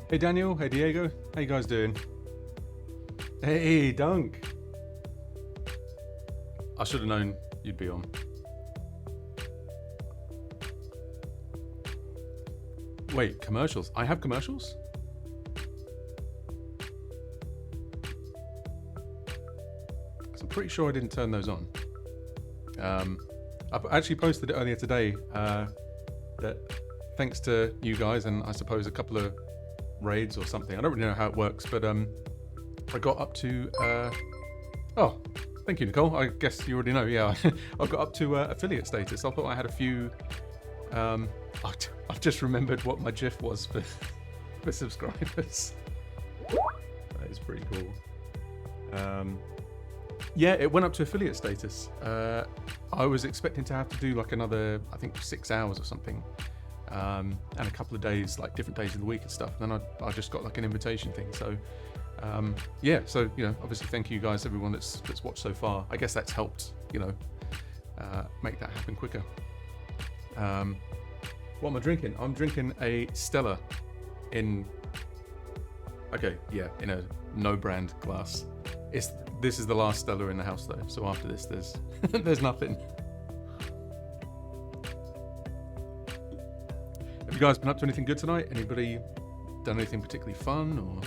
Hey Daniel, hey Diego, how you guys doing? Hey Dunk. I should have known you'd be on. Wait, commercials? I have commercials? Because I'm pretty sure I didn't turn those on. I actually posted it earlier today that thanks to you guys and I suppose a couple of raids or something, I don't really know how it works, but I got up to oh, thank you Nicole, I guess you already know. Yeah, I got up to affiliate status. I thought I had a few I've just remembered what my GIF was for subscribers. That is pretty cool. Yeah, it went up to affiliate status. I was expecting to have to do like another, I think 6 hours or something, and a couple of days, like different days of the week and stuff. And then I just got like an invitation thing. So yeah, so you know, obviously thank you guys, everyone that's watched so far. I guess that's helped, you know, make that happen quicker. What am I drinking? I'm drinking a Stella in a no brand glass. It's This is the last Stella in the house though, so after this there's there's nothing. Have you guys been up to anything good tonight? Anybody done anything particularly fun or?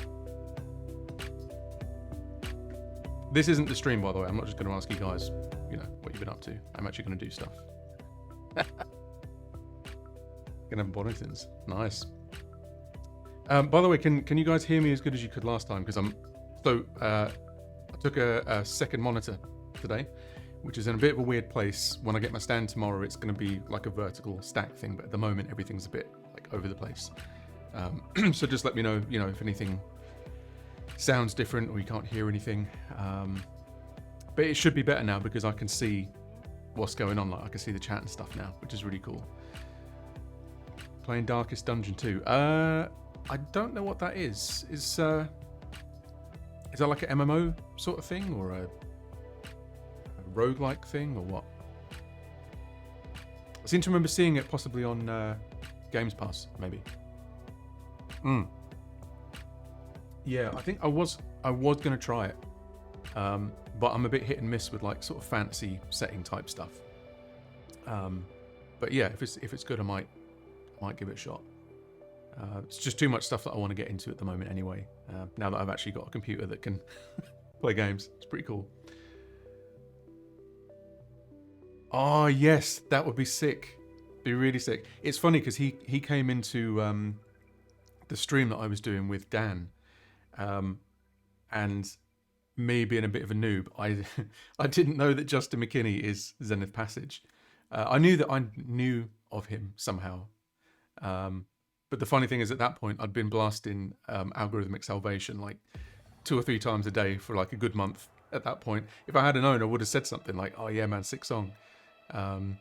This isn't the stream, by the way. I'm not just going to ask you guys, you know, what you've been up to. I'm actually going to do stuff. Gonna have Boningtons. Nice. By the way, can you guys hear me as good as you could last time? Because I took a second monitor today, which is in a bit of a weird place. When I get my stand tomorrow, it's going to be like a vertical stack thing, but at the moment everything's a bit like over the place. So just let me know, you know, if anything sounds different or you can't hear anything. But it should be better now because I can see what's going on. Like I can see the chat and stuff now, which is really cool. Playing Darkest Dungeon 2. I don't know what that is. Is that like an MMO sort of thing or a roguelike thing or what? I seem to remember seeing it possibly on Games Pass, maybe. Yeah, I think I was gonna try it, but I'm a bit hit and miss with like sort of fantasy setting type stuff. But yeah, if it's good, I might give it a shot. It's just too much stuff that I want to get into at the moment anyway. Now that I've actually got a computer that can play games, it's pretty cool. Oh yes, that would be sick. Be really sick. It's funny because he came into the stream that I was doing with Dan, and me being a bit of a noob, I didn't know that Justin McKinney is Zenith Passage. I knew that I knew of him somehow. But the funny thing is, at that point, I'd been blasting Algorithmic Salvation like 2 or 3 times a day for like a good month. At that point, if I had known, I would have said something like, "Oh yeah, man, sick song." Spent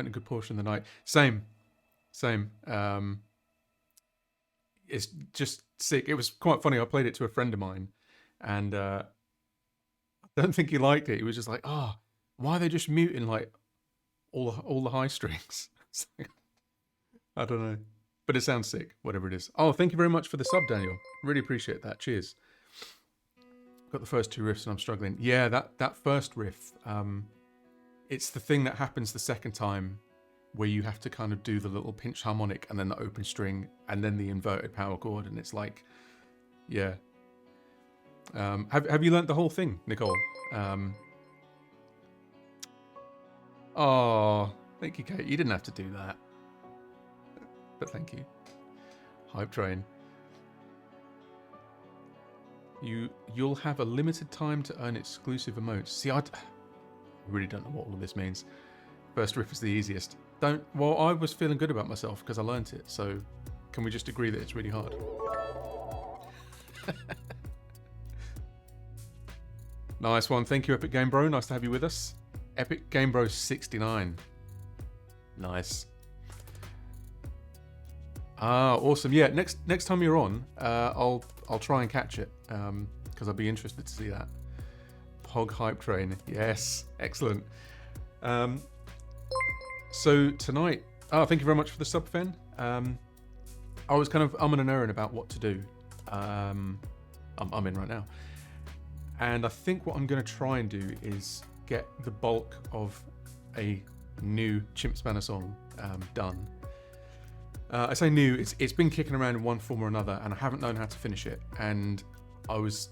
a good portion of the night. Same. It's just sick. It was quite funny. I played it to a friend of mine, and I don't think he liked it. He was just like, "Oh, why are they just muting like all the high strings?" I don't know, but it sounds sick, whatever it is. Oh, thank you very much for the sub, Daniel. Really appreciate that. Cheers. Got the first 2 riffs and I'm struggling. Yeah, that first riff, it's the thing that happens the second time where you have to kind of do the little pinch harmonic and then the open string and then the inverted power chord, and it's like, yeah. Have you learnt the whole thing, Nicole? Oh, thank you, Kate. You didn't have to do that. But thank you. Hype train. You'll have a limited time to earn exclusive emotes. See, I really don't know what all of this means. First riff is the easiest. Well, I was feeling good about myself because I learnt it. So can we just agree that it's really hard? Nice one. Thank you, Epic Game Bro. Nice to have you with us. Epic Game Bro 69. Nice. Awesome. Yeah, next time you're on, I'll try and catch it because I'd be interested to see that. Pog Hype Train. Yes, excellent. So tonight, thank you very much for the sub, Fen. I was kind of umming and erring about what to do. I'm in right now, and I think what I'm going to try and do is get the bulk of a new Chimp Spanner song done. I say new, it's been kicking around in one form or another, and I haven't known how to finish it. And I was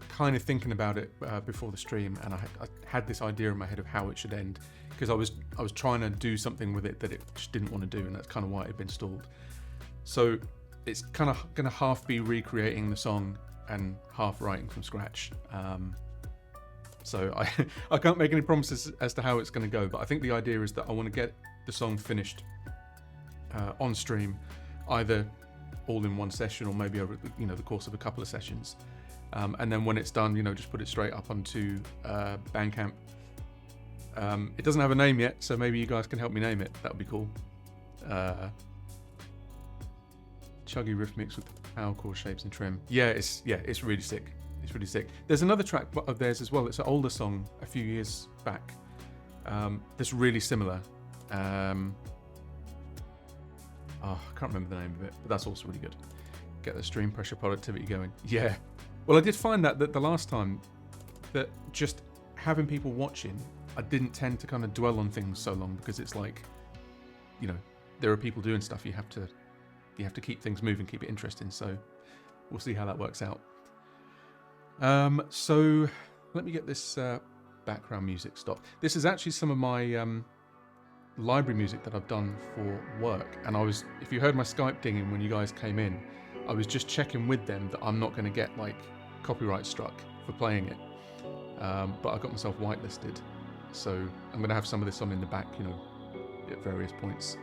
kind of thinking about it before the stream, and I had this idea in my head of how it should end, because I was trying to do something with it that it just didn't want to do, and that's kind of why it had been stalled. So it's kind of going to half be recreating the song and half writing from scratch. So I can't make any promises as to how it's going to go, but I think the idea is that I want to get the song finished on stream, either all in one session or maybe over the course of a couple of sessions, and then when it's done, just put it straight up onto Bandcamp. It doesn't have a name yet, so maybe you guys can help me name it. That would be cool. Chuggy riff mix with power chord shapes and trim. It's really sick. It's really sick. There's another track of theirs as well. It's an older song a few years back that's really similar. I can't remember the name of it, but that's also really good. Get the stream pressure productivity going. Yeah, Well, I did find that the last time, that just having people watching, I didn't tend to kind of dwell on things so long, because it's like, you know, there are people doing stuff. You have to keep things moving, keep it interesting. So we'll see how that works out. So let me get this background music stopped. This is actually some of my library music that I've done for work. And if you heard my Skype dinging when you guys came in, I was just checking with them that I'm not going to get like copyright struck for playing it. But I got myself whitelisted. So I'm going to have some of this on in the back, you know, at various points.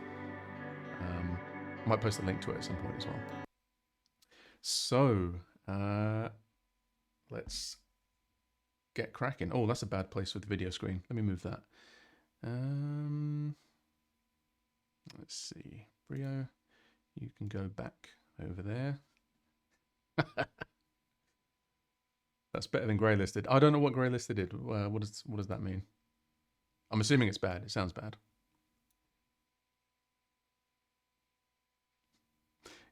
I might post a link to it at some point as well. So let's get cracking. Oh, that's a bad place for the video screen. Let me move that. Let's see. Brio, you can go back over there. That's better than greylisted. I don't know what greylisted did. What does that mean? I'm assuming it's bad. It sounds bad.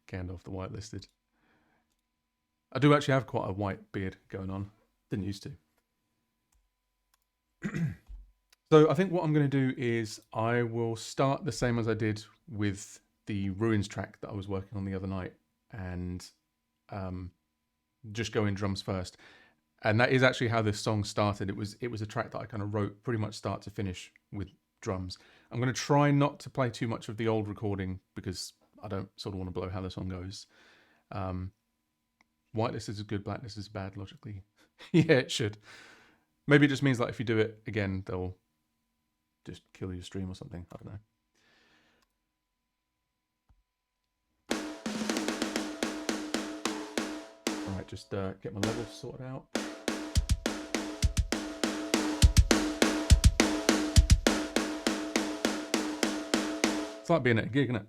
Gandalf the whitelisted. I do actually have quite a white beard going on. Didn't used to. So I think what I'm going to do is I will start the same as I did with the Ruins track that I was working on the other night, and just go in drums first. And that is actually how this song started. It was a track that I kind of wrote pretty much start to finish with drums. I'm going to try not to play too much of the old recording, because I don't sort of want to blow how the song goes. Whitelist is good, blacklist is bad, logically. Yeah, it should. Maybe it just means that if you do it again, they'll just kill your stream or something. I don't know. All right, just get my levels sorted out. It's like being at a gig, isn't it?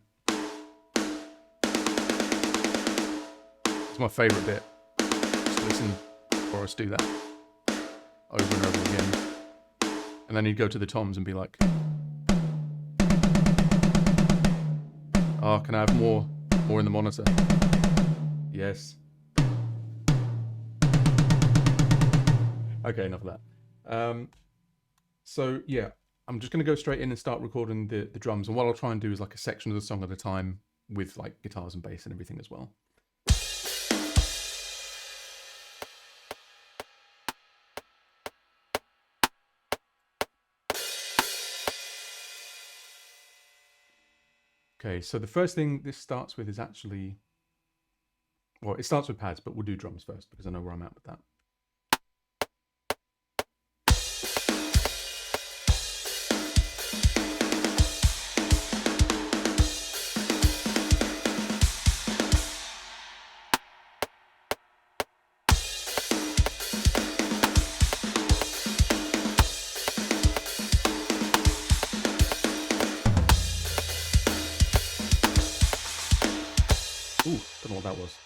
It's my favourite bit. Just listen for us do that over and over again. And then you'd go to the toms and be like, oh, can I have more in the monitor? Yes. Okay, enough of that. So yeah, I'm just going to go straight in and start recording the drums. And what I'll try and do is like a section of the song at a time with like guitars and bass and everything as well. Okay, so the first thing this starts with is actually, well, it starts with pads, but we'll do drums first because I know where I'm at with that. Ooh, don't know what that was.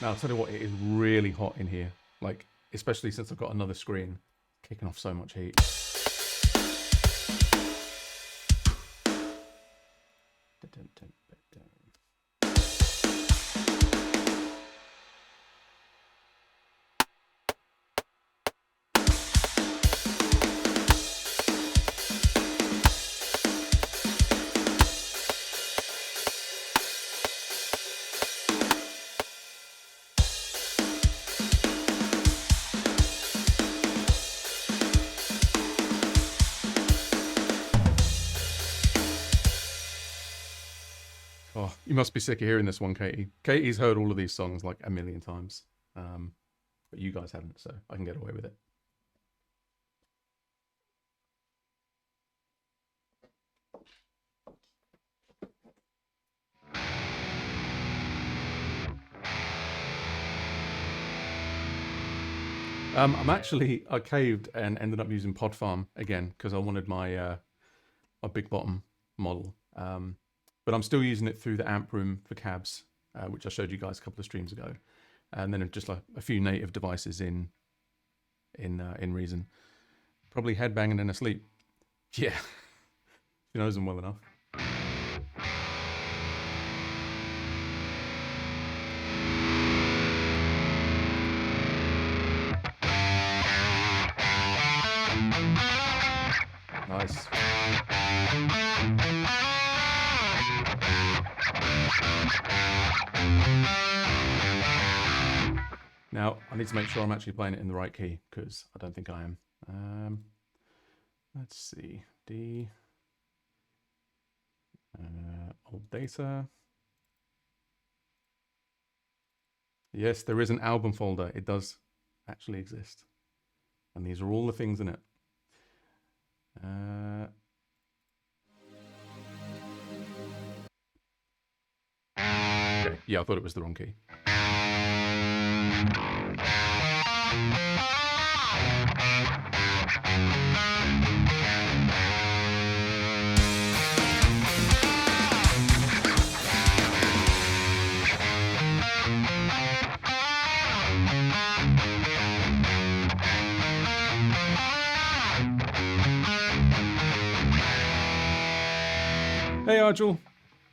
Now, I'll tell you what, it is really hot in here. Like, especially since I've got another screen, kicking off so much heat. Oh, you must be sick of hearing this one, Katie. Katie's heard all of these songs like a million times, but you guys haven't, so I can get away with it. I caved and ended up using Pod Farm again because I wanted my big bottom model. But I'm still using it through the amp room for cabs, which I showed you guys a couple of streams ago, and then just like a few native devices in Reason. Probably headbanging and asleep. Yeah, she knows them well enough. Nice. Now, I need to make sure I'm actually playing it in the right key, because I don't think I am. Let's see. D. Old data. Yes, there is an album folder. It does actually exist. And these are all the things in it. Okay. Yeah, I thought it was the wrong key. Hey, Arjul.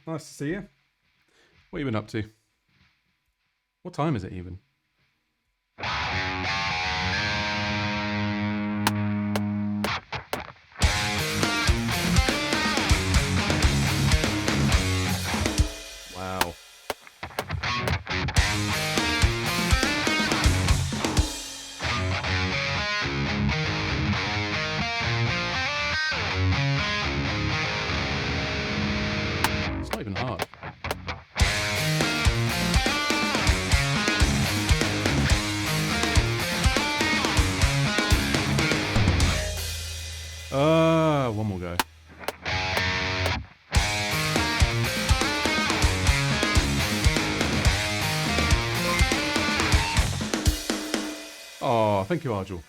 Nice to see you. What have you been up to? What time is it even? Wow. It's not even hard. One more go. Oh, thank you, Arjul.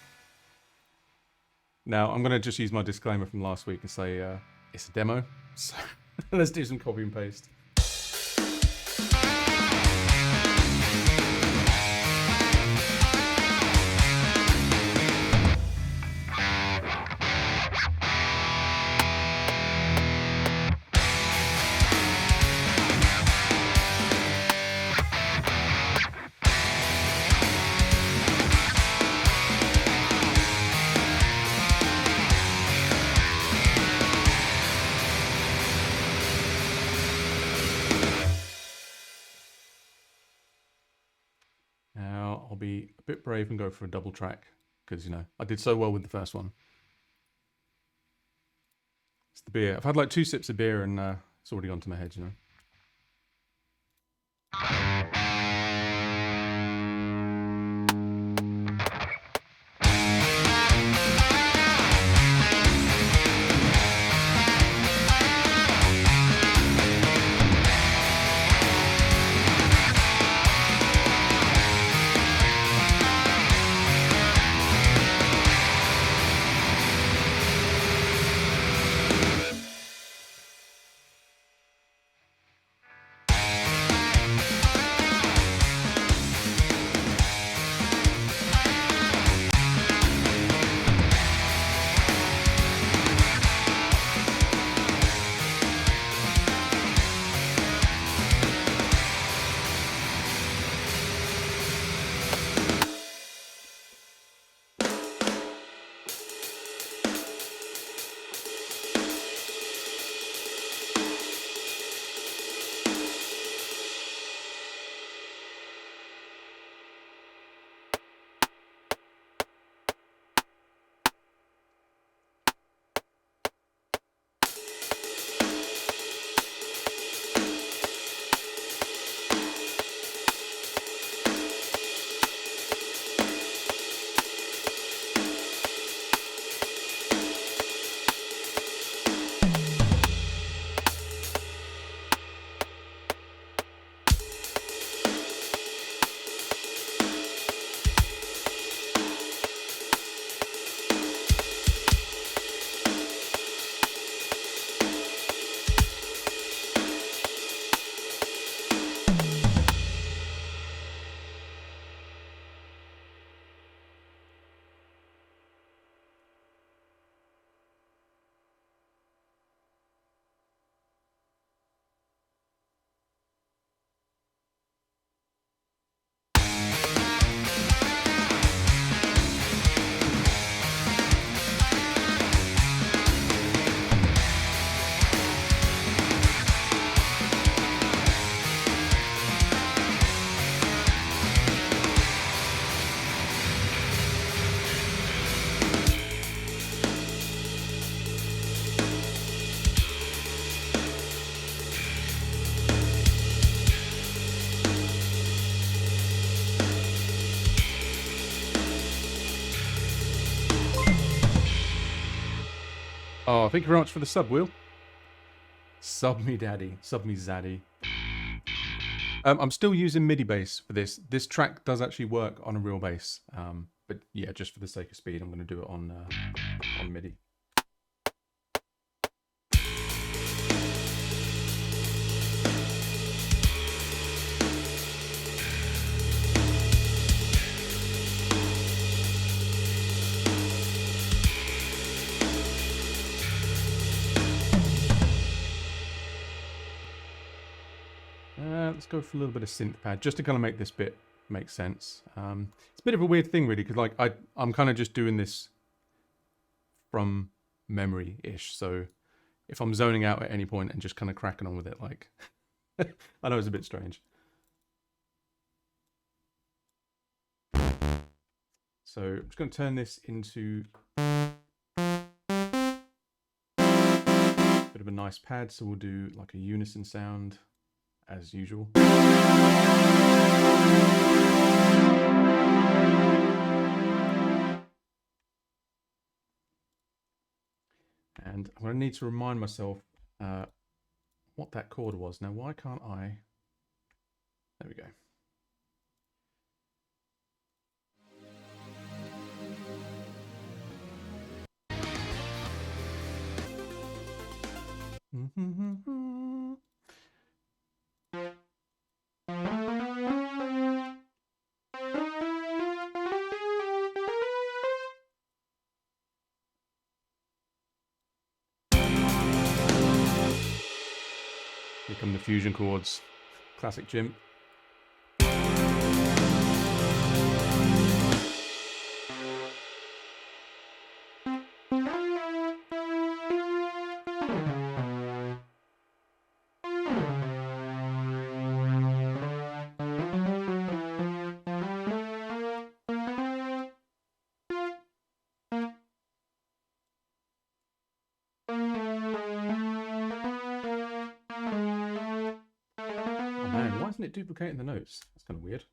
Now, I'm going to just use my disclaimer from last week and say it's a demo. So let's do some copy and paste. Now, I'll be a bit brave and go for a double track because, you know, I did so well with the first one. It's the beer. I've had like 2 sips of beer and it's already gone to my head, you know. Oh, thank you very much for the sub, Will. Sub me daddy. Sub me zaddy. I'm still using MIDI bass for this. This track does actually work on a real bass. But yeah, just for the sake of speed, I'm going to do it on MIDI. Let's go for a little bit of synth pad, just to kind of make this bit make sense. It's a bit of a weird thing, really, because like I'm kind of just doing this from memory-ish. So if I'm zoning out at any point and just kind of cracking on with it, like I know it's a bit strange. So I'm just going to turn this into a bit of a nice pad. So we'll do like a unison sound as usual. And I'm going to need to remind myself what that chord was. Now, why can't I? There we go. Here come the fusion chords. Classic Jim. Isn't it duplicating the notes? That's kind of weird.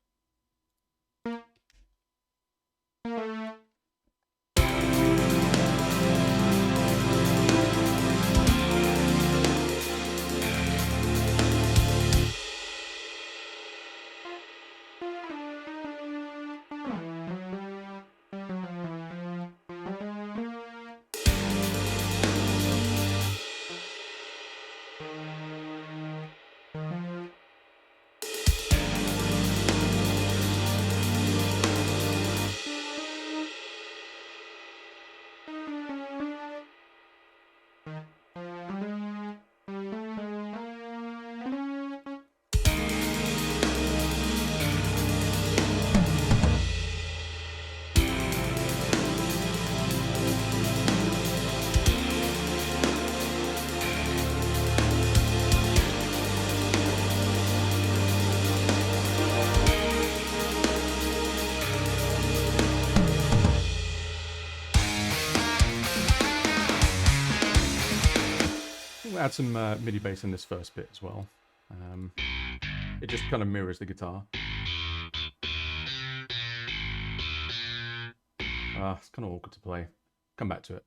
Add some MIDI bass in this first bit as well. It just kind of mirrors the guitar. It's kind of awkward to play. Come back to it.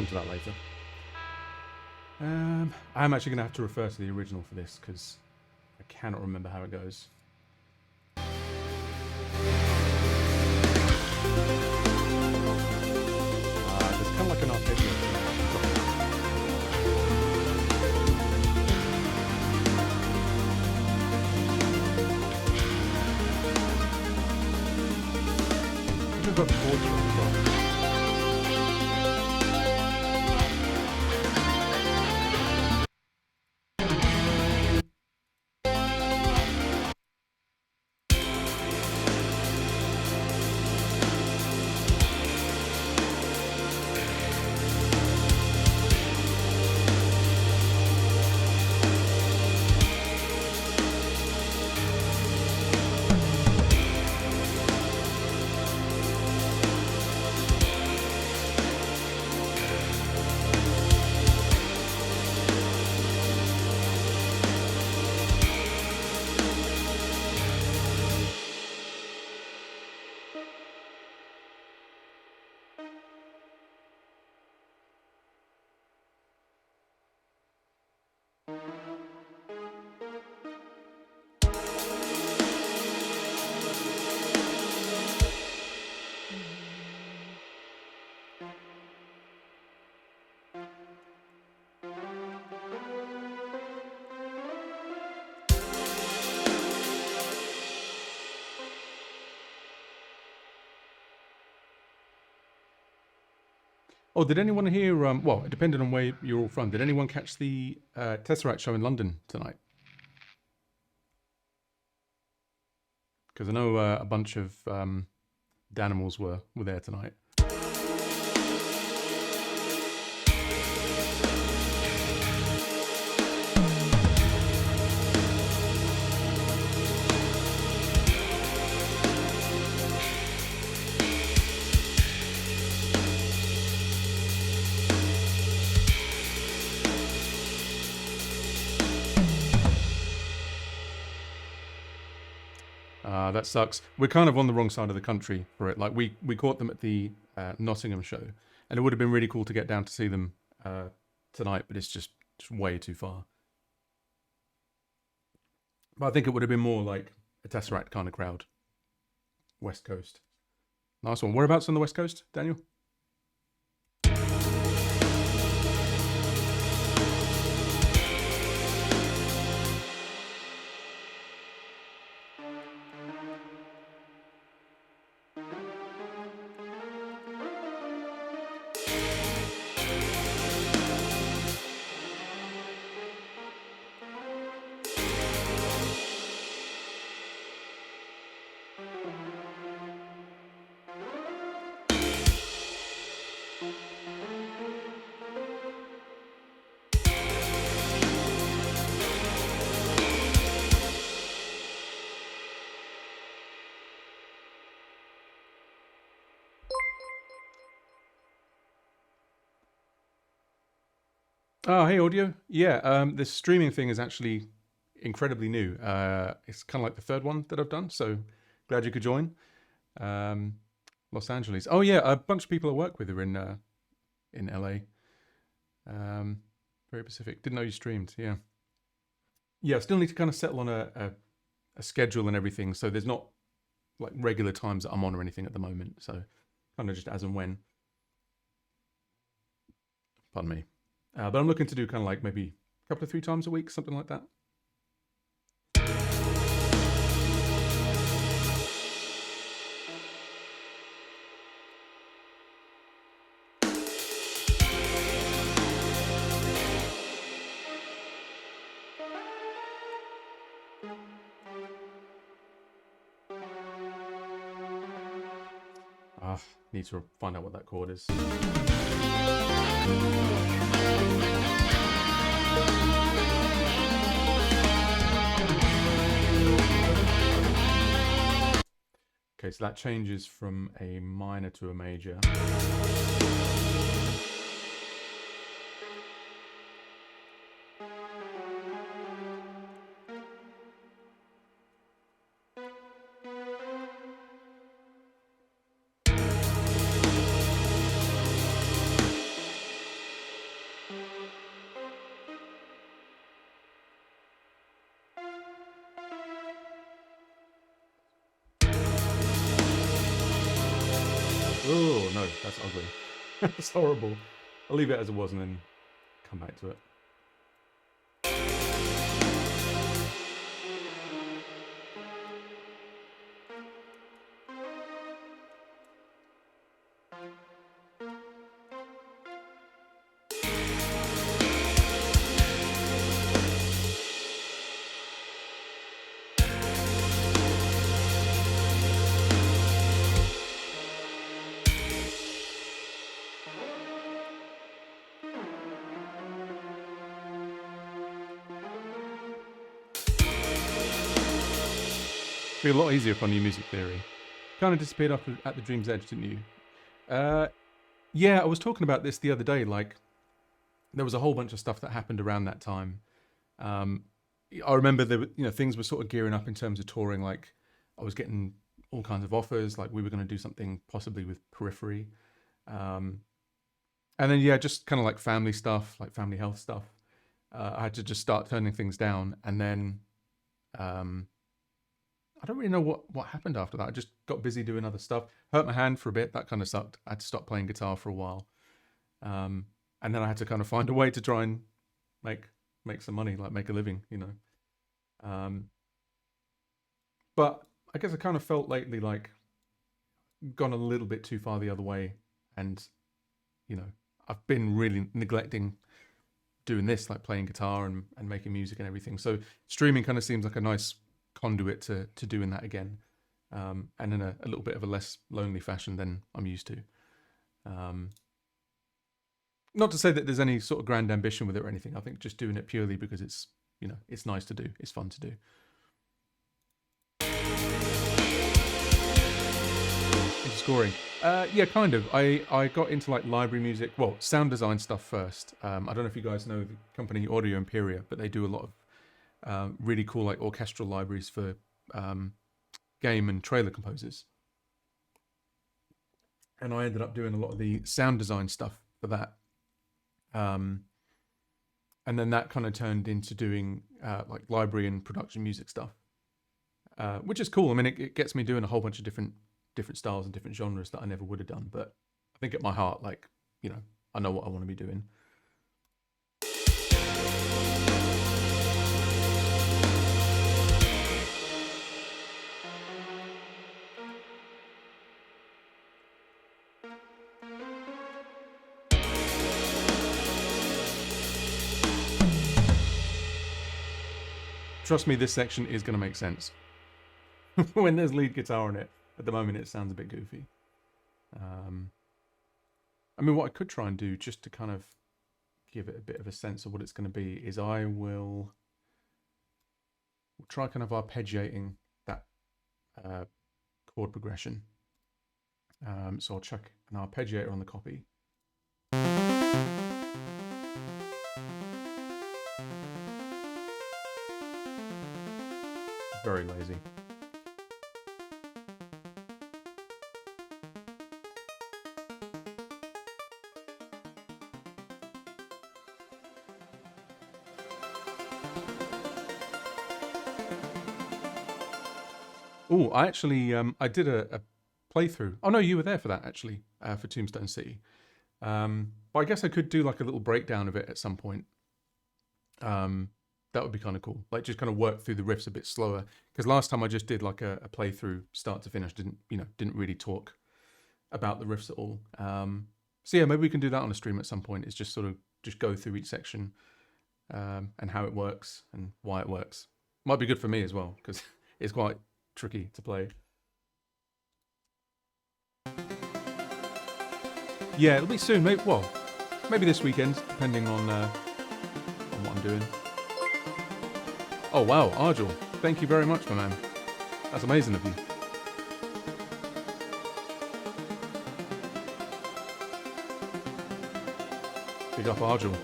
To that later. I'm actually going to have to refer to the original for this because I cannot remember how it goes. There's kind of like an arpeggio. We've got the chords as well. Oh, did anyone hear? Well, it depended on where you're all from. Did anyone catch the Tesseract show in London tonight? Because I know a bunch of Danimals were there tonight. That sucks. We're kind of on the wrong side of the country for it. Like we caught them at the Nottingham show, and it would have been really cool to get down to see them tonight, but it's just way too far. But I think it would have been more like a Tesseract kind of crowd, West Coast. Nice one. Whereabouts on the West Coast, Daniel? Oh, hey, audio. Yeah, this streaming thing is actually incredibly new. It's kind of like the third one that I've done, so glad you could join. Um, Los Angeles. Oh yeah, a bunch of people I work with are in LA. Um, very Pacific. Didn't know you streamed. Yeah, yeah. Still need to kind of settle on a schedule and everything. So there's not like regular times that I'm on or anything at the moment. So kind of just as and when. Pardon me. But I'm looking to do kind of like maybe a couple of 3 times a week, something like that. Ah, need to find out what that chord is. Okay, so that changes from a minor to a major. Oh no, that's ugly. That's horrible. I'll leave it as it was and then come back to it. Be a lot easier if I knew music theory. Kind of disappeared after at the Dream's Edge, didn't you? Uh, yeah, I was talking about this the other day. Like, there was a whole bunch of stuff that happened around that time. Um, I remember there, things were sort of gearing up in terms of touring. Like, I was getting all kinds of offers. Like, we were going to do something possibly with Periphery, um, and then yeah, just kind of like family stuff, like family health stuff. I had to just start turning things down, and then um, I don't really know what happened after that. I just got busy doing other stuff. Hurt my hand for a bit. That kind of sucked. I had to stop playing guitar for a while, um, and then I had to kind of find a way to try and make make some money, like make a living. Um, but I guess I kind of felt lately like gone a little bit too far the other way, and I've been really neglecting doing this, like playing guitar and making music and everything. So streaming kind of seems like a nice conduit to doing that again, and in a little bit of a less lonely fashion than I'm used to. Not to say that there's any sort of grand ambition with it or anything. I think just doing it purely because it's it's nice to do, it's fun to do. Into scoring, yeah, kind of. I got into like library music, well, sound design stuff first. I don't know if you guys know the company Audio Imperia, but they do a lot of really cool like orchestral libraries for game and trailer composers. And I ended up doing a lot of the sound design stuff for that. And then that kind of turned into doing like library and production music stuff, which is cool. I mean, it gets me doing a whole bunch of different styles and different genres that I never would have done. But I think at my heart, like, I know what I want to be doing. Trust me, this section is going to make sense. When there's lead guitar on it, at the moment it sounds a bit goofy. I mean, what I could try and do, just to kind of give it a bit of a sense of what it's going to be, is I will try kind of arpeggiating that chord progression. So I'll chuck an arpeggiator on the copy. Very lazy. Oh, I actually, I did a playthrough. Oh no, you were there for that actually, for Tombstone City. But I guess I could do like a little breakdown of it at some point. That would be kind of cool. Like just kind of work through the riffs a bit slower. Because last time I just did like a playthrough start to finish. Didn't really talk about the riffs at all. So yeah, maybe we can do that on a stream at some point. It's just sort of just go through each section and how it works and why it works. Might be good for me as well because it's quite tricky to play. Yeah, it'll be soon. Maybe this weekend, depending on what I'm doing. Oh wow, Argel, thank you very much, my man. That's amazing of you. Big up, Argel.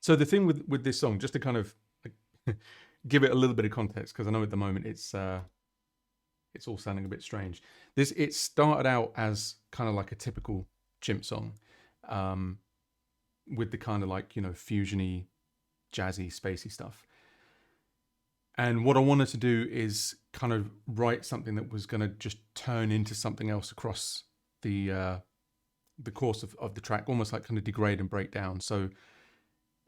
So the thing with this song, just to kind of give it a little bit of context, because I know at the moment it's all sounding a bit strange. It started out as kind of like a typical chimp song, with the kind of like fusiony, jazzy, spacey stuff. And what I wanted to do is kind of write something that was going to just turn into something else across the course of the track, almost like kind of degrade and break down. So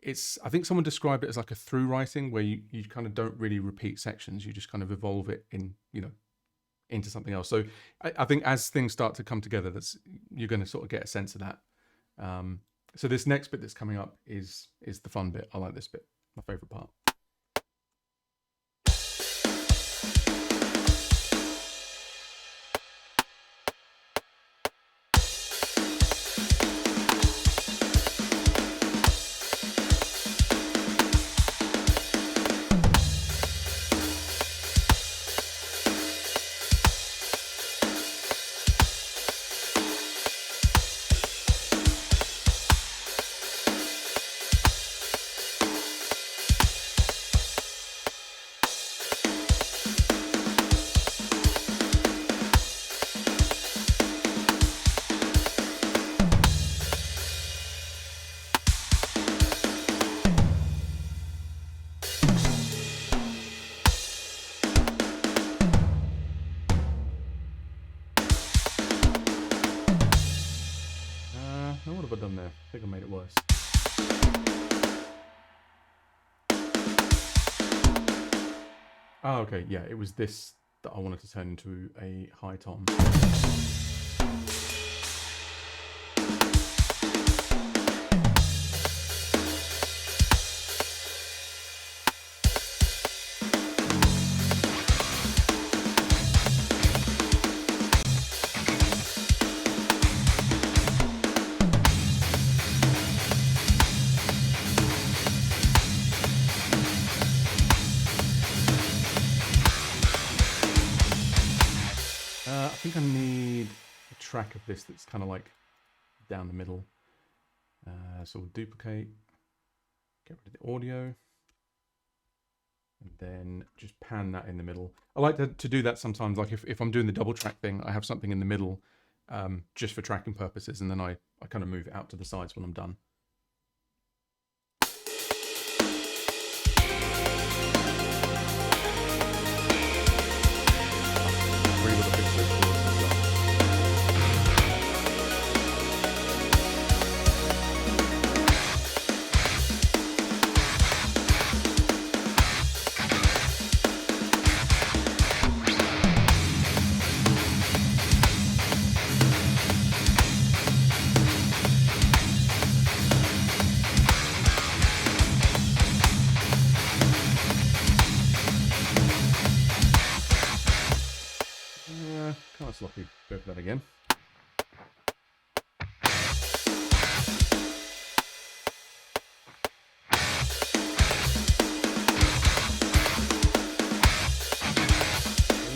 I think someone described it as like a through writing where you kind of don't really repeat sections. You just kind of evolve it into something else. So I think as things start to come together, you're going to sort of get a sense of that. So this next bit that's coming up is the fun bit. I like this bit, my favorite part. What have I done there? I think I made it worse. Oh, okay, yeah, it was this that I wanted to turn into a high tom. I think I need a track of this that's kind of like down the middle. So we'll duplicate, get rid of the audio, and then just pan that in the middle. I like to do that sometimes, like if I'm doing the double track thing, I have something in the middle just for tracking purposes, and then I kind of move it out to the sides when I'm done. Kind of sloppy. Go for that again.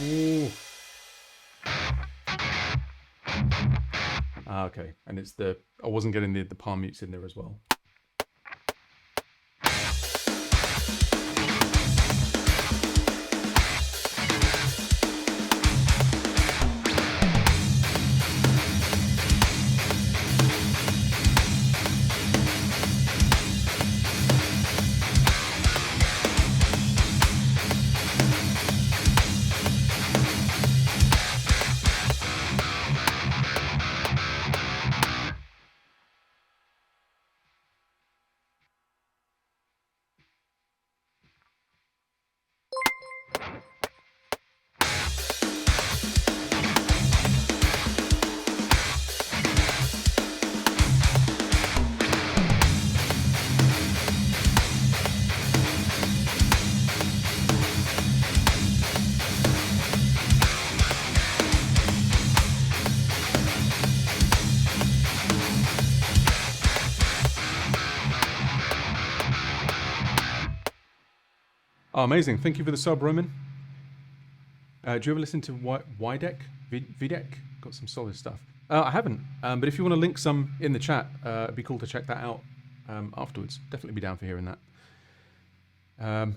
Ooh. Ah, okay, and it's I wasn't getting the palm mutes in there as well. Oh, amazing. Thank you for the sub, Roman. Do you ever listen to Videk? Videk? Got some solid stuff. I haven't, but if you want to link some in the chat, it'd be cool to check that out afterwards. Definitely be down for hearing that.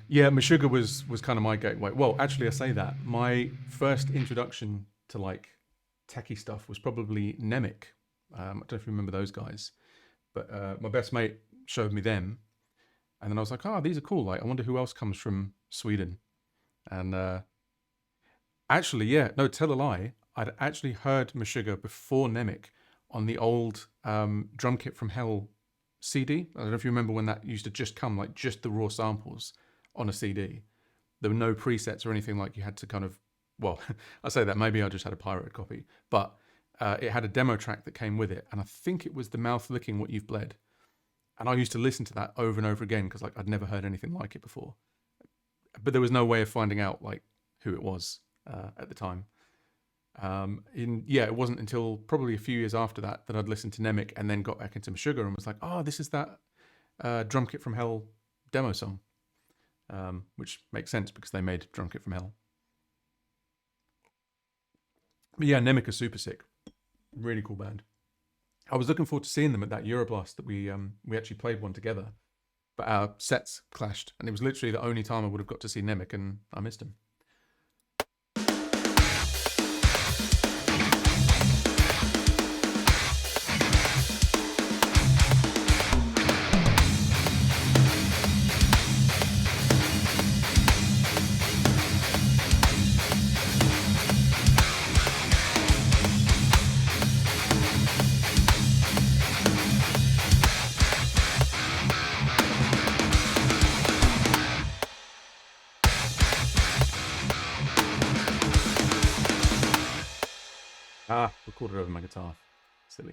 Yeah, Meshuggah was kind of my gateway. Well, actually, I say that. My first introduction to like techie stuff was probably Nemic. I don't know if you remember those guys, but my best mate showed me them. And then I was like, oh, these are cool. Like, I wonder who else comes from Sweden. And actually, yeah, no, tell a lie. I'd actually heard Meshuggah before Nemic on the old Drum Kit from Hell CD. I don't know if you remember when that used to just come, like just the raw samples on a CD. There were no presets or anything, like you had to kind of, well, I say that, maybe I just had a pirated copy, but it had a demo track that came with it. And I think it was The Mouth Licking What You've Bled. And I used to listen to that over and over again because like I'd never heard anything like it before. But there was no way of finding out like who it was at the time. It wasn't until probably a few years after that that I'd listened to Nemic and then got back into Meshuggah and was like, oh, this is that Drum Kit from Hell demo song. Which makes sense because they made Drum Kit from Hell. But yeah, Nemic are super sick. Really cool band. I was looking forward to seeing them at that Euroblast that we actually played one together, but our sets clashed, and it was literally the only time I would have got to see Nemic, and I missed him. Recorded over my guitar. Silly.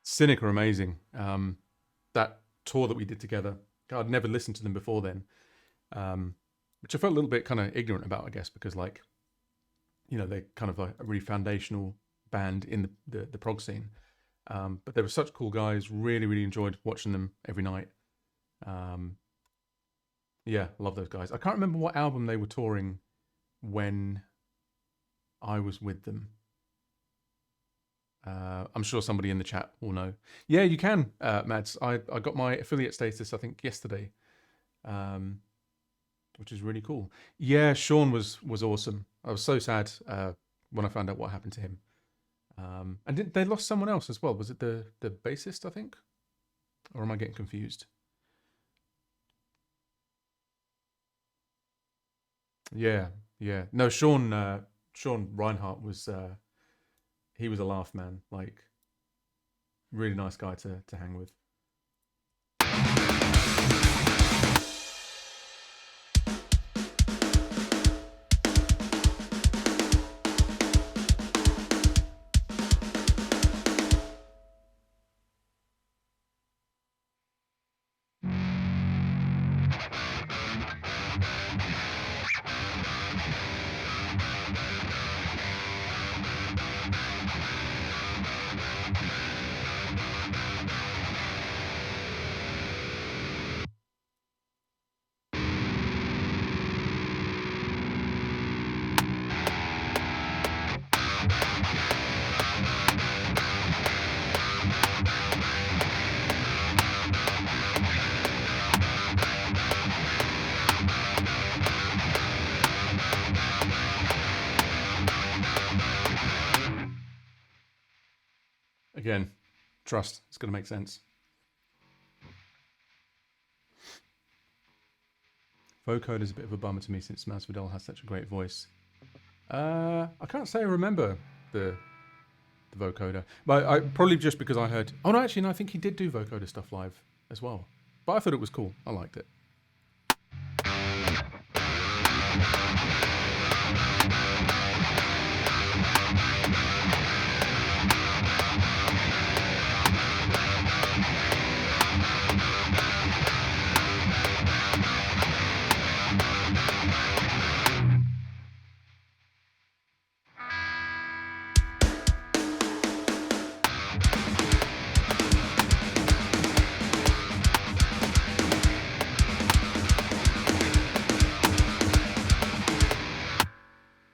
Cynic are amazing. That tour that we did together, I'd never listened to them before then, which I felt a little bit kind of ignorant about, I guess, because like, you know, they're kind of like a really foundational band in the prog scene. But they were such cool guys. Really, really enjoyed watching them every night. Yeah, love those guys. I can't remember what album they were touring when I was with them. I'm sure somebody in the chat will know. Yeah, you can, Mads. I got my affiliate status, I think, yesterday, which is really cool. Yeah, Sean was awesome. I was so sad when I found out what happened to him. And they lost someone else as well. Was it the bassist, I think? Or am I getting confused? Yeah. No, Sean Reinhardt was... he was a laugh, man. Like, really nice guy to hang with. Again, trust. It's going to make sense. Vocoder is a bit of a bummer to me since Masvidal has such a great voice. I can't say I remember the vocoder, but I probably just because I heard. Oh no, actually, no, I think he did do vocoder stuff live as well. But I thought it was cool. I liked it.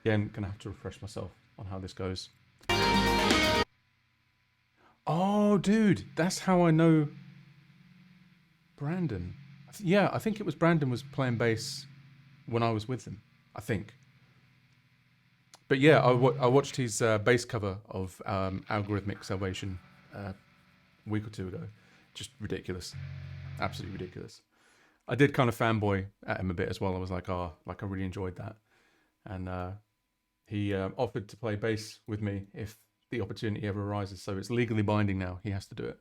Again, gonna have to refresh myself on how this goes. Oh, dude, that's how I know Brandon. Yeah, I think it was Brandon was playing bass when I was with him, I think. But yeah, I watched his bass cover of Algorithmic Salvation a week or two ago. Just ridiculous. Absolutely ridiculous. I did kind of fanboy at him a bit as well. I was like, oh, like I really enjoyed that. And he offered to play bass with me if the opportunity ever arises. So it's legally binding now. He has to do it.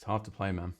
Hard to play, man.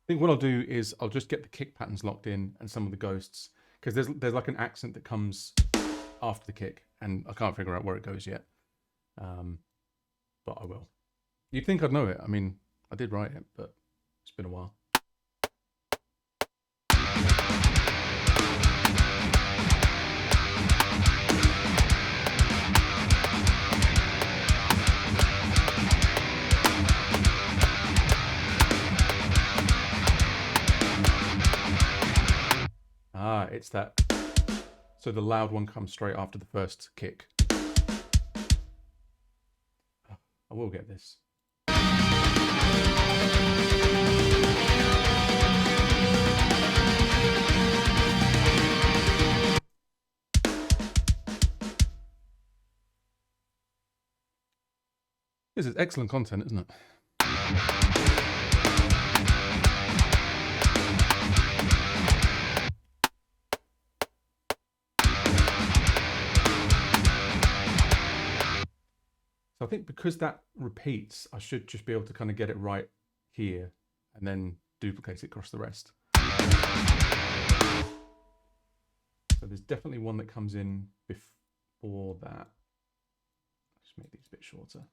think what I'll do is I'll just get the kick patterns locked in and some of the ghosts, because there's like an accent that comes after the kick, and I can't figure out where it goes yet. But I will. You'd think I'd know it. I mean, I did write it, but it's been a while. Ah, it's that. So the loud one comes straight after the first kick. I will get this. This is excellent content, isn't it? So I think because that repeats, I should just be able to kind of get it right here and then duplicate it across the rest. So there's definitely one that comes in before that. Just make these a bit shorter.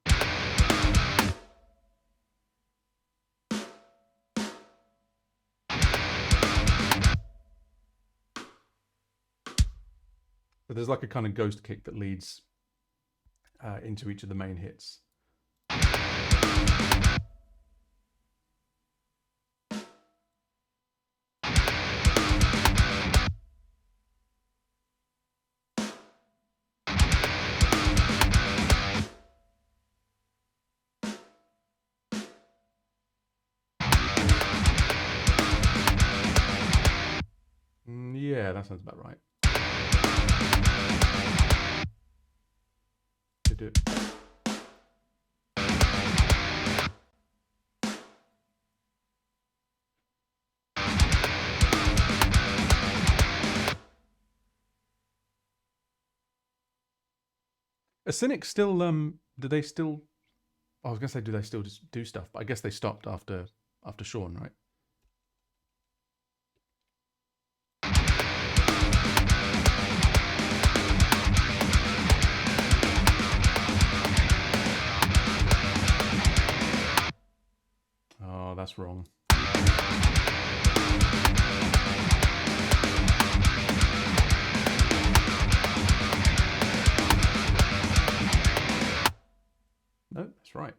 So there's like a kind of ghost kick that leads into each of the main hits. Yeah, that sounds about right. Do it. A Cynic still do they still, I was gonna say do they still just do stuff, but I guess they stopped after Sean, right? Oh, that's wrong. No, that's right.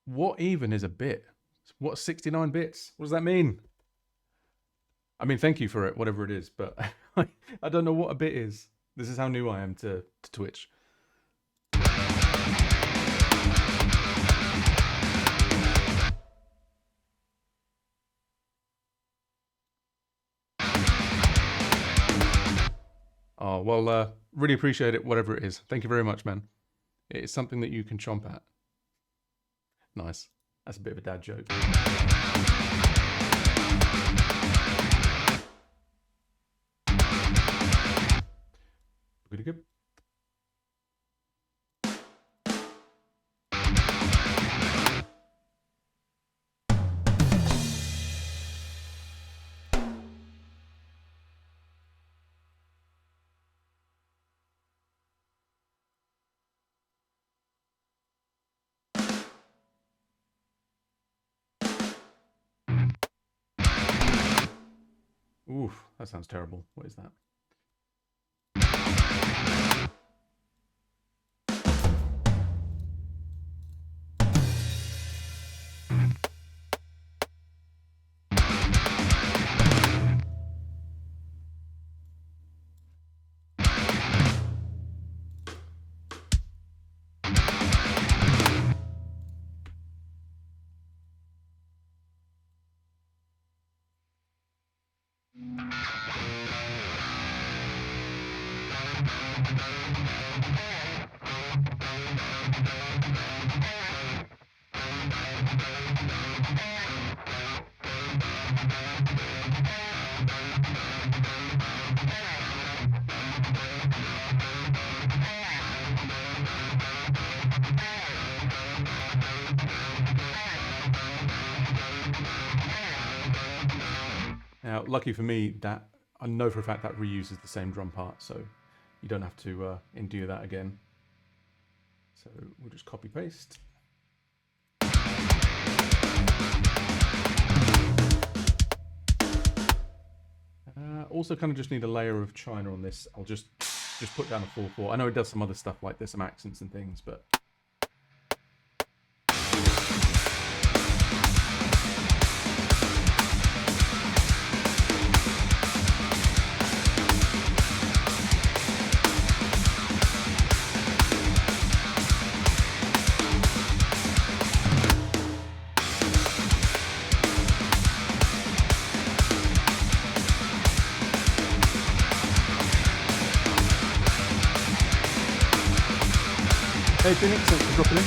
What even is a bit? What's 69 bits? What does that mean? I mean, thank you for it, whatever it is, but I don't know what a bit is. This is how new I am to Twitch. Oh, well, really appreciate it, whatever it is. Thank you very much, man. It's something that you can chomp at. Nice. That's a bit of a dad joke. Pretty good. Oof, that sounds terrible. What is that? Now, lucky for me, that I know for a fact that reuses the same drum part, so you don't have to endure that again. So we'll just copy paste. Also kind of just need a layer of China on this. I'll just put down a 4/4. I know it does some other stuff like there's some accents and things, but hey Phoenix, thanks for dropping in.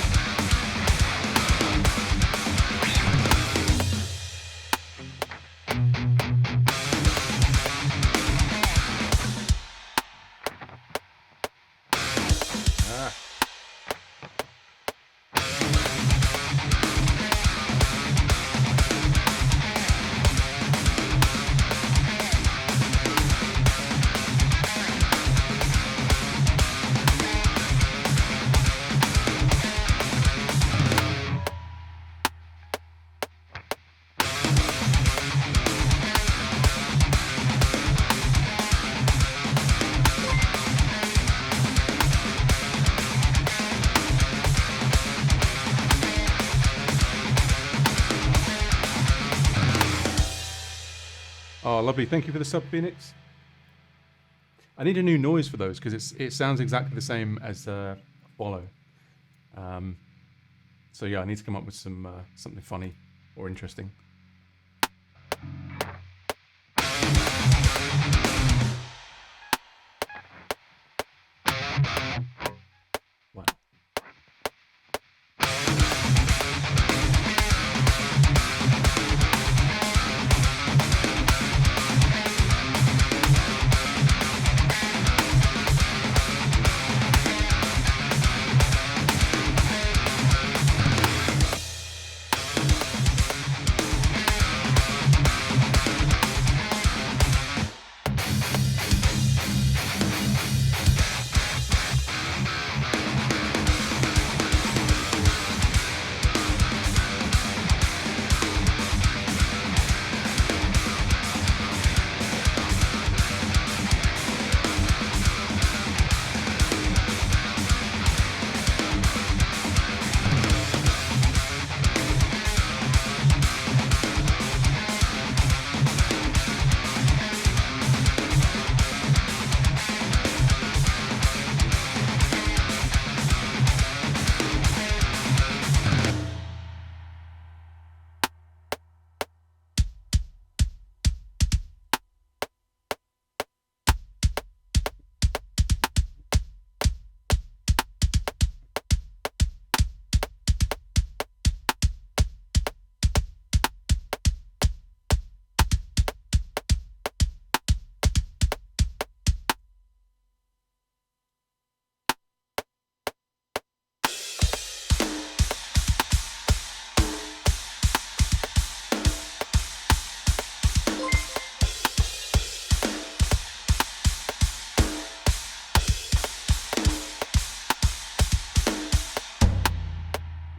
Oh, lovely. Thank you for the sub, Phoenix. I need a new noise for those because it sounds exactly the same as Follow. So yeah, I need to come up with some something funny or interesting. Wow.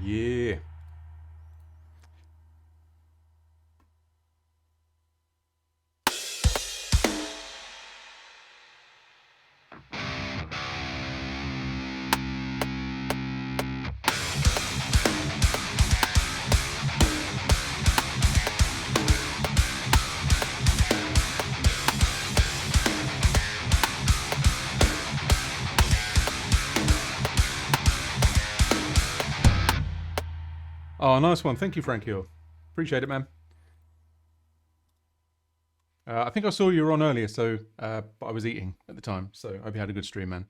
Yeah. Oh, nice one. Thank you, Frank Hill. Appreciate it, man. I think I saw you were on earlier, so but I was eating at the time, so I hope you had a good stream, man.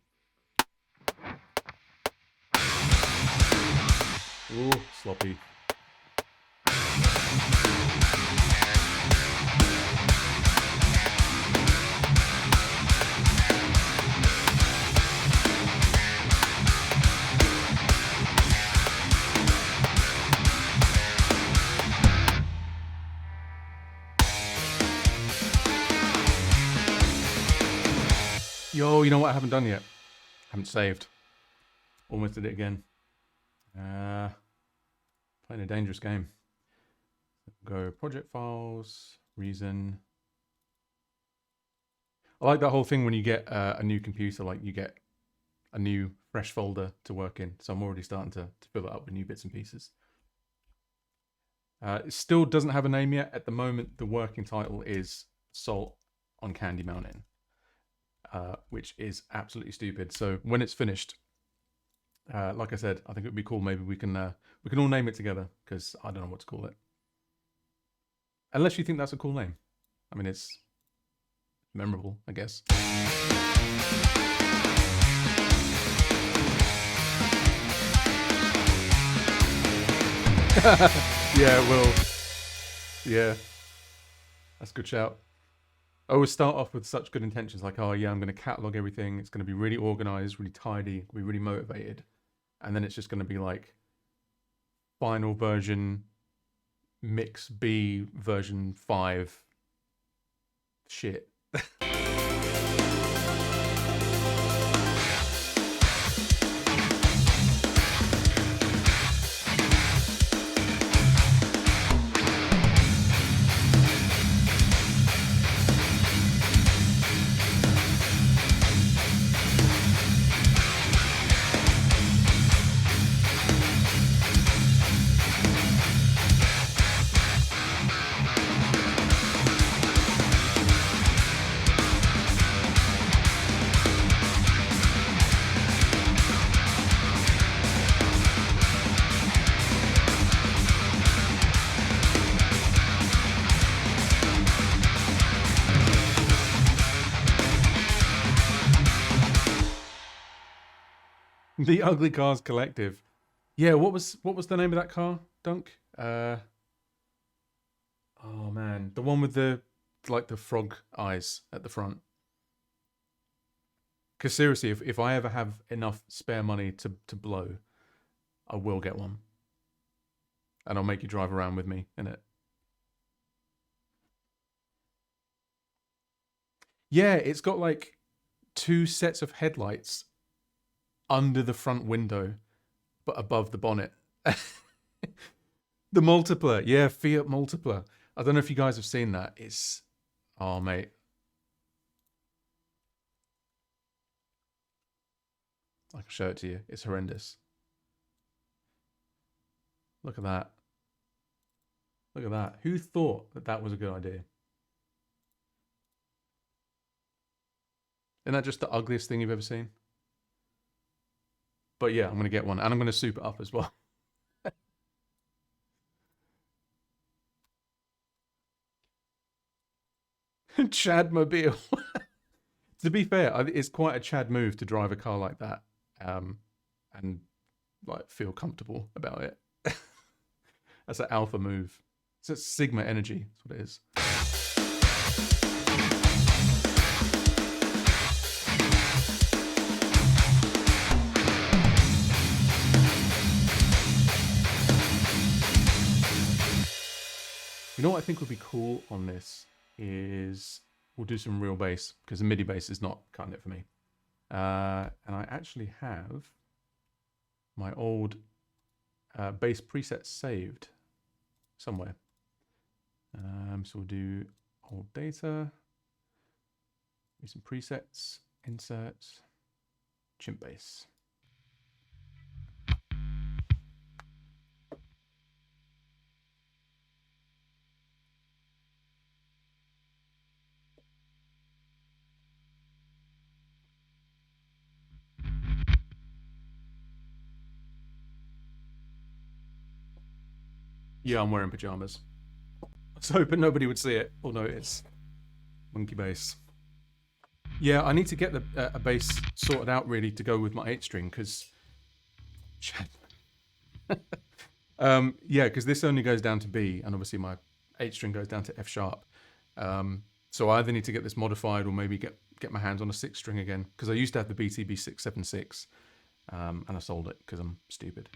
Ooh, sloppy. Yo, you know what I haven't done yet? I haven't saved. Almost did it again. Playing a dangerous game. Go project files, reason. I like that whole thing when you get a new computer, like you get a new fresh folder to work in. So I'm already starting to fill it up with new bits and pieces. It still doesn't have a name yet. At the moment, the working title is Salt on Candy Mountain, which is absolutely stupid. So when it's finished, like I said, I think it would be cool. Maybe we can all name it together, because I don't know what to call it. Unless you think that's a cool name. I mean, it's memorable, I guess. Yeah, well, yeah, that's a good shout. I always start off with such good intentions, like, oh yeah, I'm going to catalog everything. It's going to be really organized, really tidy, be really motivated. And then it's just going to be like final version, mix B version 5 shit. The Ugly Cars Collective. Yeah, what was the name of that car, Dunk? Oh man, the one with the frog eyes at the front. Because seriously, if I ever have enough spare money to blow, I will get one, and I'll make you drive around with me in it. Yeah, it's got like 2 sets of headlights under the front window, but above the bonnet. The multipler, yeah, Fiat multipler. I don't know if you guys have seen that. It's, oh mate, I can show it to you. It's horrendous. Look at that. Look at that. Who thought that that was a good idea? Isn't that just the ugliest thing you've ever seen? But yeah, I'm gonna get one, and I'm gonna soup it up as well. Chadmobile. To be fair, it's quite a Chad move to drive a car like that, and like feel comfortable about it. That's an alpha move. It's a Sigma energy. That's what it is. You know what I think would be cool on this is we'll do some real bass, because the MIDI bass is not cutting it for me. And I actually have my old bass presets saved somewhere. So we'll do old data, do some presets, inserts, chimp bass. Yeah, I'm wearing pajamas. I was hoping nobody would see it or notice. Monkey bass. Yeah, I need to get a bass sorted out really to go with my 8-string, because yeah, because this only goes down to B, and obviously my 8-string goes down to F sharp. So I either need to get this modified, or maybe get my hands on a 6-string again, because I used to have the BTB 676, and I sold it because I'm stupid.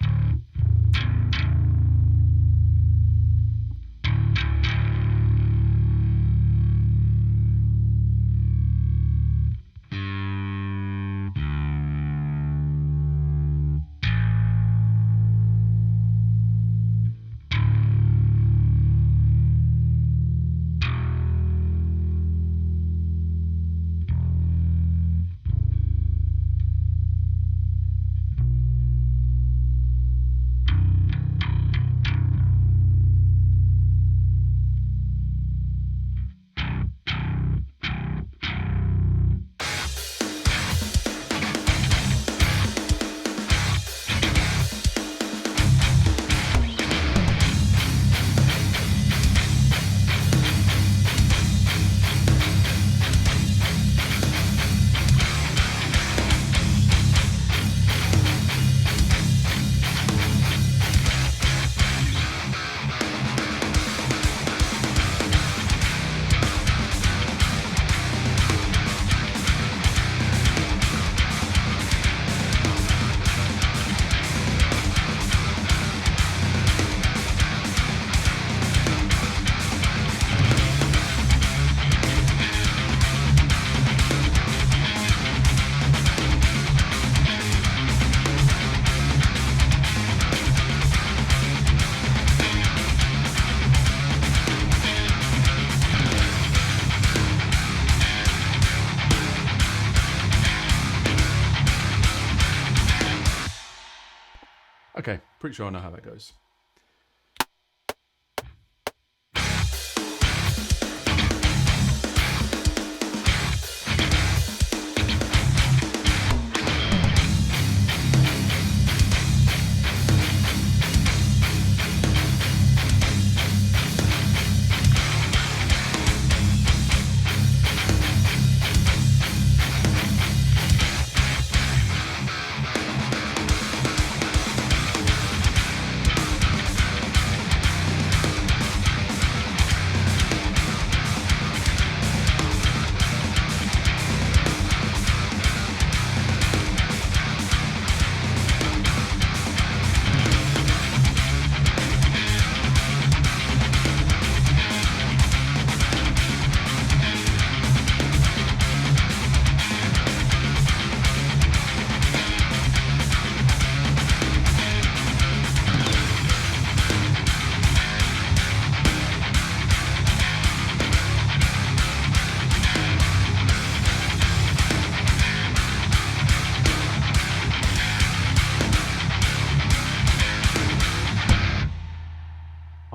Okay, pretty sure I know how that goes.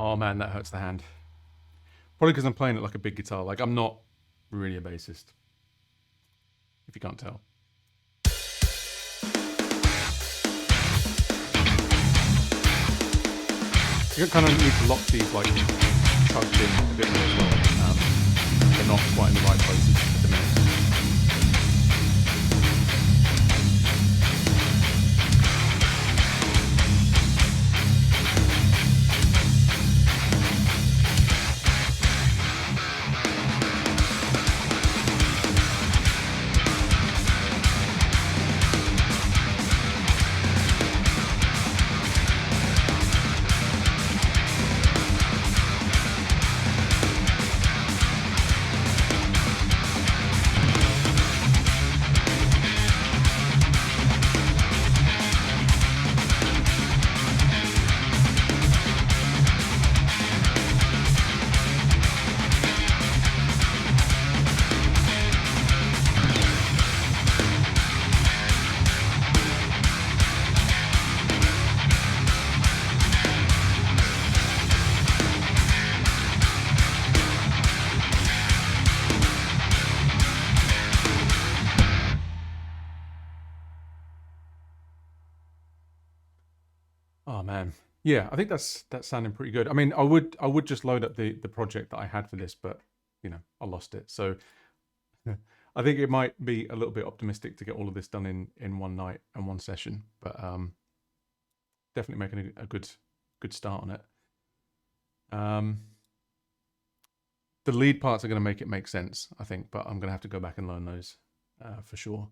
Oh man, that hurts the hand. Probably because I'm playing it like a big guitar. Like, I'm not really a bassist, if you can't tell. You kind of need to lock these like tucked in a bit more as well. They're not quite in the right places at the minute. Oh man, yeah, I think that's sounding pretty good. I mean, I would just load up the project that I had for this, but you know, I lost it. So I think it might be a little bit optimistic to get all of this done in one night and one session, but definitely making a good start on it. The lead parts are going to make it make sense, I think, but I'm going to have to go back and learn those for sure.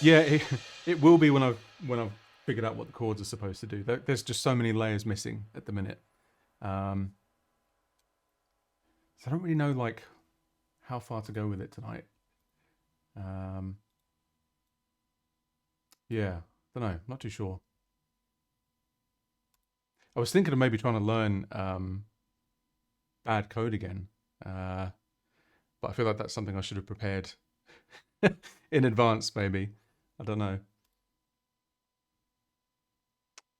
Yeah, it will be when I've figured out what the chords are supposed to do. There's just so many layers missing at the minute, so I don't really know like how far to go with it tonight. Yeah, don't know, not too sure. I was thinking of maybe trying to learn bad code again, but I feel like that's something I should have prepared in advance. Maybe I don't know.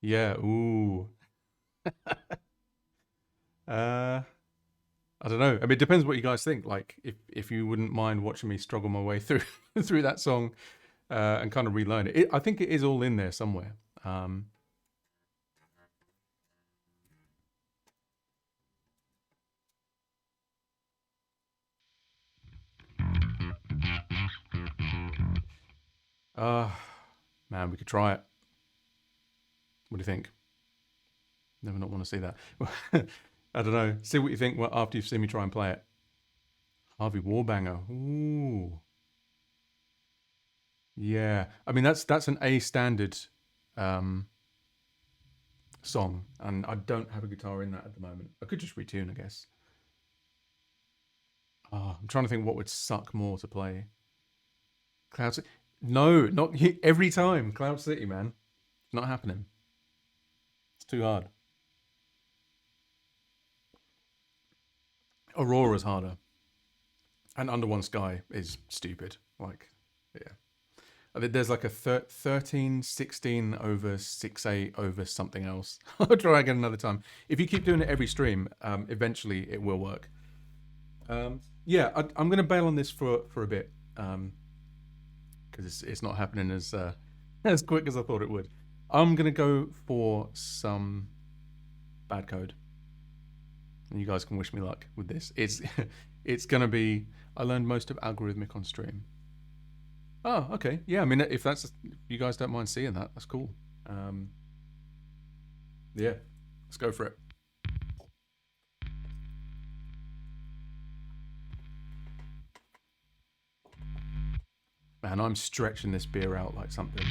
Yeah. Ooh. Uh, I don't know. I mean, it depends what you guys think. Like, if you wouldn't mind watching me struggle my way through through that song and kind of relearn it. I think it is all in there somewhere. Um, uh, man, we could try it. What do you think? Never not want to see that. I don't know. See what you think after you've seen me try and play it. Harvey Warbanger. Ooh. Yeah. I mean, that's an A standard um, song, and I don't have a guitar in that at the moment. I could just retune, I guess. Oh, I'm trying to think what would suck more to play. Cloud City. No, not every time. Cloud City, man. Not happening. It's too hard. Aurora's harder. And Under One Sky is stupid. Like, yeah. I think there's like a 13, 16 over 6/8 over something else. I'll try again another time. If you keep doing it every stream, eventually it will work. Yeah, I'm going to bail on this for a bit because it's not happening as as quick as I thought it would. I'm going to go for some bad code, and you guys can wish me luck with this. It's going to be. I learned most of algorithmic on stream. Oh, okay. Yeah, I mean, if you guys don't mind seeing that, that's cool. Yeah, let's go for it. Man, I'm stretching this beer out like something.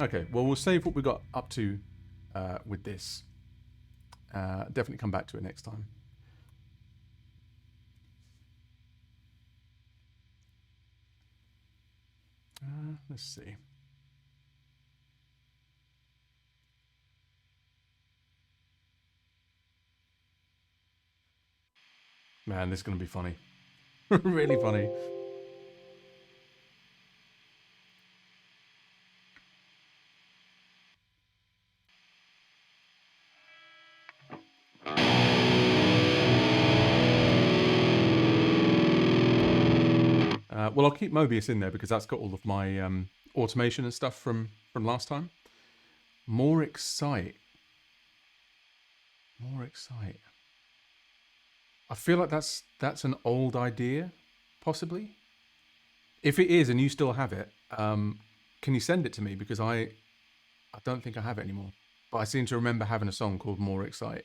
Okay, well, we'll save what we got up to with this. Definitely come back to it next time. Let's see. Man, this is going to be funny. Really funny. Well, I'll keep Mobius in there because that's got all of my automation and stuff from last time. More Excite. More Excite. I feel like that's an old idea, possibly. If it is and you still have it, can you send it to me? Because I don't think I have it anymore. But I seem to remember having a song called More Excite.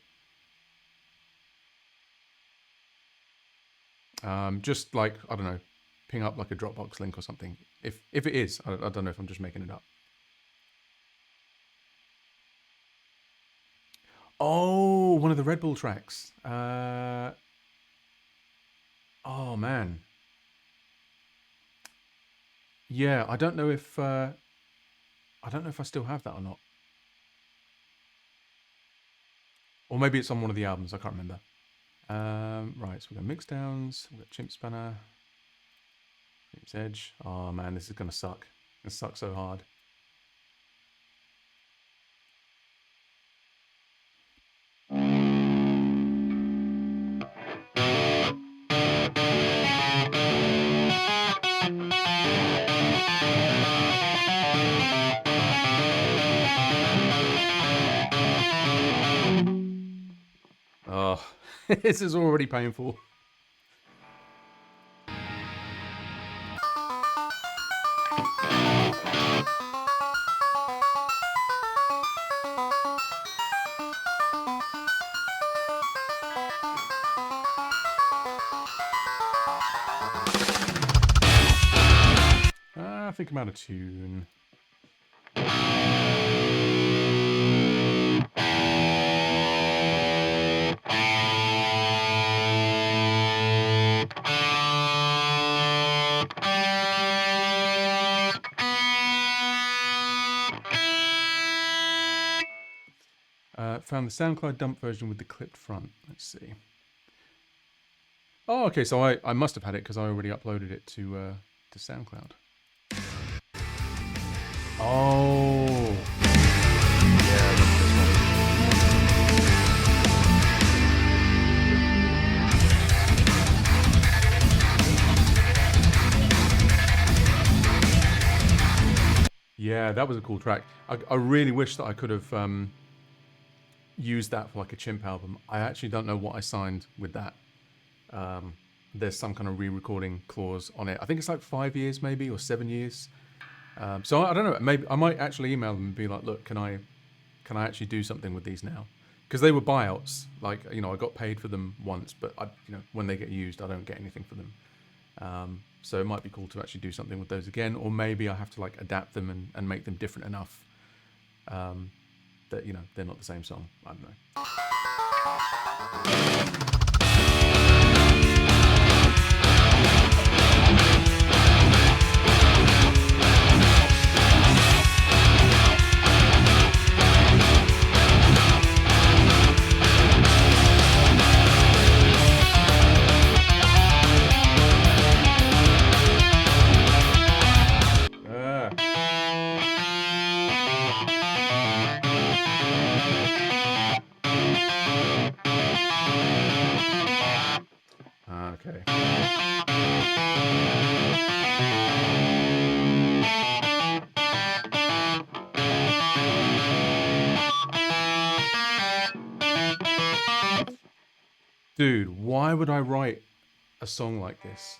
Just like, I don't know, ping up like a Dropbox link or something. If it is, I don't know if I'm just making it up. Oh, one of the Red Bull tracks. Oh man. Yeah, I don't know if I still have that or not. Or maybe it's on one of the albums. I can't remember. Right, so we've got mix downs. We've got Chimp Spanner. Chimp's Edge. Oh man, this is gonna suck. It sucks so hard. Oh, this is already painful. I think I'm out of tune. Found the SoundCloud dump version with the clipped front. Let's see. Oh, okay. So I must have had it because I already uploaded it to SoundCloud. Oh. Yeah, that's this one. Yeah, that was a cool track. I really wish that I could have used that for like a chimp album. I actually don't know what I signed with that. There's some kind of re-recording clause on it. I think it's like 5 years maybe, or 7 years. So I don't know. Maybe I might actually email them and be like, look, can I actually do something with these now? Because they were buyouts. Like, you know, I got paid for them once, but when they get used, I don't get anything for them. So it might be cool to actually do something with those again, or maybe I have to like adapt them and make them different enough that, you know, they're not the same song. I don't know. Okay. Dude, why would I write a song like this?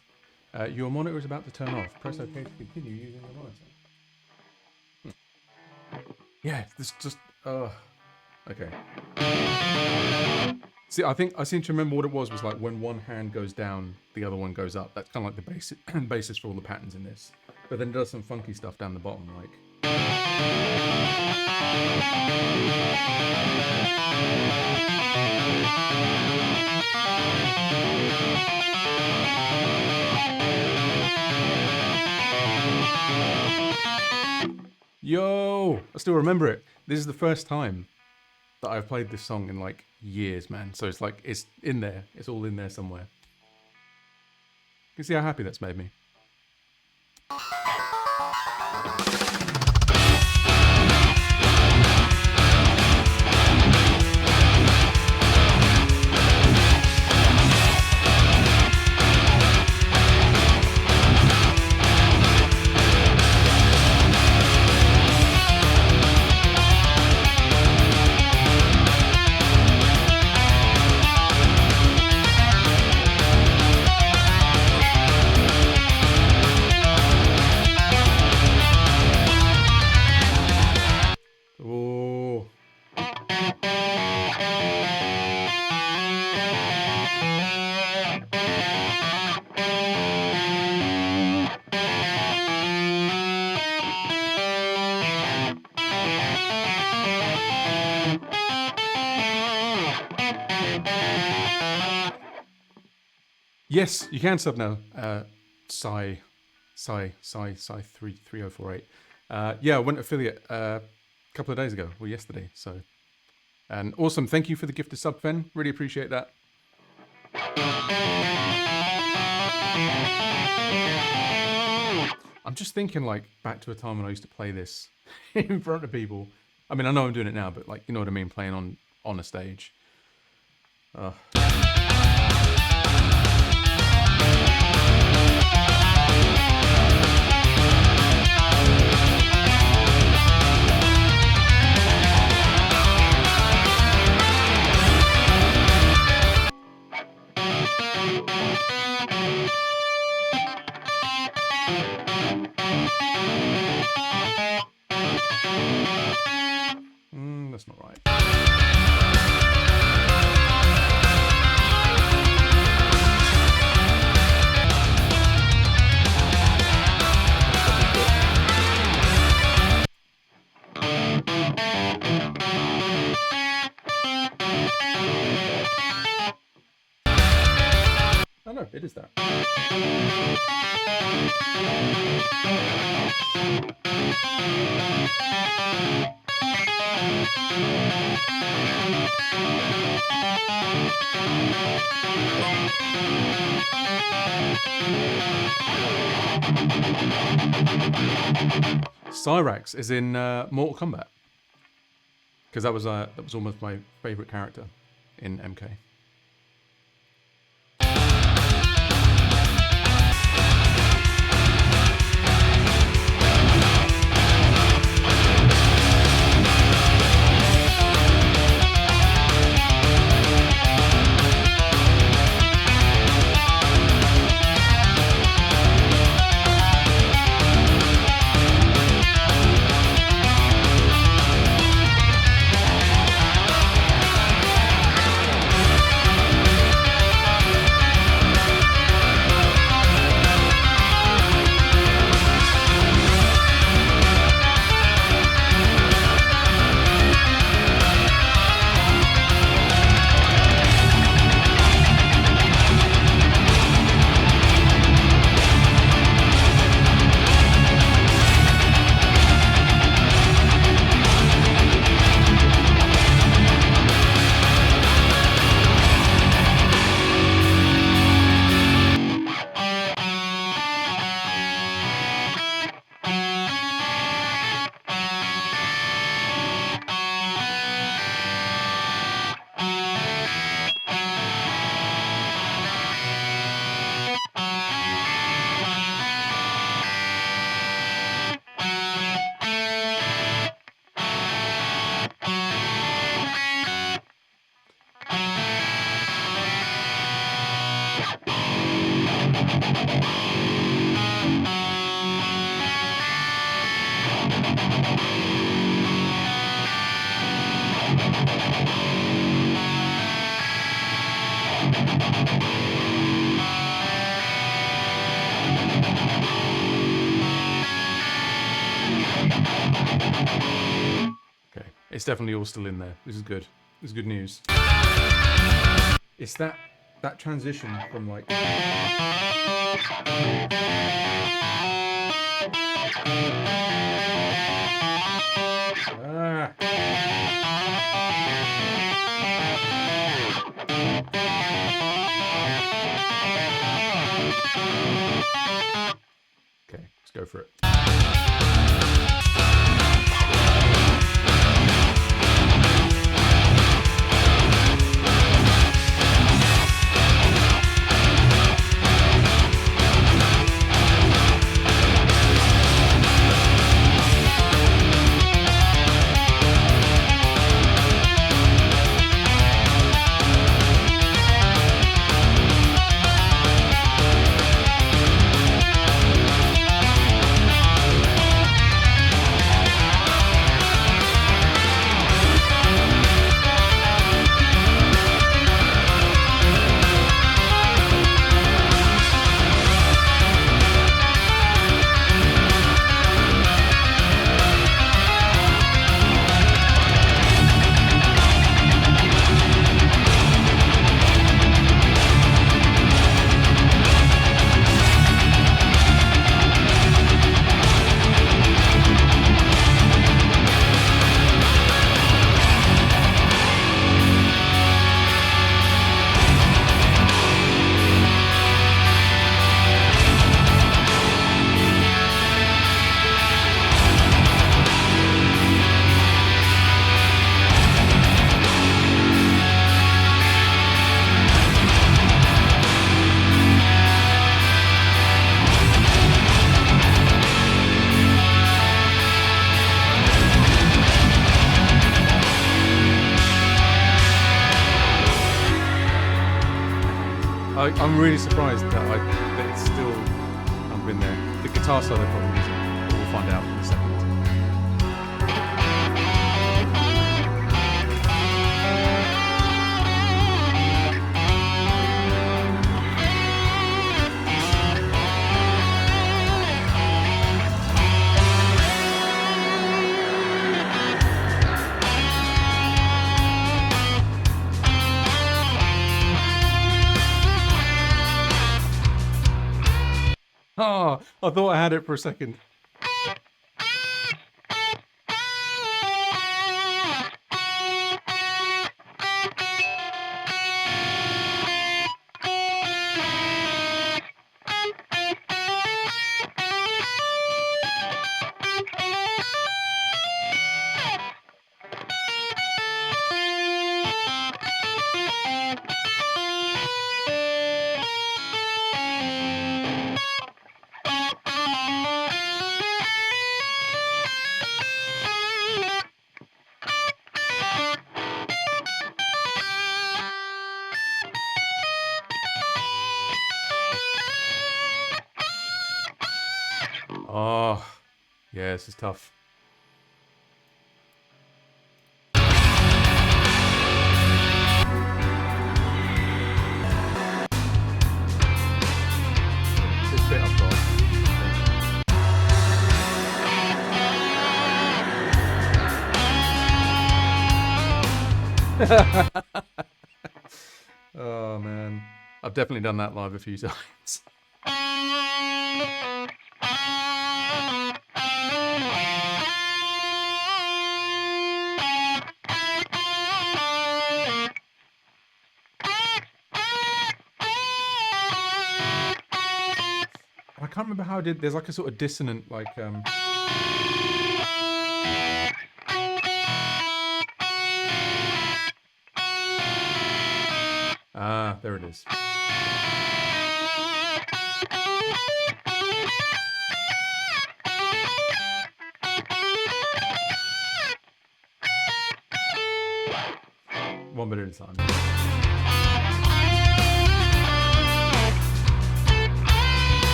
Your monitor is about to turn off. Press OK to continue using your monitor. Yeah, this just... okay. See, I think I seem to remember what it was like when one hand goes down, the other one goes up. That's kind of like the basis for all the patterns in this. But then it does some funky stuff down the bottom, like... Yo! I still remember it. This is the first time that I've played this song in like years, man. So it's like, it's in there. It's all in there somewhere. You can see how happy that's made me. Yes, you can sub now. Psy 3048. Yeah, I went affiliate a couple of days ago, or yesterday. So, and awesome. Thank you for the gift of sub, Fen. Really appreciate that. I'm just thinking like back to a time when I used to play this in front of people. I mean, I know I'm doing it now, but like, you know what I mean? Playing on a stage. That's not right. Oh no, it is that. Cyrax is in Mortal Kombat, because that was almost my favorite character in MK. Okay, it's definitely all still in there. This is good. This is good news. It's that transition from like. Okay, let's go for it. I'm really surprised that it's still been there. The guitar solo probably isn't. We'll find out in a second. Oh, I thought I had it for a second. Yeah, this is tough. This bit I've got. Oh man, I've definitely done that live a few times. I can't remember how I did. There's like a sort of dissonant, like ah, there it is. One bit at a time.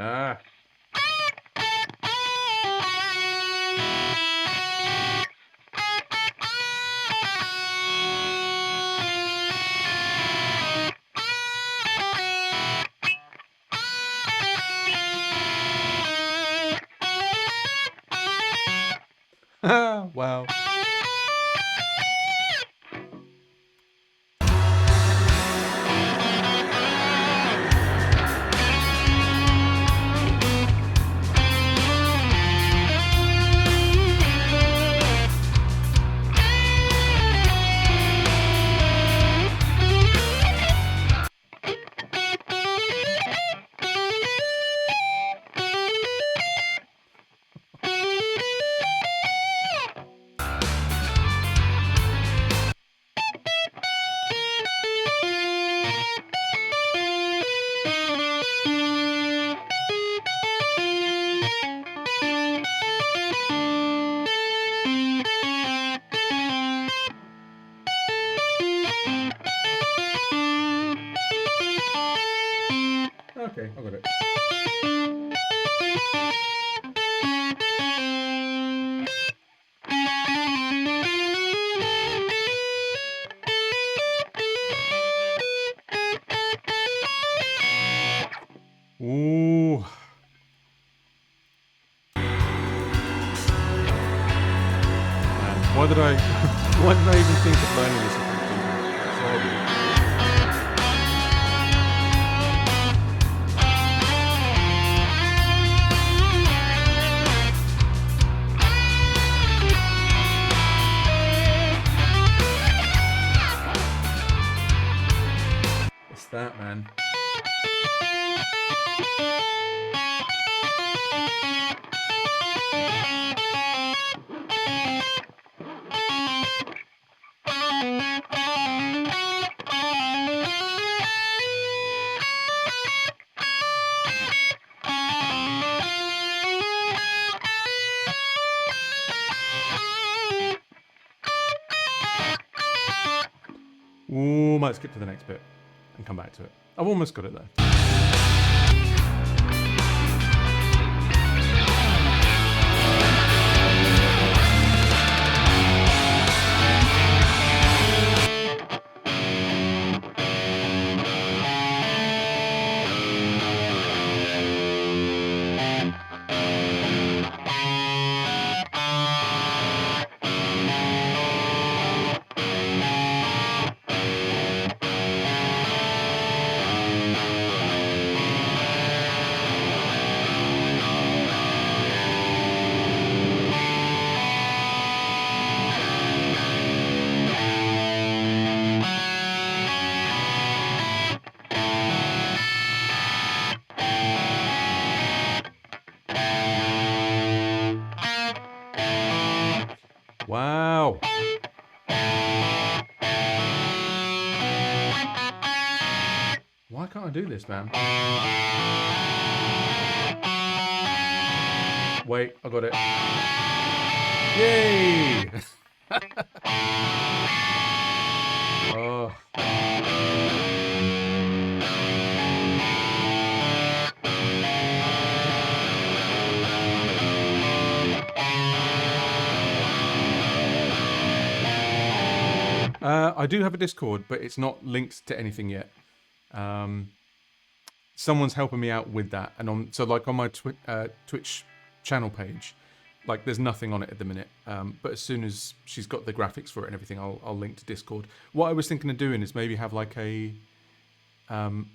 Ah. Wow. Okay, I got it. Ooh. Man, why did I even think of learning this? It's horrible. What's that, man? Ooh, might skip to the next bit and come back to it. I've almost got it though. Wow. Why can't I do this, man? Wait, I got it. Yay! Oh. I do have a Discord, but it's not linked to anything yet. Someone's helping me out with that, and on my Twitch channel page, like there's nothing on it at the minute. But as soon as she's got the graphics for it and everything, I'll link to Discord. What I was thinking of doing is maybe have like a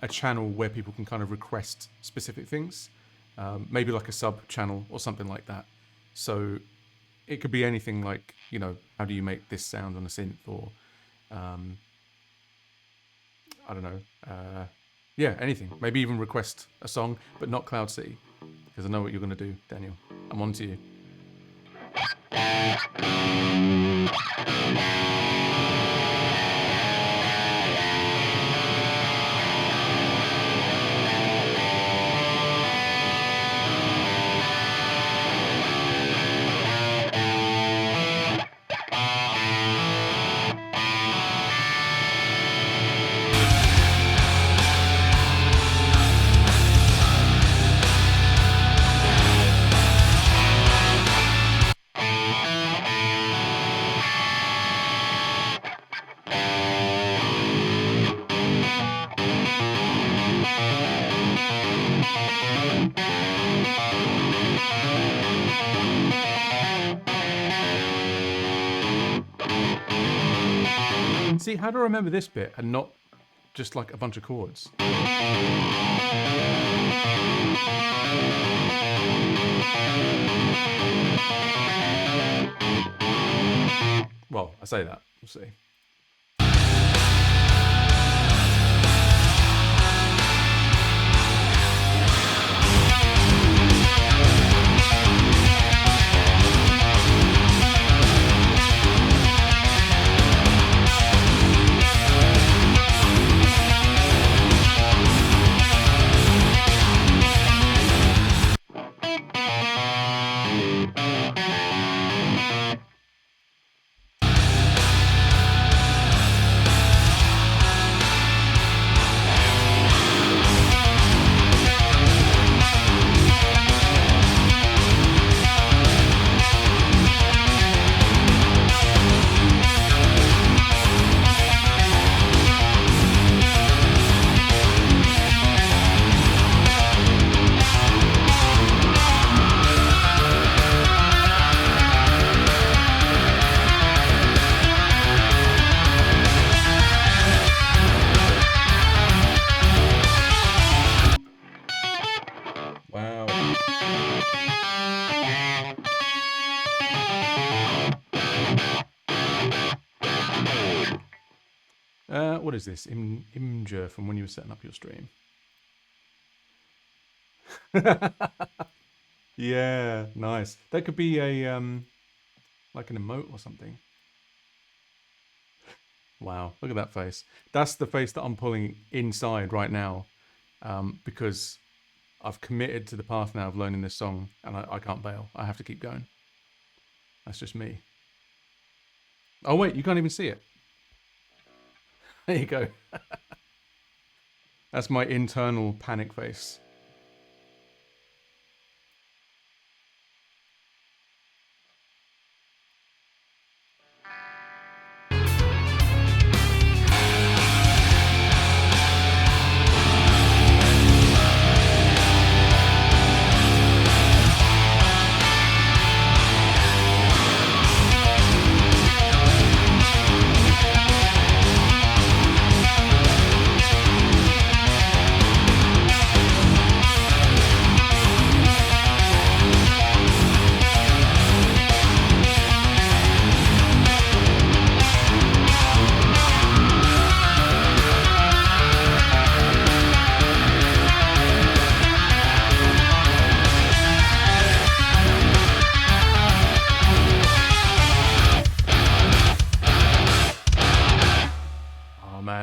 channel where people can kind of request specific things, maybe like a sub channel or something like that. So it could be anything like, you know, how do you make this sound on a synth, or I don't know, yeah, anything. Maybe even request a song, but not Cloud City, because I know what you're going to do, Daniel. I'm on to you. See, how do I remember this bit and not just like a bunch of chords? Well, I say that. We'll see. What is this? Imgur from when you were setting up your stream. Yeah, nice. That could be a like an emote or something. Wow, look at that face. That's the face that I'm pulling inside right now, because I've committed to the path now of learning this song, and I can't bail. I have to keep going. That's just me. Oh wait, you can't even see it. There you go. That's my internal panic face.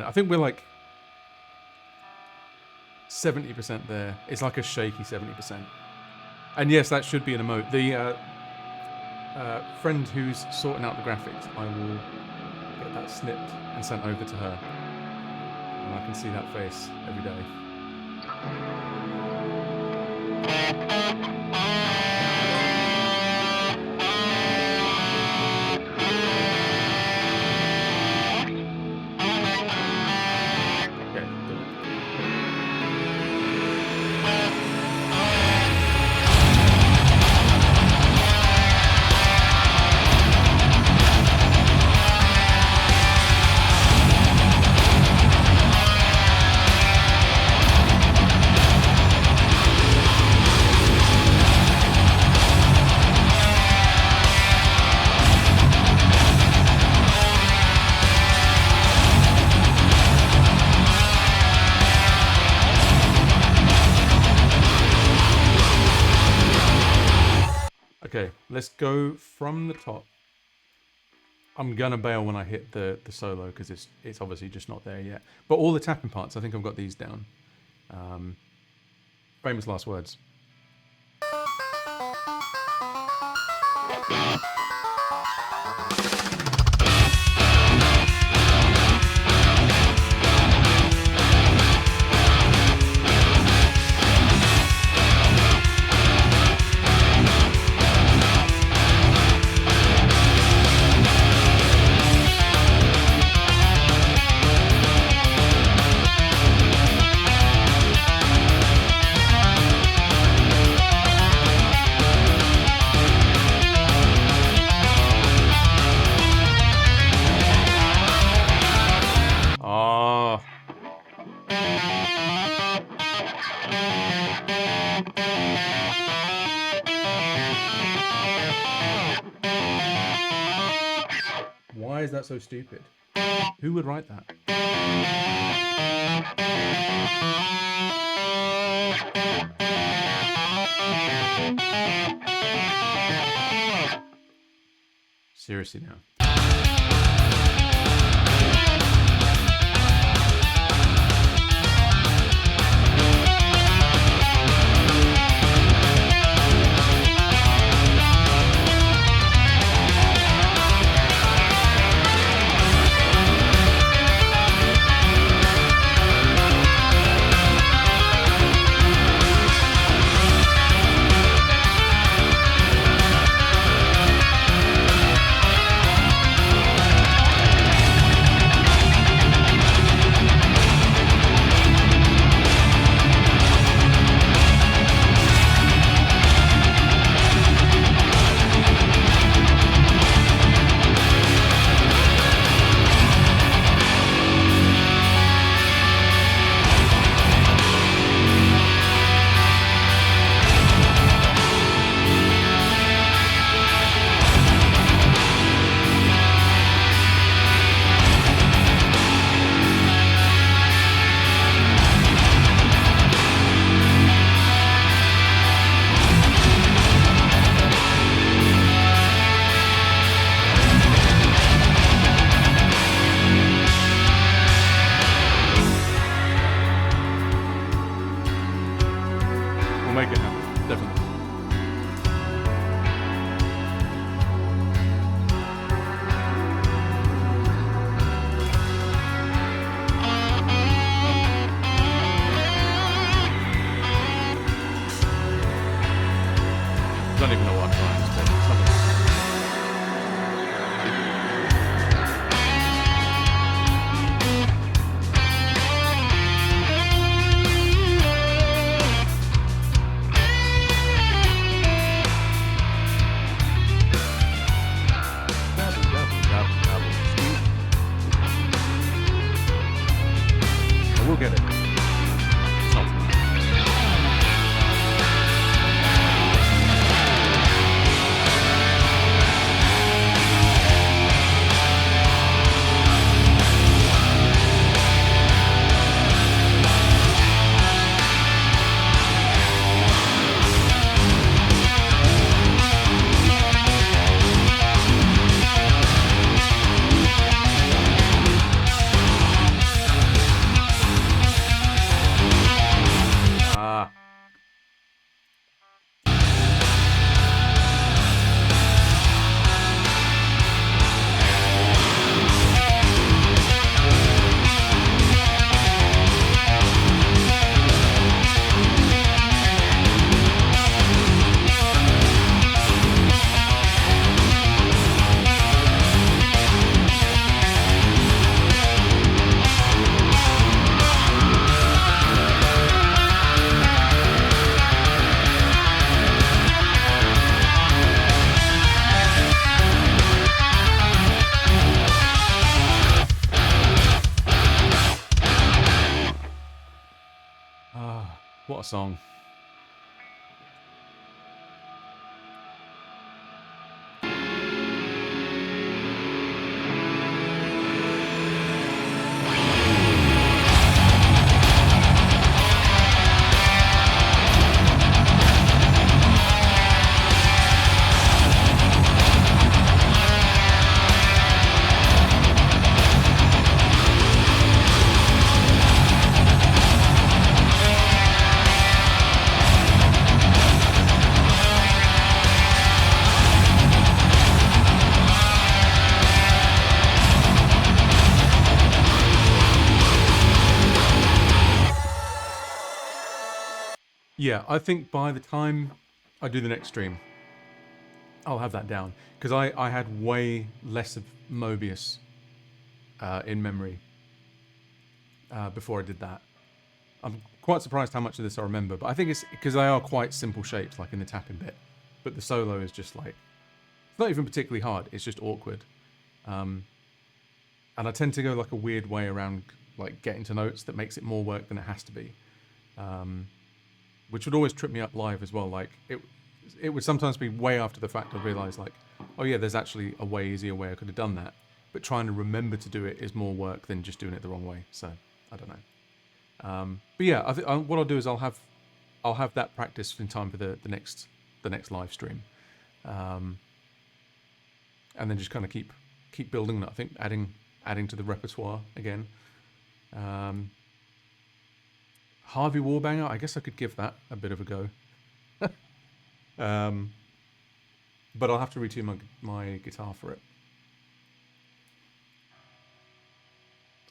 I think we're like 70% there. It's like a shaky 70%. And yes, that should be an emote. The friend who's sorting out the graphics, I will get that snipped and sent over to her. And I can see that face every day. Let's go from the top. I'm gonna bail when I hit the solo because it's obviously just not there yet. But all the tapping parts, I think I've got these down. Famous last words. Why is that so stupid? Who would write that? Seriously now. Make it happen, definitely. I don't even know what I'm trying to say. We'll get it. It's not tonight. What a song. Yeah, I think by the time I do the next stream, I'll have that down. Because I had way less of Mobius in memory before I did that. I'm quite surprised how much of this I remember, but I think it's because they are quite simple shapes, like in the tapping bit. But the solo is just like, it's not even particularly hard, it's just awkward. And I tend to go like a weird way around like getting to notes that makes it more work than it has to be. Which would always trip me up live as well. Like it would sometimes be way after the fact I'd realise like, oh yeah, there's actually a way easier way I could have done that. But trying to remember to do it is more work than just doing it the wrong way. So I don't know. But yeah, what I'll do is I'll have that practice in time for the next live stream, and then just kind of keep building that. I think adding to the repertoire again. Harvey Warbanger, I guess I could give that a bit of a go. But I'll have to retune my guitar for it.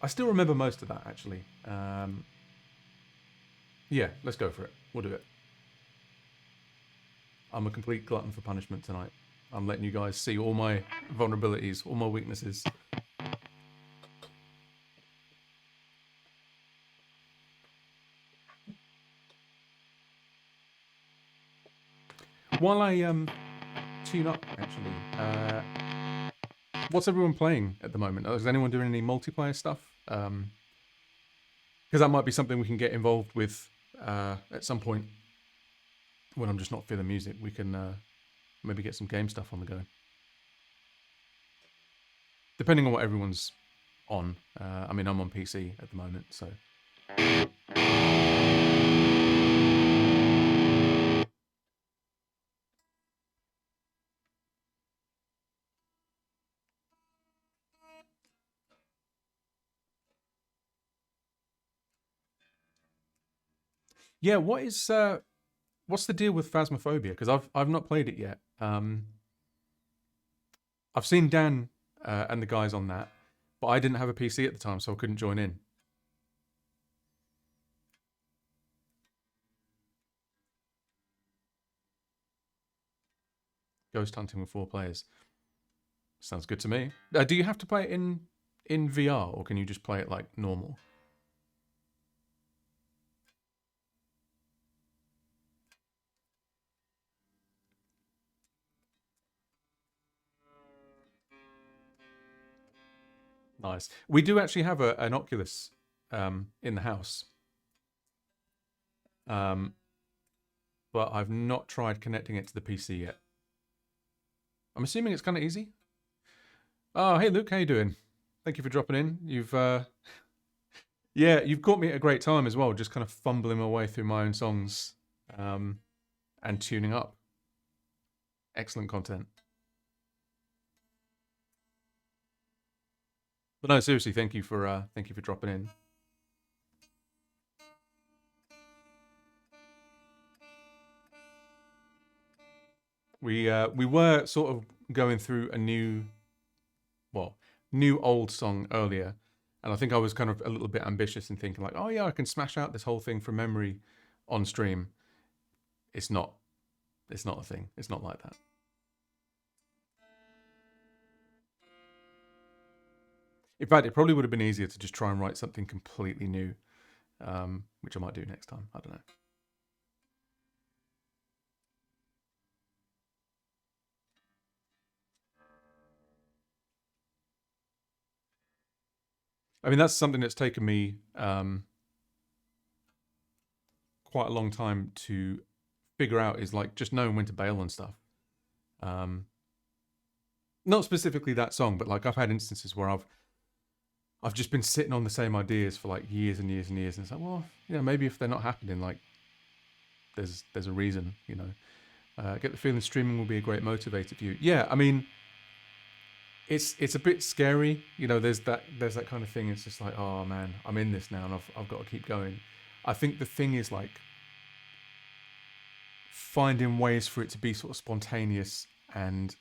I still remember most of that, actually. Yeah, let's go for it. We'll do it. I'm a complete glutton for punishment tonight. I'm letting you guys see all my vulnerabilities, all my weaknesses. While I tune up, actually, what's everyone playing at the moment? Is anyone doing any multiplayer stuff? Because that might be something we can get involved with at some point when I'm just not feeling music. We can maybe get some game stuff on the go. Depending on what everyone's on. I mean, I'm on PC at the moment, so... Yeah, what's the deal with Phasmophobia? Because I've not played it yet. I've seen Dan and the guys on that, but I didn't have a PC at the time, so I couldn't join in. Ghost hunting with 4 players. Sounds good to me. Do you have to play it in VR, or can you just play it like normal? Nice. We do actually have an Oculus in the house. But I've not tried connecting it to the PC yet. I'm assuming it's kind of easy. Oh, hey Luke, how you doing? Thank you for dropping in. You've you've caught me at a great time as well, just kind of fumbling my way through my own songs and tuning up. Excellent content. But no, seriously, thank you for dropping in. We were sort of going through a new old song earlier, and I think I was kind of a little bit ambitious in thinking like, oh yeah, I can smash out this whole thing from memory on stream. It's not a thing. It's not like that. In fact, it probably would have been easier to just try and write something completely new, which I might do next time. I don't know. I mean, that's something that's taken me quite a long time to figure out, is like just knowing when to bail on stuff. Not specifically that song, but like I've had instances where I've just been sitting on the same ideas for like years and years and years, and it's like, well, you know, maybe if they're not happening, like there's a reason, you know. Get the feeling streaming will be a great motivator for you. Yeah, I mean, it's a bit scary, you know. There's that kind of thing. It's just like, oh man, I'm in this now, and I've got to keep going. I think the thing is like finding ways for it to be sort of spontaneous and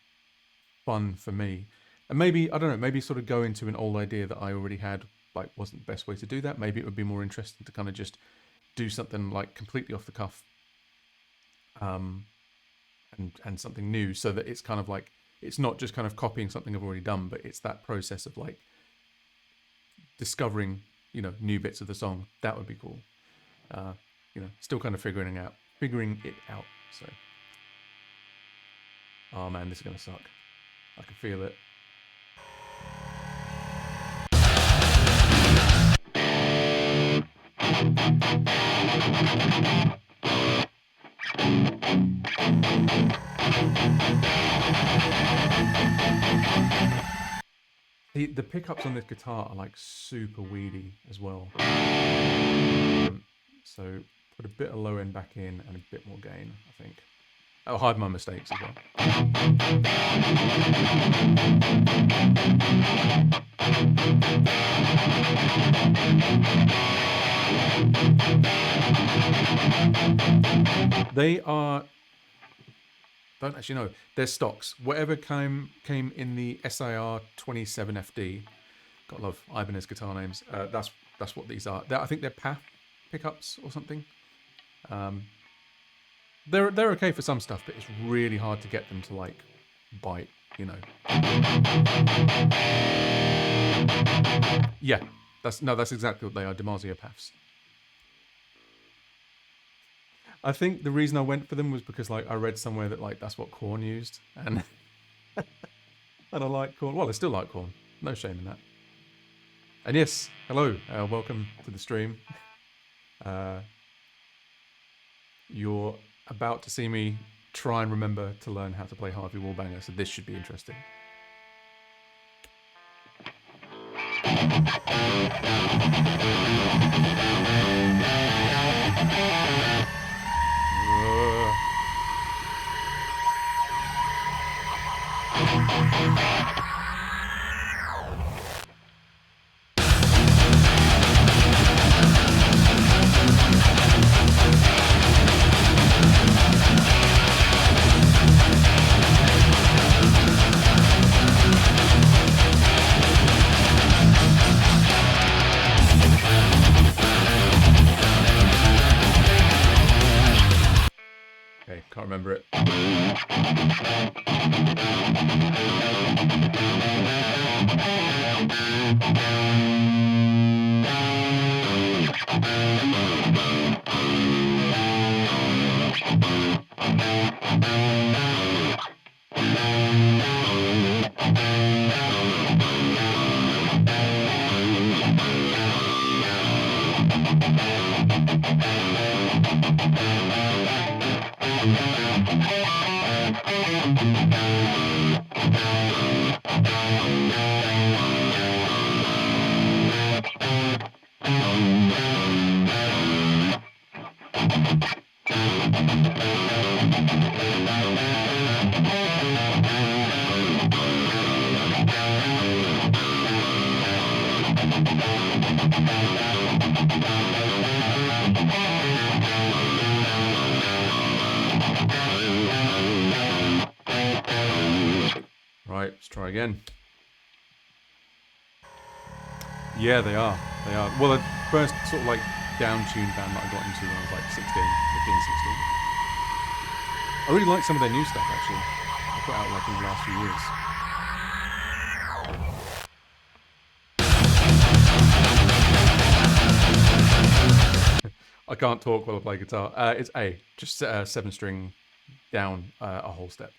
fun for me. And maybe, I don't know, maybe sort of go into an old idea that I already had, like wasn't the best way to do that. Maybe it would be more interesting to kind of just do something like completely off the cuff and something new, so that it's kind of like, it's not just kind of copying something I've already done, but it's that process of like discovering, new bits of the song. That would be cool. Still kind of figuring it out. So, oh man, this is gonna suck. I can feel it. The pickups on this guitar are like super weedy as well. So put a bit of low end back in and a bit more gain, I think. I'll hide my mistakes as well. They are, don't actually know, they're stocks. Whatever came in the SIR 27FD, gotta love Ibanez guitar names. That's what these are. I think they're PAF pickups or something. They're okay for some stuff, but it's really hard to get them to like bite, Yeah, that's exactly what they are, DiMarzio PAFs. I think the reason I went for them was because like I read somewhere that like that's what Korn used, and and I like Korn. Well, I still like Korn. No shame in that. And yes, hello, welcome to the stream. You're about to see me try and remember to learn how to play Harvey Wallbanger, so this should be interesting. Okay, can't remember it. Right, let's try again. Yeah, they are. They are. Well, the first sort of like down-tuned band that I got into when I was like 16, 15, 16. I really like some of their new stuff, actually. I put out like in the last few years. I can't talk while I play guitar. It's A, just 7-string down a whole step.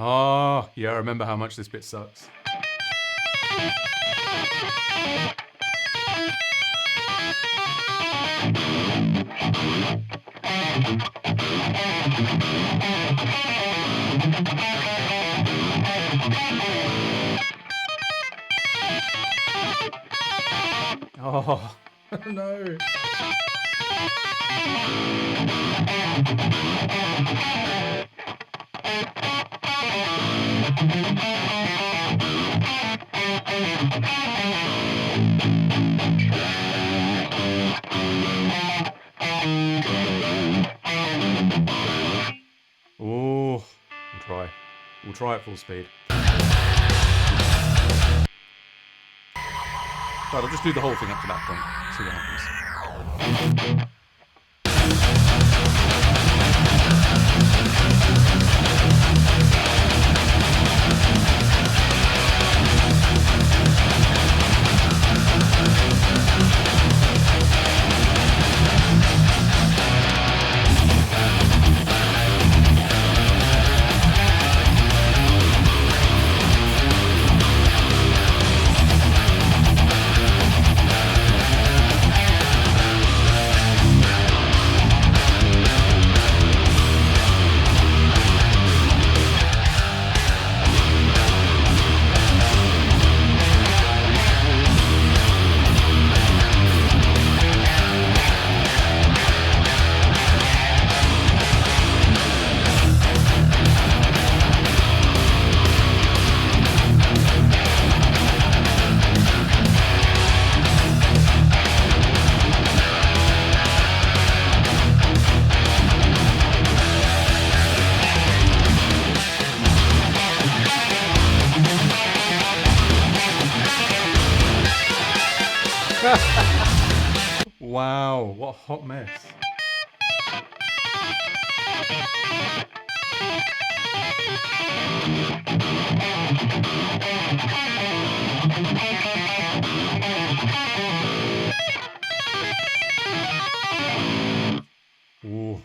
Oh, yeah, I remember how much this bit sucks. Oh, no. Oh, we'll try. We'll try at full speed. But I'll just do the whole thing up to that point. See what happens. Wow, what a hot mess. Ooh.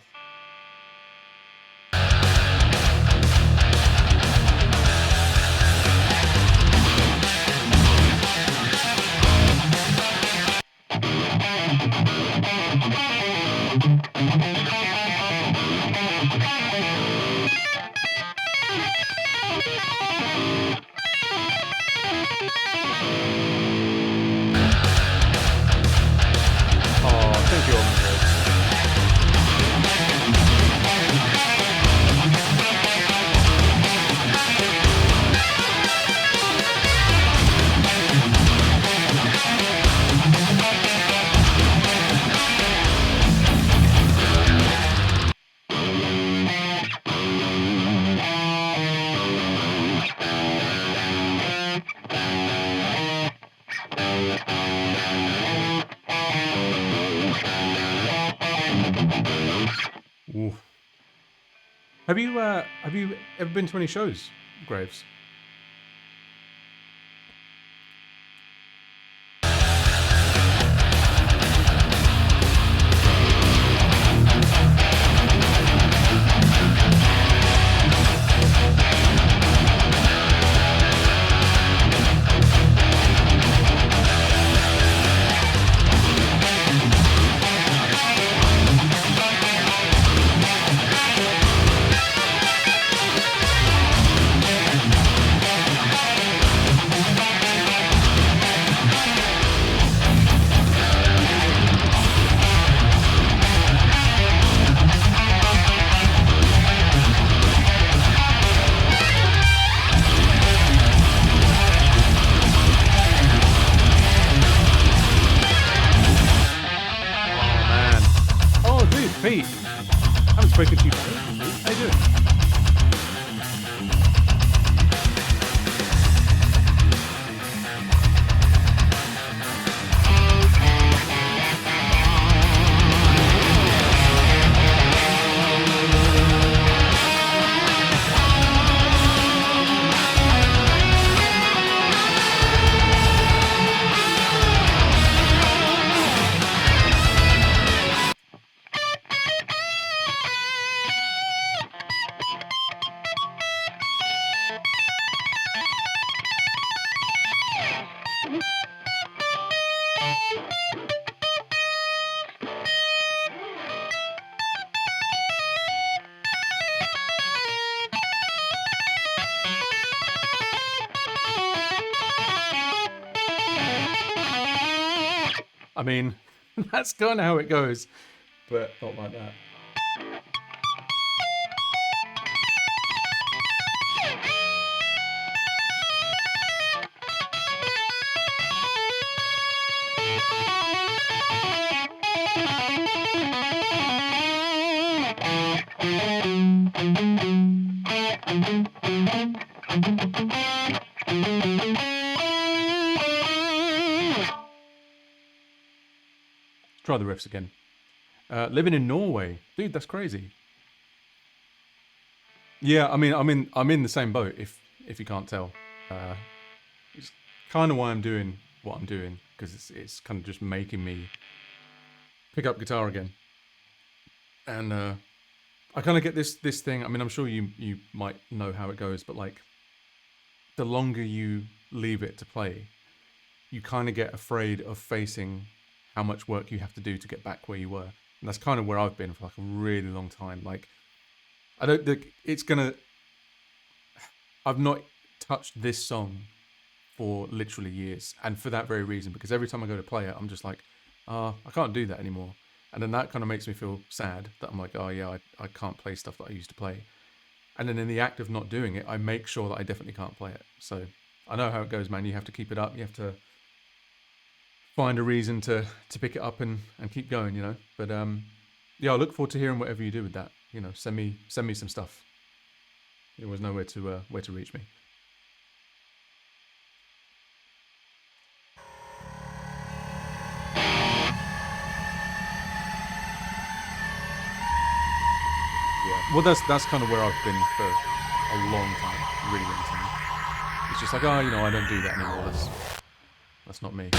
Oh, thank you, Omega. Ooh. Have you ever been to any shows, Graves? I mean, that's kind of how it goes, but not like that. Try the riffs again. Living in Norway, dude, that's crazy. Yeah, I mean, I'm in the same boat. If you can't tell, it's kind of why I'm doing what I'm doing, because it's kind of just making me pick up guitar again. And I kind of get this thing. I mean, I'm sure you might know how it goes, but like, the longer you leave it to play, you kind of get afraid of facing how much work you have to do to get back where you were. And that's kind of where I've been for like a really long time. Like, I don't think it's gonna. I've not touched this song for literally years, and for that very reason, because every time I go to play it, I'm just like, I can't do that anymore. And then that kind of makes me feel sad that I'm like, oh yeah, I can't play stuff that I used to play. And then in the act of not doing it, I make sure that I definitely can't play it. So I know how it goes, man. You have to keep it up. You have to find a reason to pick it up and keep going, you know. But yeah, I look forward to hearing whatever you do with that. You know, send me some stuff. You always know where to reach me. Yeah. Well, that's kind of where I've been for a long time, really long time. It's just like, oh, you know, I don't do that anymore. That's not me.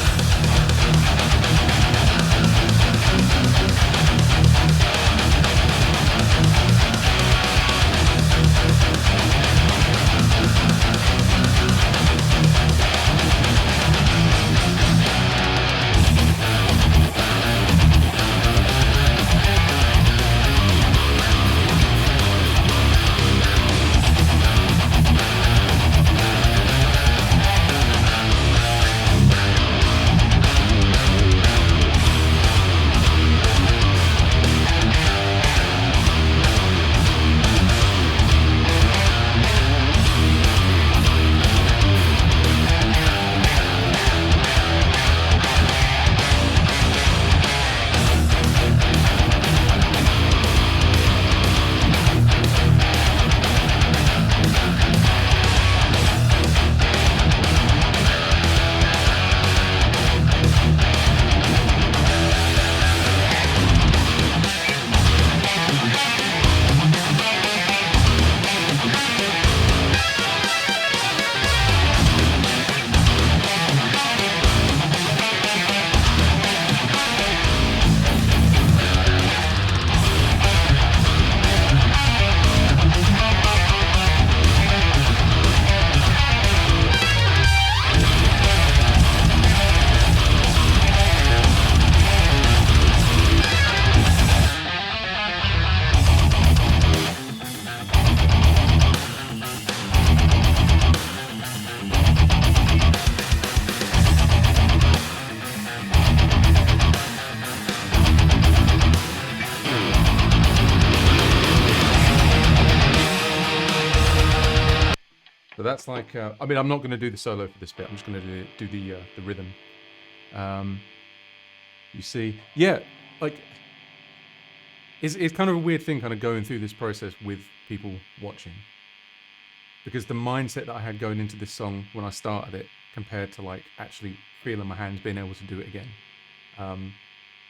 That's like, I mean, I'm not going to do the solo for this bit. I'm just going to do the rhythm. You see, yeah, like, it's kind of a weird thing kind of going through this process with people watching. Because the mindset that I had going into this song when I started it, compared to like actually feeling my hands being able to do it again,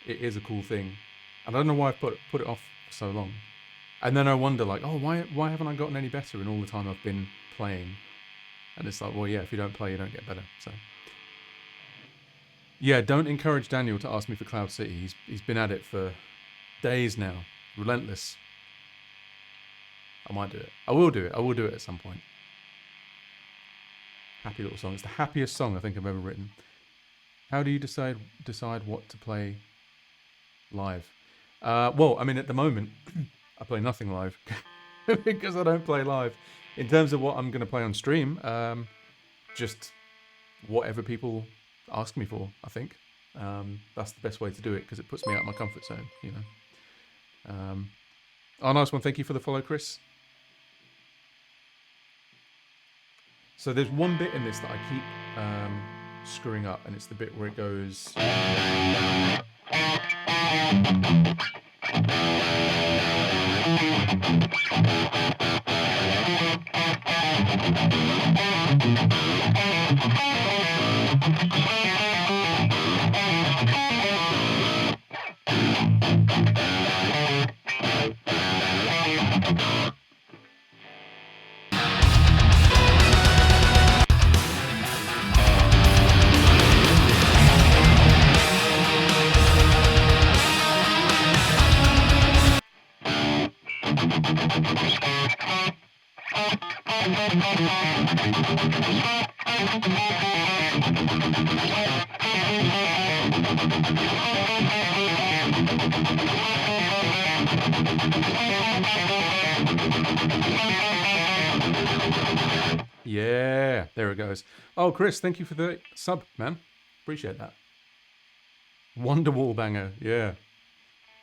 it is a cool thing. And I don't know why I've put it off for so long. And then I wonder like, oh, why haven't I gotten any better in all the time I've been playing? And it's like, well, yeah, if you don't play, you don't get better. So, yeah, don't encourage Daniel to ask me for Cloud City. He's been at it for days now. Relentless. I might do it. I will do it. I will do it at some point. Happy little song. It's the happiest song I think I've ever written. How do you decide what to play live? Well, I mean, at the moment, I play nothing live because I don't play live. In terms of what I'm going to play on stream, just whatever people ask me for, I think. That's the best way to do it because it puts me out of my comfort zone, you know. Oh, nice one. Thank you for the follow, Chris. So there's one bit in this that I keep screwing up, and it's the bit where it goes. Yeah, there it goes. Oh, Chris, thank you for the sub, man. Appreciate that. Wonderwall banger, yeah.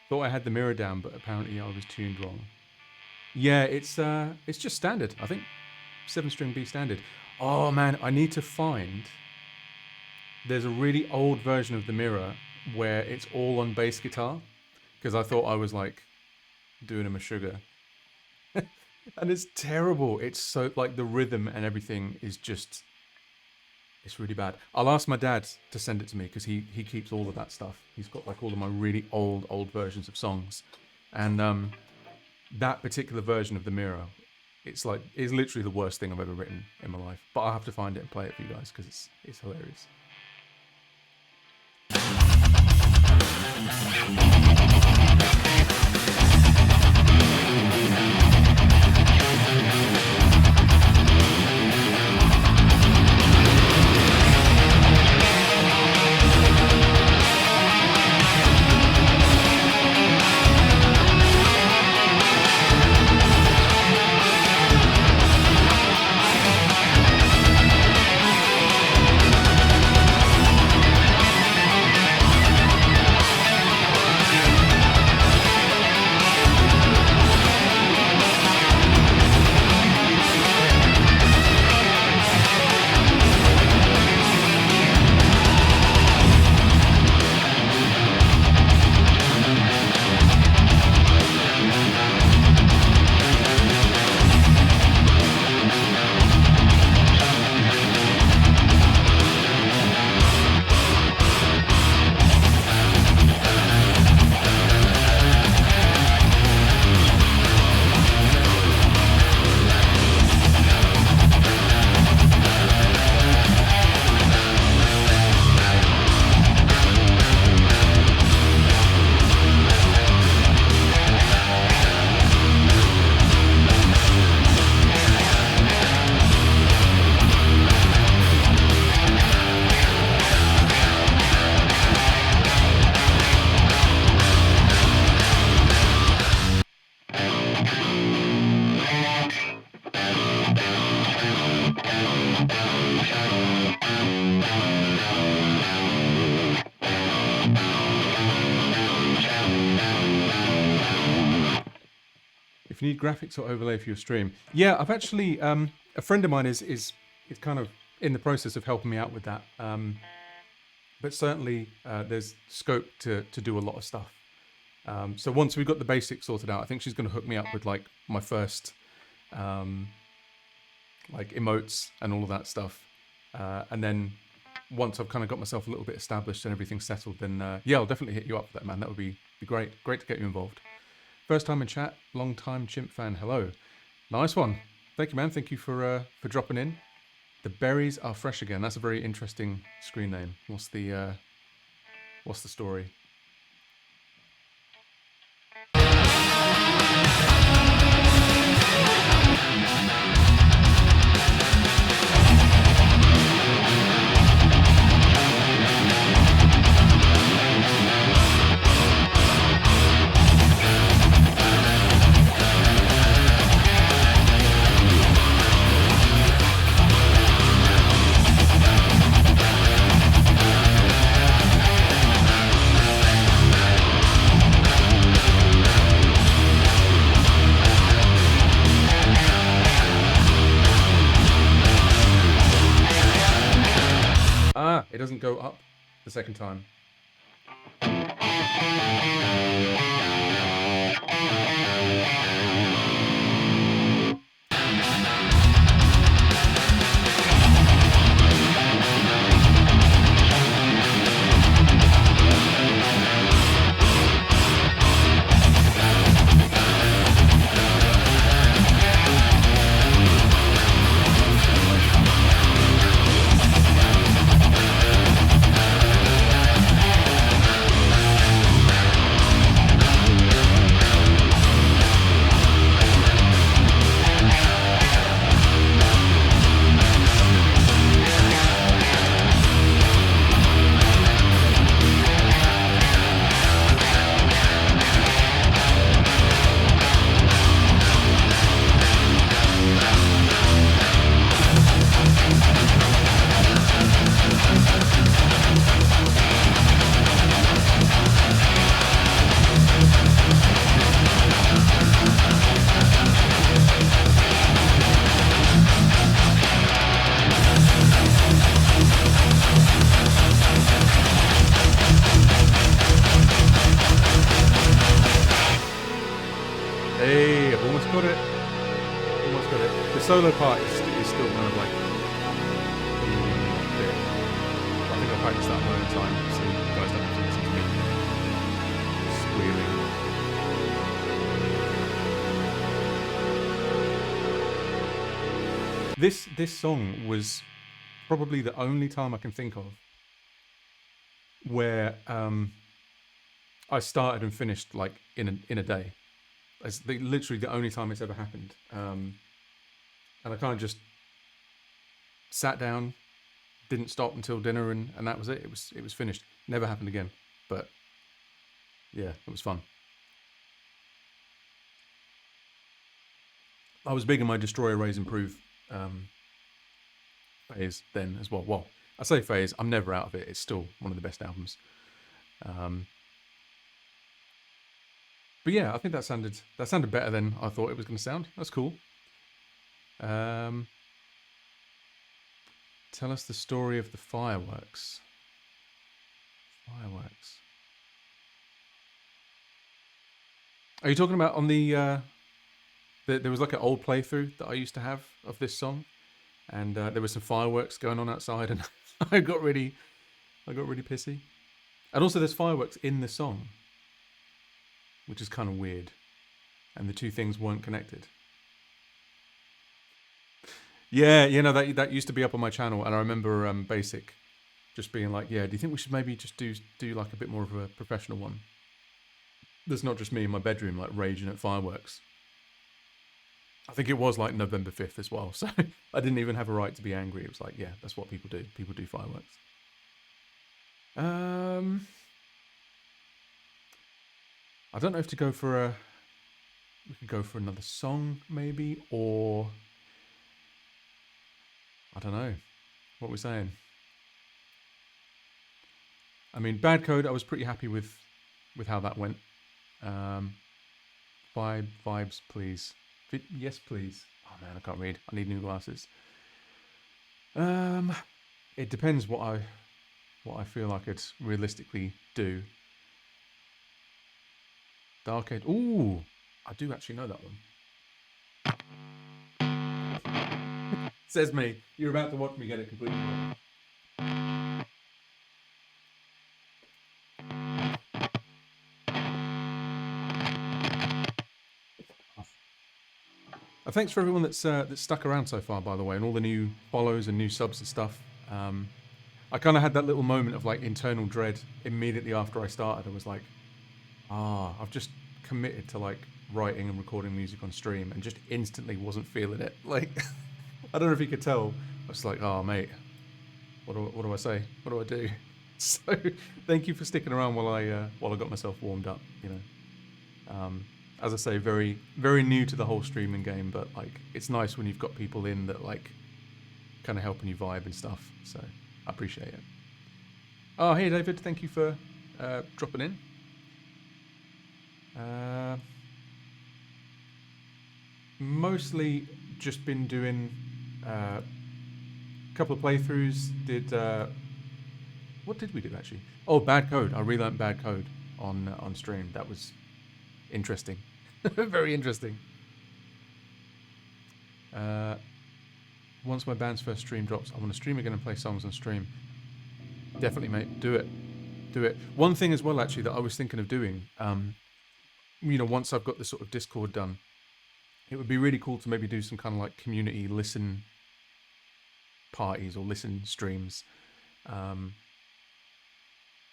Thought I had the mirror down, but apparently I was tuned wrong. Yeah, it's just standard, I think. 7-string B standard. Oh man, I need to find. There's a really old version of the mirror where it's all on bass guitar, because I thought I was like doing him a sugar. And it's terrible. It's so, like, the rhythm and everything is just, it's really bad. I'll ask my dad to send it to me because he keeps all of that stuff. He's got like all of my really old versions of songs. And that particular version of the mirror, it's literally the worst thing I've ever written in my life. But I'll have to find it and play it for you guys because it's hilarious. If you need graphics or overlay for your stream, yeah, I've actually a friend of mine is kind of in the process of helping me out with that. But certainly there's scope to do a lot of stuff. So once we've got the basics sorted out, I think she's going to hook me up with like my first like emotes and all of that stuff. And then once I've kind of got myself a little bit established and everything's settled, then yeah, I'll definitely hit you up for that, man. That would be great. Great to get you involved. First time in chat, long time Chimp fan. Hello. Nice one. Thank you, man. Thank you for dropping in. The berries are fresh again. That's a very interesting screen name. What's the story? doesn't go up the second time. Hey, I've almost got it. Almost got it. The solo part is still kind of like a bit. I think I'll practice that in my own time so you guys don't have to listen to me squealing. This song was probably the only time I can think of where I started and finished like in a day. It's literally the only time it's ever happened. And I kind of just sat down, didn't stop until dinner, and that was it. It was finished. Never happened again. But yeah, it was fun. I was big in my Destroy, Erase, Improve phase then as well. Well, I say phase, I'm never out of it. It's still one of the best albums. But yeah, I think that sounded better than I thought it was going to sound. That's cool. Tell us the story of the fireworks. Fireworks. Are you talking about on the there was like an old playthrough that I used to have of this song, and there were some fireworks going on outside, and I got really pissy. And also, there's fireworks in the song, which is kind of weird, and the two things weren't connected. Yeah, you know, that used to be up on my channel, and I remember Basic just being like, "Yeah, do you think we should maybe just do like a bit more of a professional one? There's not just me in my bedroom like raging at fireworks." I think it was like November 5th as well, so I didn't even have a right to be angry. It was like, yeah, that's what people do. People do fireworks. I don't know if to go for we could go for another song maybe, or I don't know what we're saying. I mean, Bad Code, I was pretty happy with how that went. Vibes, please. Yes, please. Oh man, I can't read. I need new glasses. It depends what I feel like I could realistically do. Dark Age. Ooh, I do actually know that one. Says me. You're about to watch me get it completely wrong. Thanks for everyone that's stuck around so far, by the way, and all the new follows and new subs and stuff. I kind of had that little moment of like internal dread immediately after I started. I was like, I've just committed to like writing and recording music on stream, and just instantly wasn't feeling it. Like, I don't know if you could tell. I was like, oh mate, what do I say? What do I do? So thank you for sticking around while I got myself warmed up. You know, as I say, very very new to the whole streaming game, but like it's nice when you've got people in that like kind of helping you vibe and stuff. So I appreciate it. Oh, hey David, thank you for dropping in. Mostly just been doing a couple of playthroughs. Did What did we do actually? Oh, Bad Code. I relearned Bad Code on stream. That was interesting. Very interesting. Once my band's first stream drops, I want to stream again and play songs on stream. Definitely, mate. Do it. Do it. One thing as well, actually, that I was thinking of doing, once I've got this sort of Discord done, it would be really cool to maybe do some kind of like community listen parties or listen streams,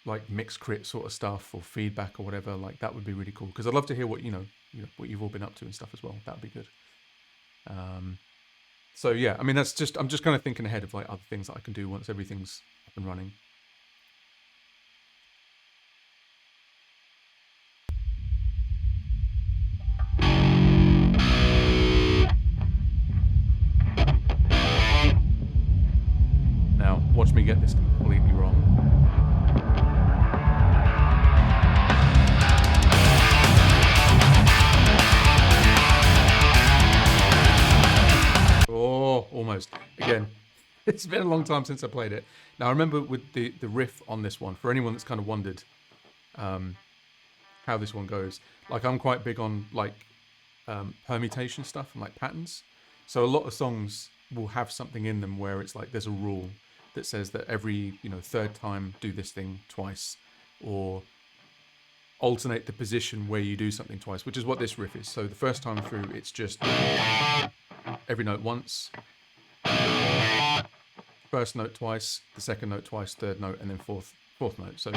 like mix crit sort of stuff or feedback or whatever. Like that would be really cool because I'd love to hear what what you've all been up to and stuff as well. That would be good. So yeah, I mean I'm just kind of thinking ahead of like other things that I can do once everything's up and running. Now, watch me get this completely wrong. Oh, almost. Again, it's been a long time since I played it. Now, I remember with the riff on this one, for anyone that's kind of wondered how this one goes, like I'm quite big on like permutation stuff and like patterns. So a lot of songs will have something in them where it's like there's a rule that says that every third time do this thing twice, or alternate the position where you do something twice, which is what this riff is. So the first time through, it's just every note once, first note twice, the second note twice, third note, and then fourth note. So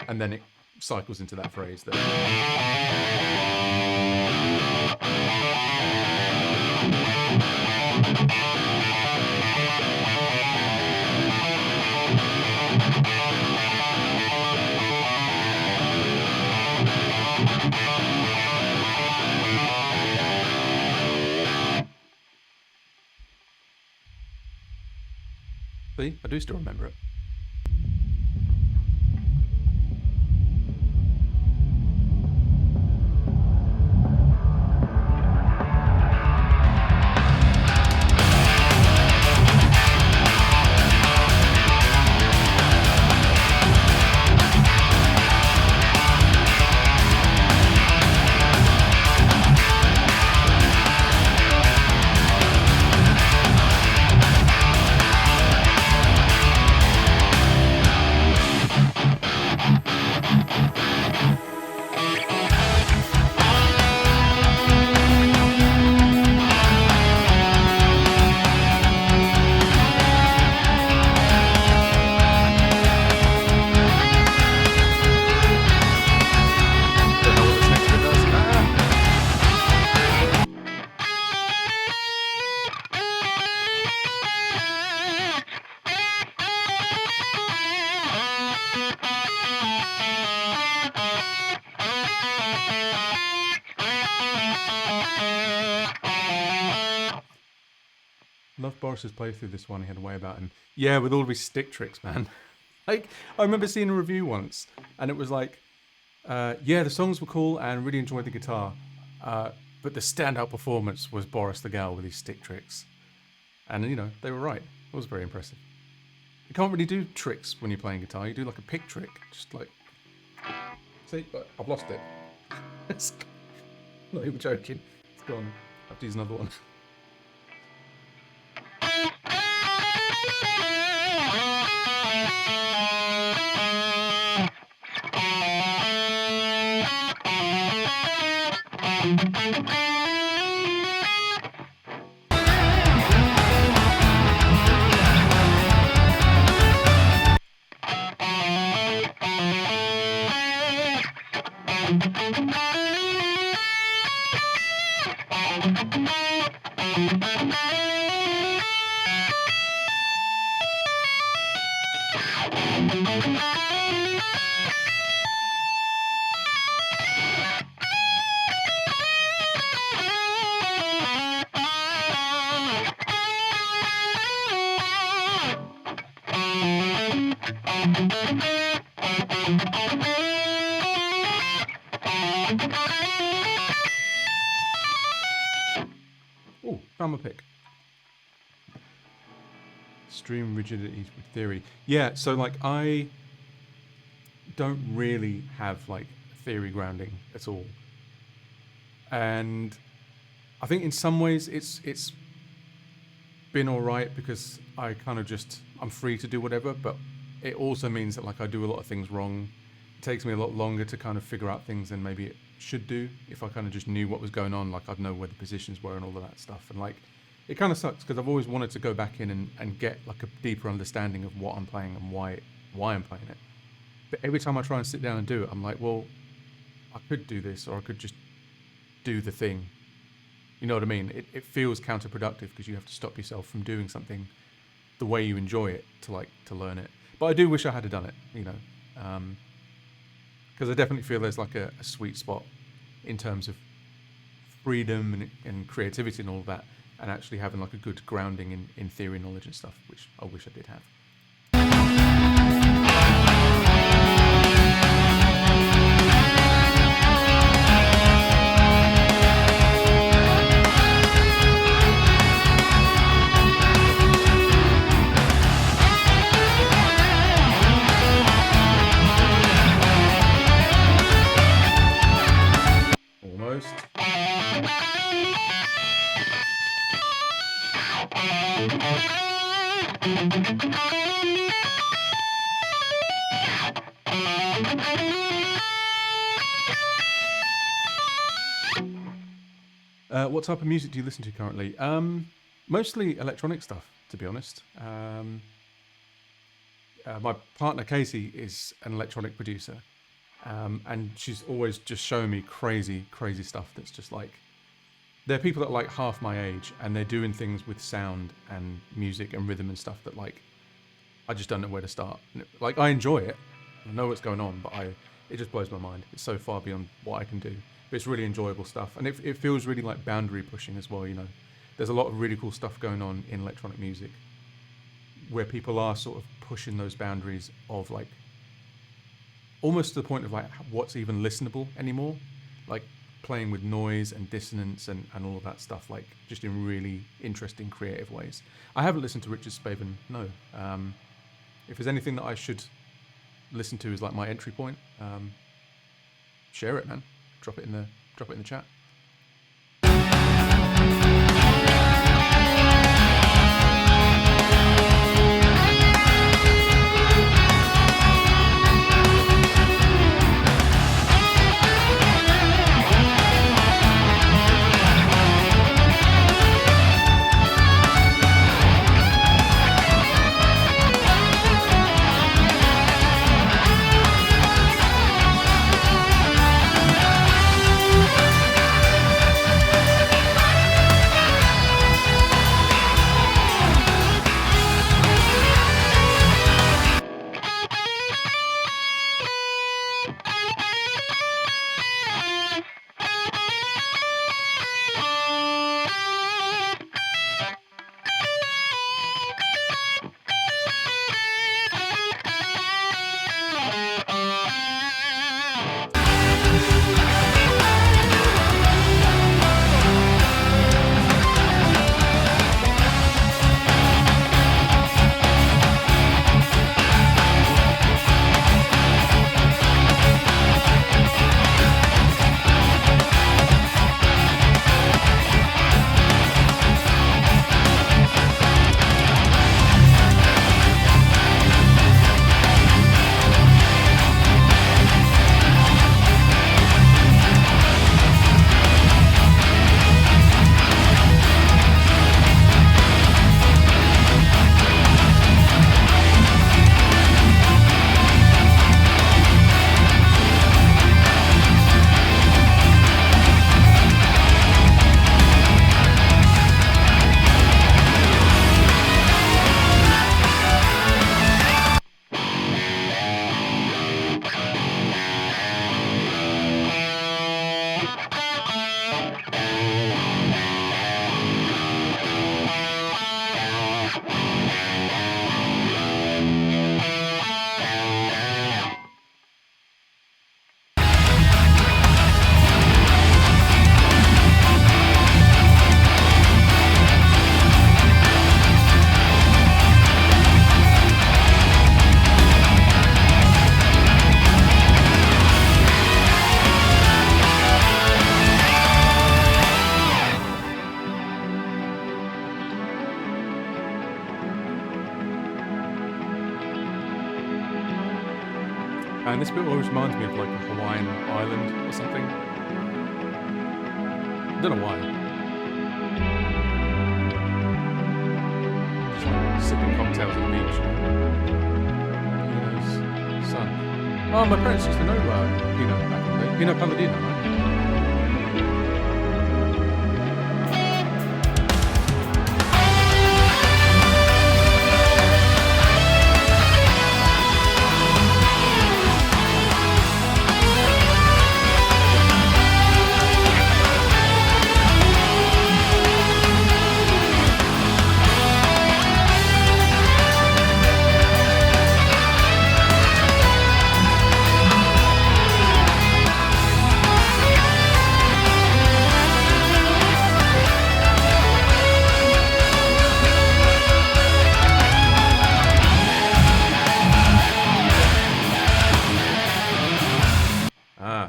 and then it cycles into that phrase that see, I do still remember it. Love Boris's playthrough this one. He had a way about him. Yeah, with all of his stick tricks, man. Like, I remember seeing a review once, and it was like, yeah, the songs were cool and really enjoyed the guitar, but the standout performance was Boris the Gal with his stick tricks. And, they were right. It was very impressive. You can't really do tricks when you're playing guitar. You do like a pick trick. Just like... See? But I've lost it. It's not even joking. It's gone. I have to use another one. Ooh, found my pick. extreme rigidity with theory. Yeah, so like I don't really have like theory grounding at all, and I think in some ways it's been all right because I kind of I'm free to do whatever, but it also means that like I do a lot of things wrong. It takes me a lot longer to kind of figure out things than maybe it should do. If I kind of just knew what was going on, like I'd know where the positions were and all of that stuff. And like it kind of sucks because I've always wanted to go back in and get like a deeper understanding of what I'm playing and why I'm playing it. But every time I try and sit down and do it, I'm like, well, I could do this, or I could just do the thing. You know what I mean? It feels counterproductive because you have to stop yourself from doing something the way you enjoy it to learn it. But I do wish I had done it, you know, because I definitely feel there's like a sweet spot in terms of freedom and creativity and all of that, and actually having like a good grounding in theory knowledge and stuff, which I wish I did have. Almost. What type of music do you listen to currently? Mostly electronic stuff, to be honest. My partner Casey is an electronic producer, and she's always just showing me crazy stuff that's just like, there are people that are like half my age and they're doing things with sound and music and rhythm and stuff that like I just don't know where to start. Like I enjoy it, I know what's going on, but it just blows my mind. It's so far beyond what I can do, but it's really enjoyable stuff, and it feels really like boundary pushing as well. You know, there's a lot of really cool stuff going on in electronic music where people are sort of pushing those boundaries of like almost to the point of like what's even listenable anymore, like playing with noise and dissonance and all of that stuff, like just in really interesting creative ways. I haven't listened to Richard Spaven, no. If there's anything that I should listen to as like my entry point, share it, man. Drop it in the chat. And this bit always reminds me of like a Hawaiian island or something. Don't know why. Just like sipping cocktails on the beach. Pino's son. Oh, my parents used to know Pino back in the day. Pino Palladino, right?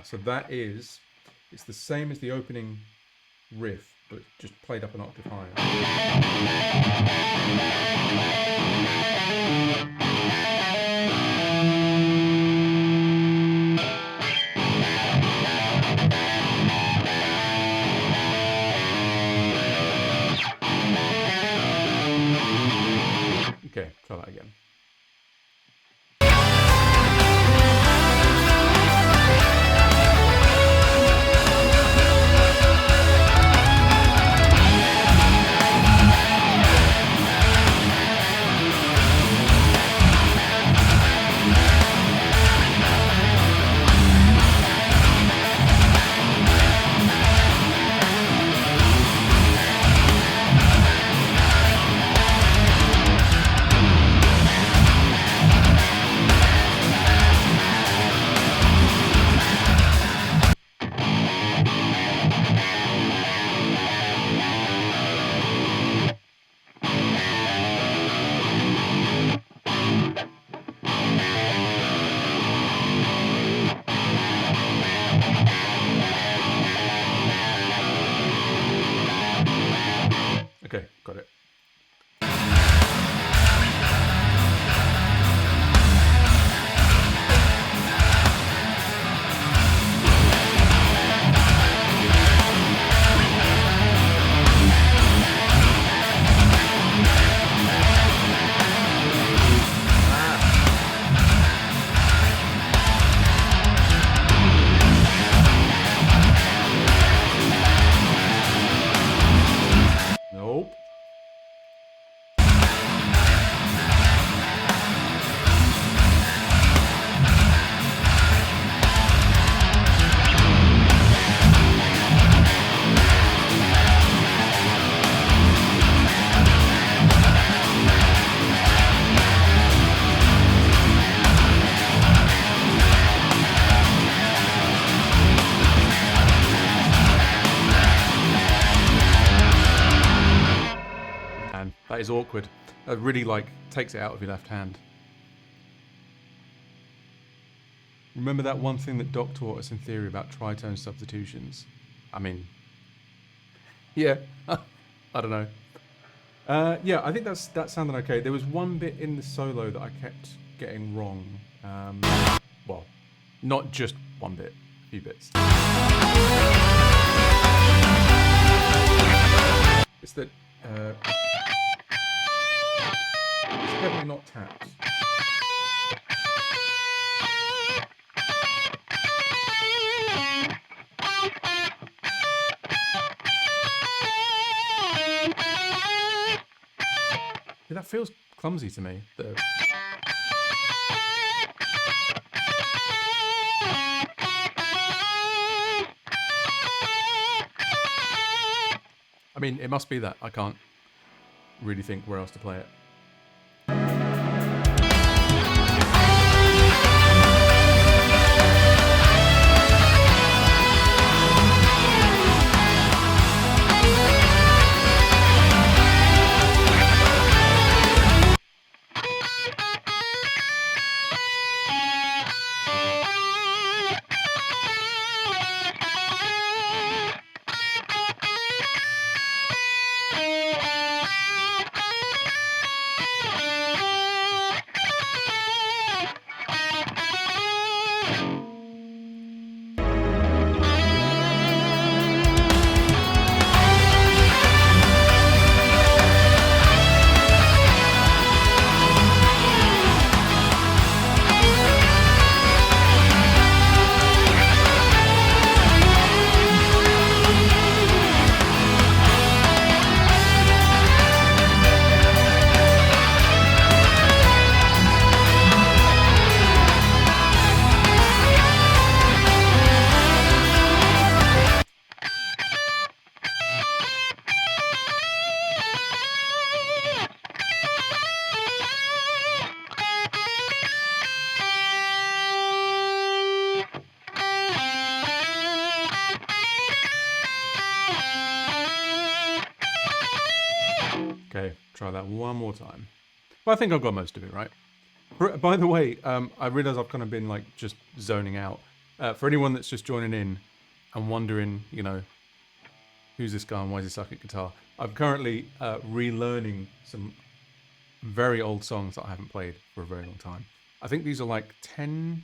So that is, it's the same as the opening riff, but just played up an octave higher. Okay, try that again. Okay, got it. Nope. And that is awkward. That really like takes it out of your left hand. Remember that one thing that Doc taught us in theory about tritone substitutions? I mean, yeah, I don't know. Yeah, I think that sounded okay. There was one bit in the solo that I kept getting wrong. Well, not just one bit, a few bits. It's that it's definitely not tapped. Yeah, that feels clumsy to me. I mean, it must be that. I can't really think where else to play it. Okay, try that one more time. Well, I think I've got most of it right. By the way, I realise I've kind of been like just zoning out. For anyone that's just joining in and wondering, you know, who's this guy and why does he suck at guitar? I'm currently relearning some very old songs that I haven't played for a very long time. I think these are like 13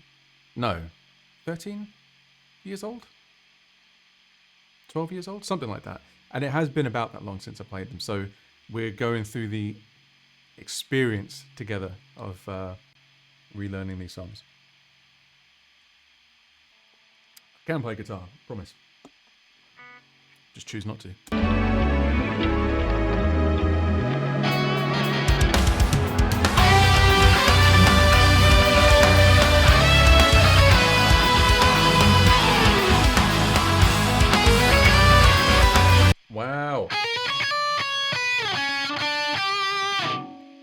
years old? 12 years old? Something like that. And it has been about that long since I played them. So we're going through the experience together of relearning these songs. I can play guitar, promise. Just choose not to. Wow.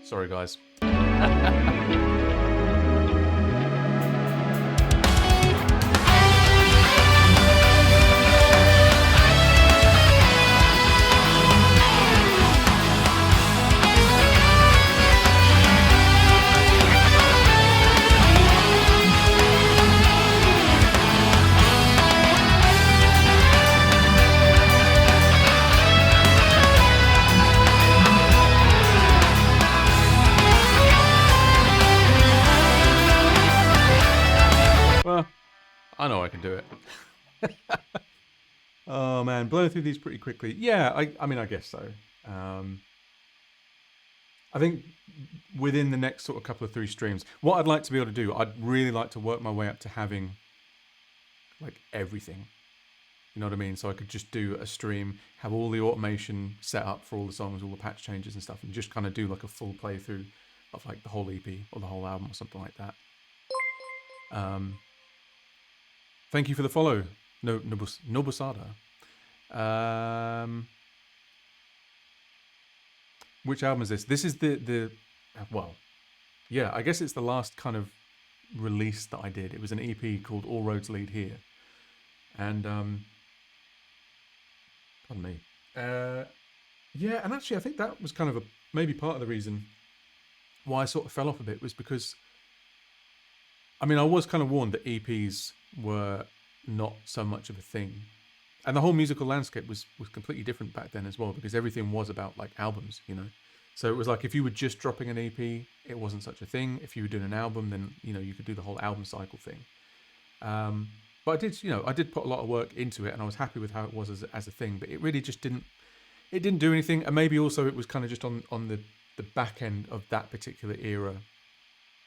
Sorry, guys. Well, I know I can do it. Oh man, blowing through these pretty quickly. Yeah, I mean, I guess so. I think within the next sort of couple of 3 streams, what I'd like to be able to do, I'd really like to work my way up to having like everything. You know what I mean? So I could just do a stream, have all the automation set up for all the songs, all the patch changes and stuff, and just kind of do like a full playthrough of like the whole EP or the whole album or something like that. Thank you for the follow, Nobusada. Which album is this? This is the well, yeah, I guess it's the last kind of release that I did. It was an EP called All Roads Lead Here. And pardon me. Yeah, and actually I think that was kind of maybe part of the reason why I sort of fell off a bit, was because I mean, I was kind of warned that EPs were not so much of a thing. And the whole musical landscape was completely different back then as well, because everything was about like albums, you know. So it was like if you were just dropping an EP, it wasn't such a thing. If you were doing an album, then, you know, you could do the whole album cycle thing. But I did, you know, I did put a lot of work into it, and I was happy with how it was as a thing, but it really just didn't do anything. And maybe also it was kind of just on the back end of that particular era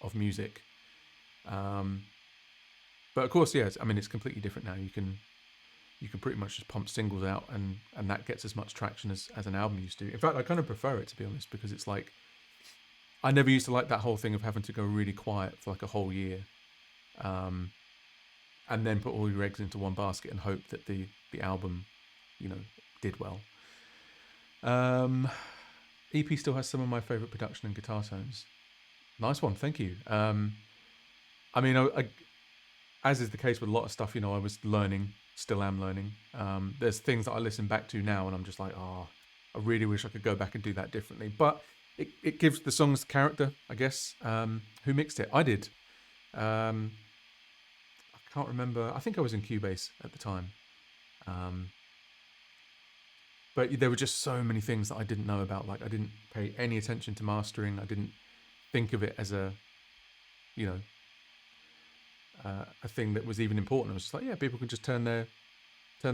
of music. But of course, yes, I mean, it's completely different now. You can pretty much just pump singles out, and that gets as much traction as an album used to. In fact, I kind of prefer it, to be honest, because it's like, I never used to like that whole thing of having to go really quiet for like a whole year, and then put all your eggs into one basket and hope that the album, you know, did well. EP still has some of my favorite production and guitar tones. Nice one, thank you. I mean, I, as is the case with a lot of stuff, you know, I was learning, still am learning. There's things that I listen back to now and I'm just like, oh, I really wish I could go back and do that differently. But it gives the songs character, I guess. Who mixed it? I did. I can't remember. I think I was in Cubase at the time. But there were just so many things that I didn't know about. Like, I didn't pay any attention to mastering. I didn't think of it as a, you know, a thing that was even important. I was just like, yeah, people can just turn their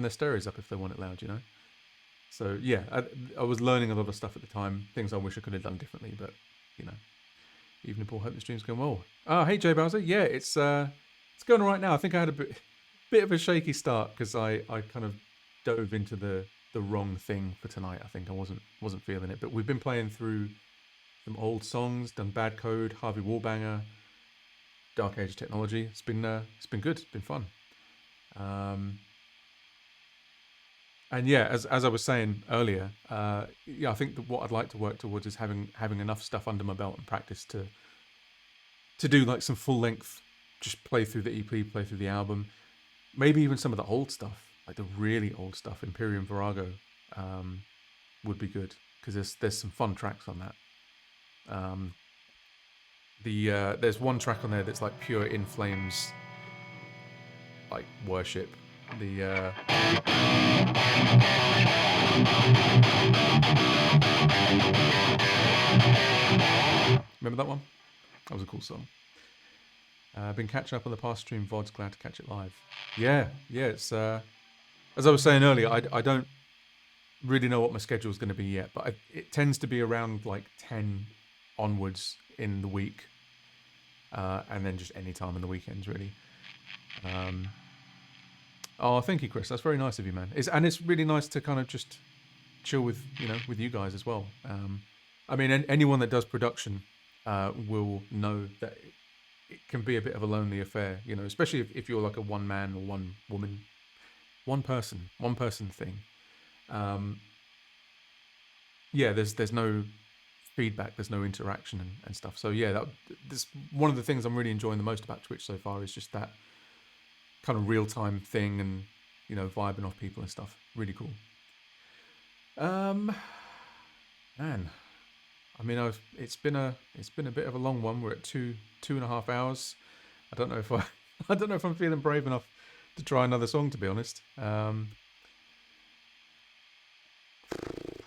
stereos up if they want it loud, you know. So yeah, I was learning a lot of stuff at the time, things I wish I could have done differently, but you know, even if all hope the stream's going well. Oh, hey Jay Bowser, yeah, it's going all right now. I think I had a bit of a shaky start because I kind of dove into the wrong thing for tonight. I think I wasn't feeling it, but we've been playing through some old songs, done Bad Code, Harvey Wallbanger, Dark Age Technology. It's been good. It's been fun. And yeah, as I was saying earlier, yeah, I think that what I'd like to work towards is having enough stuff under my belt and practice to do like some full length, just play through the EP, play through the album, maybe even some of the old stuff, like the really old stuff, Imperium Virago, would be good. because there's some fun tracks on that. There's one track on there that's like pure In Flames, like worship. Remember that one? That was a cool song. Been catching up on the past stream VODs, glad to catch it live. Yeah, it's as I was saying earlier, I don't really know what my schedule is going to be yet, but it tends to be around like 10 onwards in the week, and then just any time in the weekends, really. Oh, thank you, Chris. That's very nice of you, man. It's really nice to kind of just chill with you guys as well. I mean, anyone that does production will know that it can be a bit of a lonely affair, especially if you're like a one man or one woman, one person thing. Yeah, there's no feedback, there's no interaction and stuff. So yeah, this one of the things I'm really enjoying the most about Twitch so far is just that kind of real time thing, and vibing off people and stuff. Really cool. Man, I mean, it's been a bit of a long one. We're at 2.5 hours. I don't know if I'm feeling brave enough to try another song, to be honest.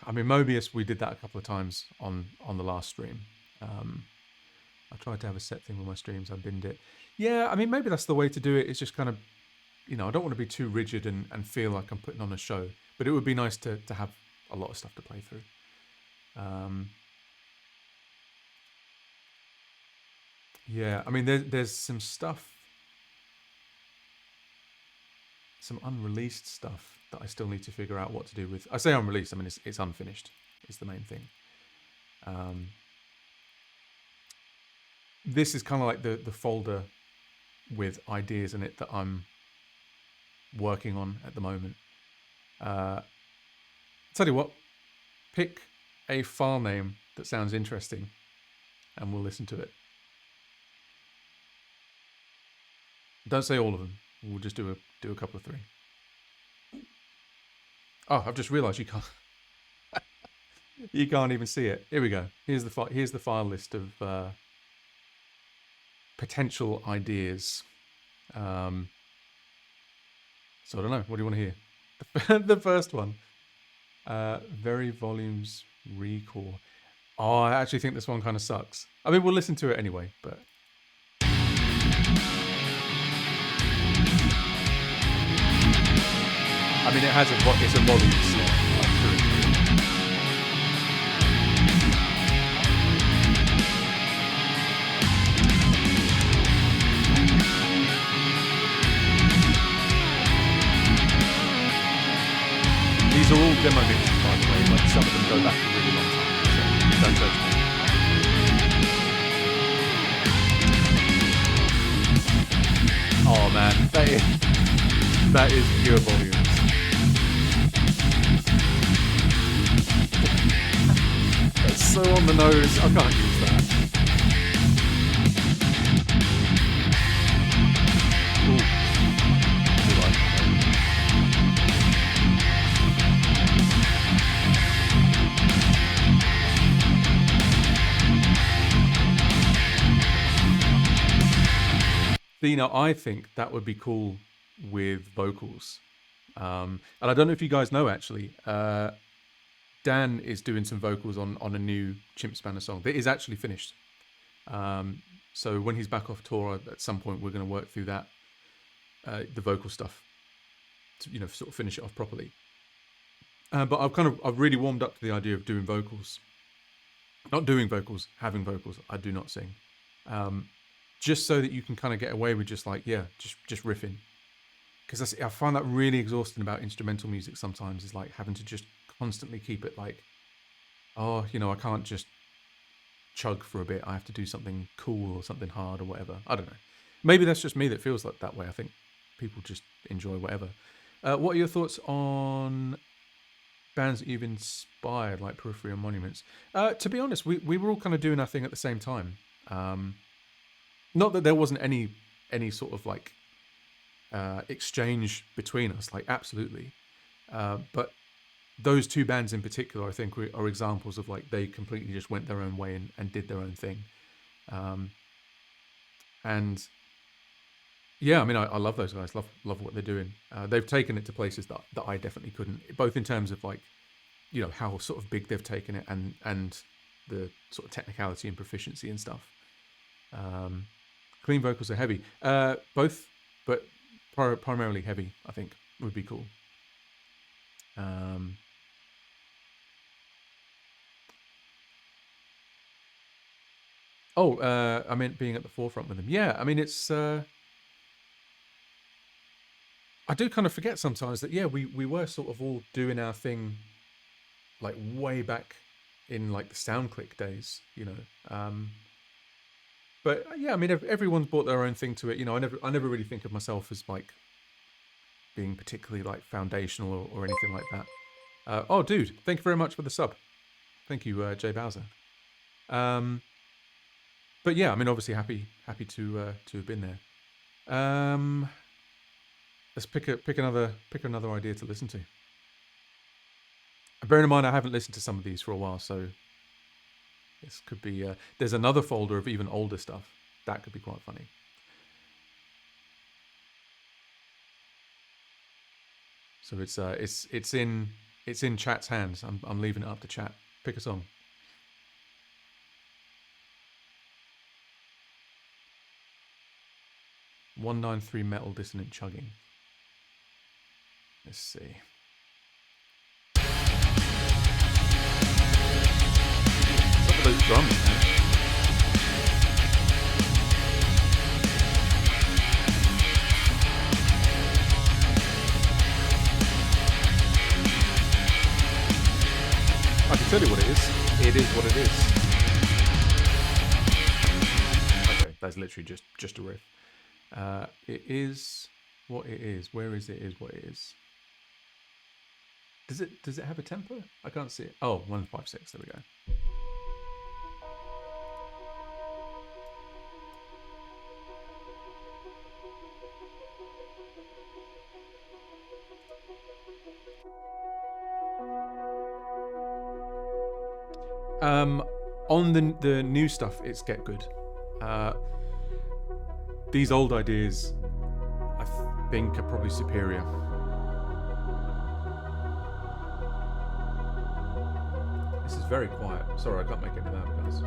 I mean, Mobius, we did that a couple of times on the last stream. I tried to have a set thing with my streams. I binned it. Yeah, I mean, maybe that's the way to do it. It's just kind of, I don't want to be too rigid and feel like I'm putting on a show. But it would be nice to have a lot of stuff to play through. Yeah, I mean, there's some stuff, some unreleased stuff that I still need to figure out what to do with. I say unreleased, I mean, it's unfinished. It's the main thing. This is kind of like the folder with ideas in it that I'm working on at the moment. Tell you what, pick a file name that sounds interesting and we'll listen to it. Don't say all of them. We'll just do a couple of 3. Oh, I've just realised you can't. You can't even see it. Here we go. Here's the file list of potential ideas. So I don't know. What do you want to hear? The first one. Very volumes recall. Oh, I actually think this one kind of sucks. I mean, we'll listen to it anyway, but. I mean, it's a volume slot, like through and through. These are all demo mixes, by the way. Like, some of them go back a really long time, so don't judge me. Oh man, that is pure volumes. That's so on the nose. I can't use that. Ooh. I like that. Dina, I think that would be cool with vocals. And I don't know if you guys know, actually, Dan is doing some vocals on a new Chimp Spanner song that is actually finished. So when he's back off tour, at some point we're going to work through that, the vocal stuff, to, sort of finish it off properly. But I've really warmed up to the idea of doing vocals. Not doing vocals, having vocals. I do not sing. Just so that you can kind of get away with just riffing. Because I find that really exhausting about instrumental music sometimes, is like having to just constantly keep it like, I can't just chug for a bit. I have to do something cool or something hard or whatever. I don't know. Maybe that's just me that feels like that way. I think people just enjoy whatever. What are your thoughts on bands that you've inspired, like Periphery and Monuments? To be honest, we were all kind of doing our thing at the same time. Not that there wasn't any sort of like exchange between us, like absolutely. But those two bands in particular, I think, are examples of like they completely just went their own way and did their own thing. And yeah, I mean, I love those guys. Love what they're doing. They've taken it to places that I definitely couldn't, both in terms of like, you know, how sort of big they've taken it and the sort of technicality and proficiency and stuff. Clean vocals are heavy. Both, but primarily heavy, I think, would be cool. I meant being at the forefront with them. Yeah, I mean, it's... I do kind of forget sometimes that, yeah, we were sort of all doing our thing, like, way back in, like, the SoundClick days, you know. But, yeah, I mean, everyone's brought their own thing to it. You know, I never really think of myself as, like, being particularly, like, foundational or anything like that. Oh, dude, thank you very much for the sub. Thank you, Jay Bowser. But yeah, I mean, obviously happy to have been there. Let's pick another idea to listen to. Bearing in mind, I haven't listened to some of these for a while, so this could be. There's another folder of even older stuff that could be quite funny. So it's in chat's hands. I'm leaving it up to chat. Pick a song. "193 Metal Dissonant Chugging." Let's see. Look at those drums, man. I can tell you what it is. It is what it is. Okay, that's literally just a riff. It is what it is. Where is it? Is what it is. Does it have a tempo? I can't see it. Oh, 156. There we go. On the new stuff, it's get good. These old ideas, I think, are probably superior. This is very quiet. Sorry, I can't make it any louder, guys.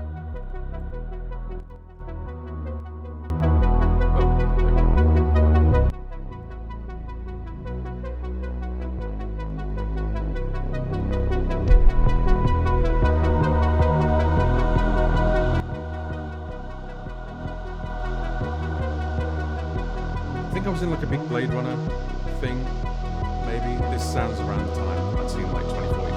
I think I was in like a big Blade Runner thing. Maybe this sounds around the time I'd seen like 2049.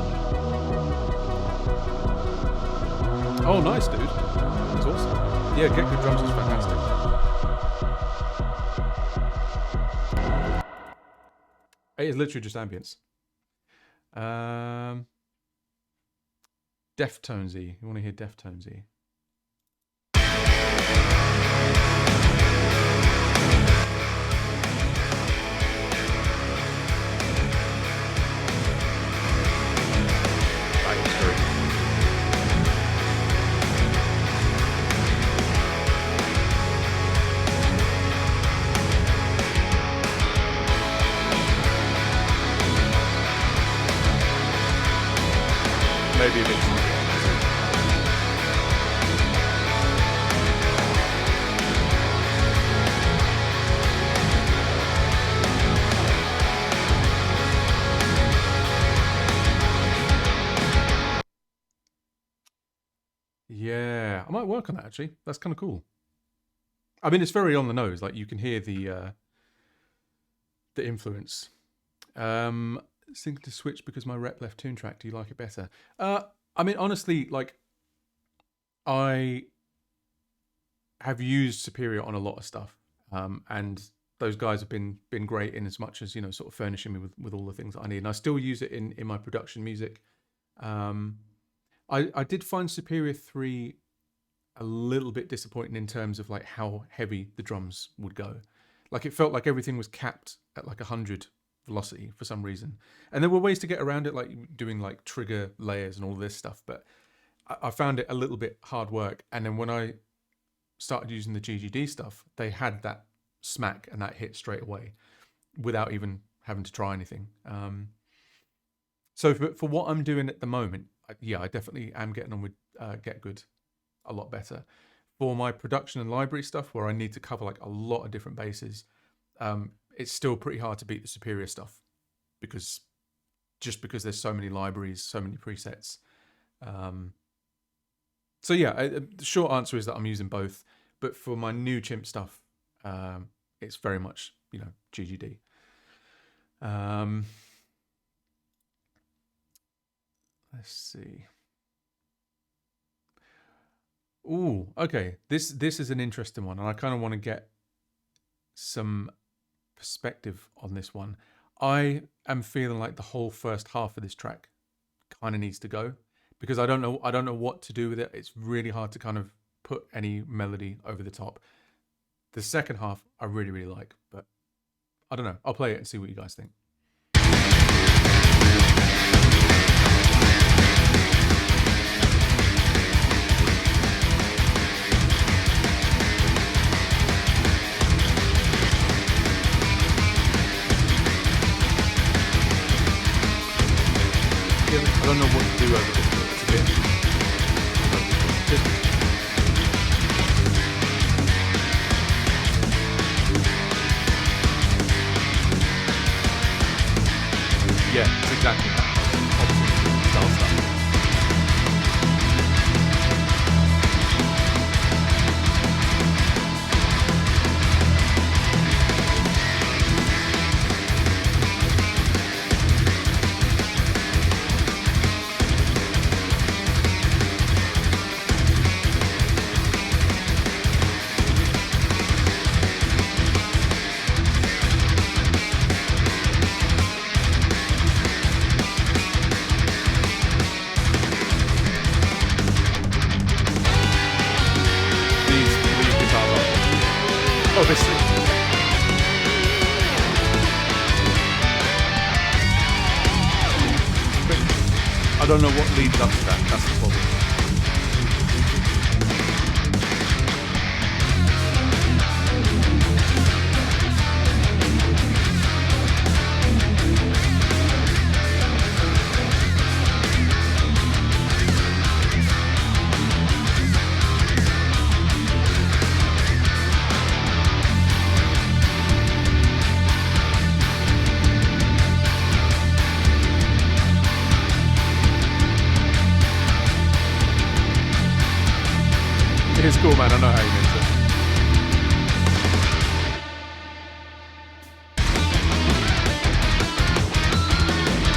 Oh, nice, dude. That's awesome. Yeah, Get Good Drums is fantastic. It is literally just ambience. Deftonesy. You want to hear Deftonesy? Maybe a bit too much. Yeah, I might work on that actually. That's kind of cool. I mean, it's very on the nose. Like you can hear the influence. Sync to switch because my rep left tune track. Do you like it better? I mean, honestly, like I have used Superior on a lot of stuff, and those guys have been great in as much as, you know, sort of furnishing me with all the things that I need. And I still use it in my production music. I did find Superior 3 a little bit disappointing in terms of like how heavy the drums would go. Like it felt like everything was capped at like 100 velocity for some reason. And there were ways to get around it, like doing like trigger layers and all this stuff, but I found it a little bit hard work. And then when I started using the GGD stuff, they had that smack and that hit straight away without even having to try anything. So for what I'm doing at the moment, I definitely am getting on with Get Good a lot better. For my production and library stuff, where I need to cover like a lot of different bases, it's still pretty hard to beat the Superior stuff because there's so many libraries, so many presets. So yeah, the short answer is that I'm using both, but for my new chimp stuff, it's very much, GGD. Let's see. Ooh, okay. This is an interesting one, and I kind of want to get some perspective on this one. I am feeling like the whole first half of this track kind of needs to go because I don't know what to do with it. It's really hard to kind of put any melody over the top. The second half I really, really like, but I don't know. I'll play it and see what you guys think. I don't know what to do over this, but it's a bit. Yeah, it's exactly that. Opposite style stuff. Obviously. But I don't know what leads up to that. That's the problem. It's cool, man. I know how you meant it.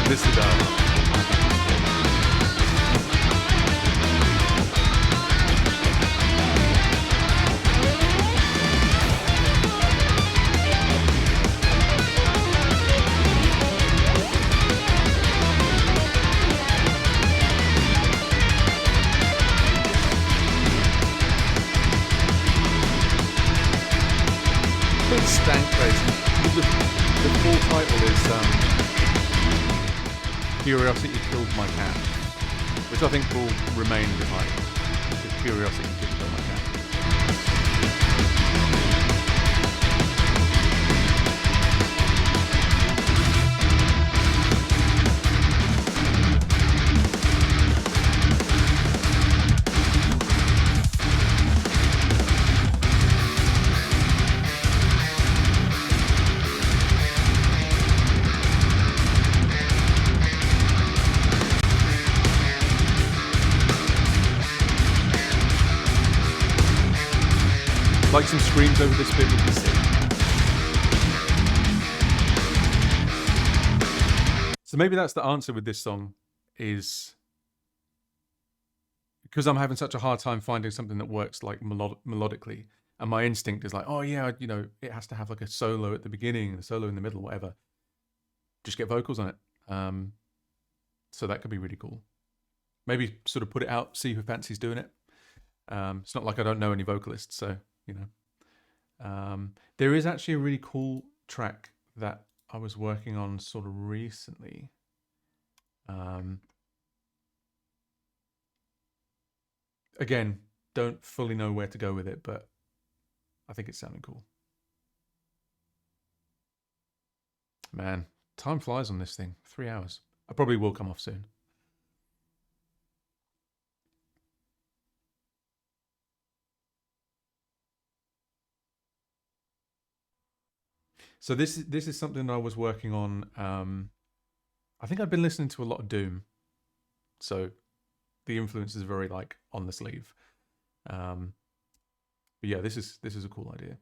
This is down. Stank crazy. The full title is Curiosity Killed My Cat, which I think will remain the title. Because Curiosity did kill my cat. Like some screams over this bit would be sick. So maybe that's the answer with this song, is because I'm having such a hard time finding something that works like melodically, and my instinct is like, oh yeah, it has to have like a solo at the beginning and a solo in the middle, whatever. Just get vocals on it. So that could be really cool. Maybe sort of put it out, see who fancies doing it. It's not like I don't know any vocalists, so there is actually a really cool track that I was working on sort of recently. Again, don't fully know where to go with it, but I think it's sounding cool. Man, time flies on this thing. 3 hours. I probably will come off soon. So this is something I was working on. I think I've been listening to a lot of Doom, so the influence is very like on the sleeve. But yeah, this is a cool idea.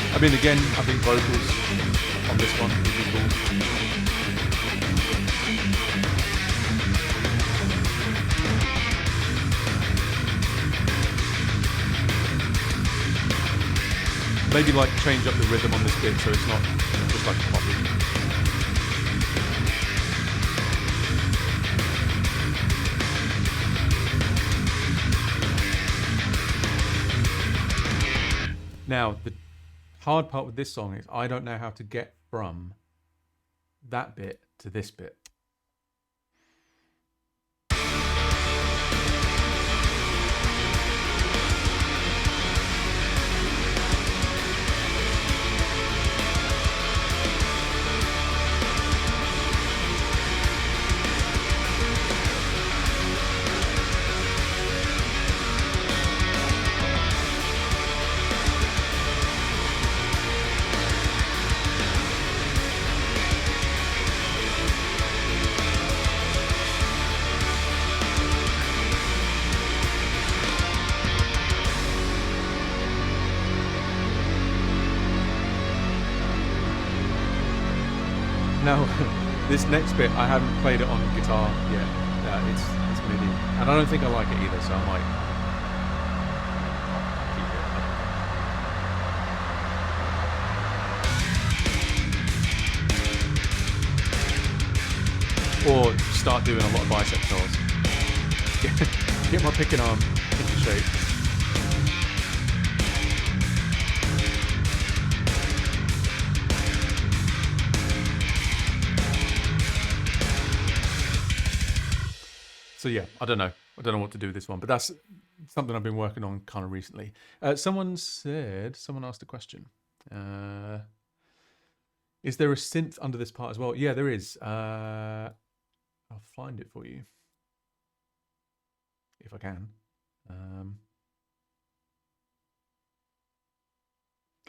I mean, again, I think vocals on this one would be cool. Maybe like change up the rhythm on this bit so it's not just like a pop beat. Now, the hard part with this song is I don't know how to get from that bit to this bit. Now, this next bit, I haven't played it on guitar yet. It's MIDI, and I don't think I like it either, so I might keep it. Or start doing a lot of bicep curls. Get my picking arm into shape. So yeah, I don't know what to do with this one, but that's something I've been working on kind of recently. Someone asked a question. Is there a synth under this part as well? Yeah, there is. I'll find it for you if I can.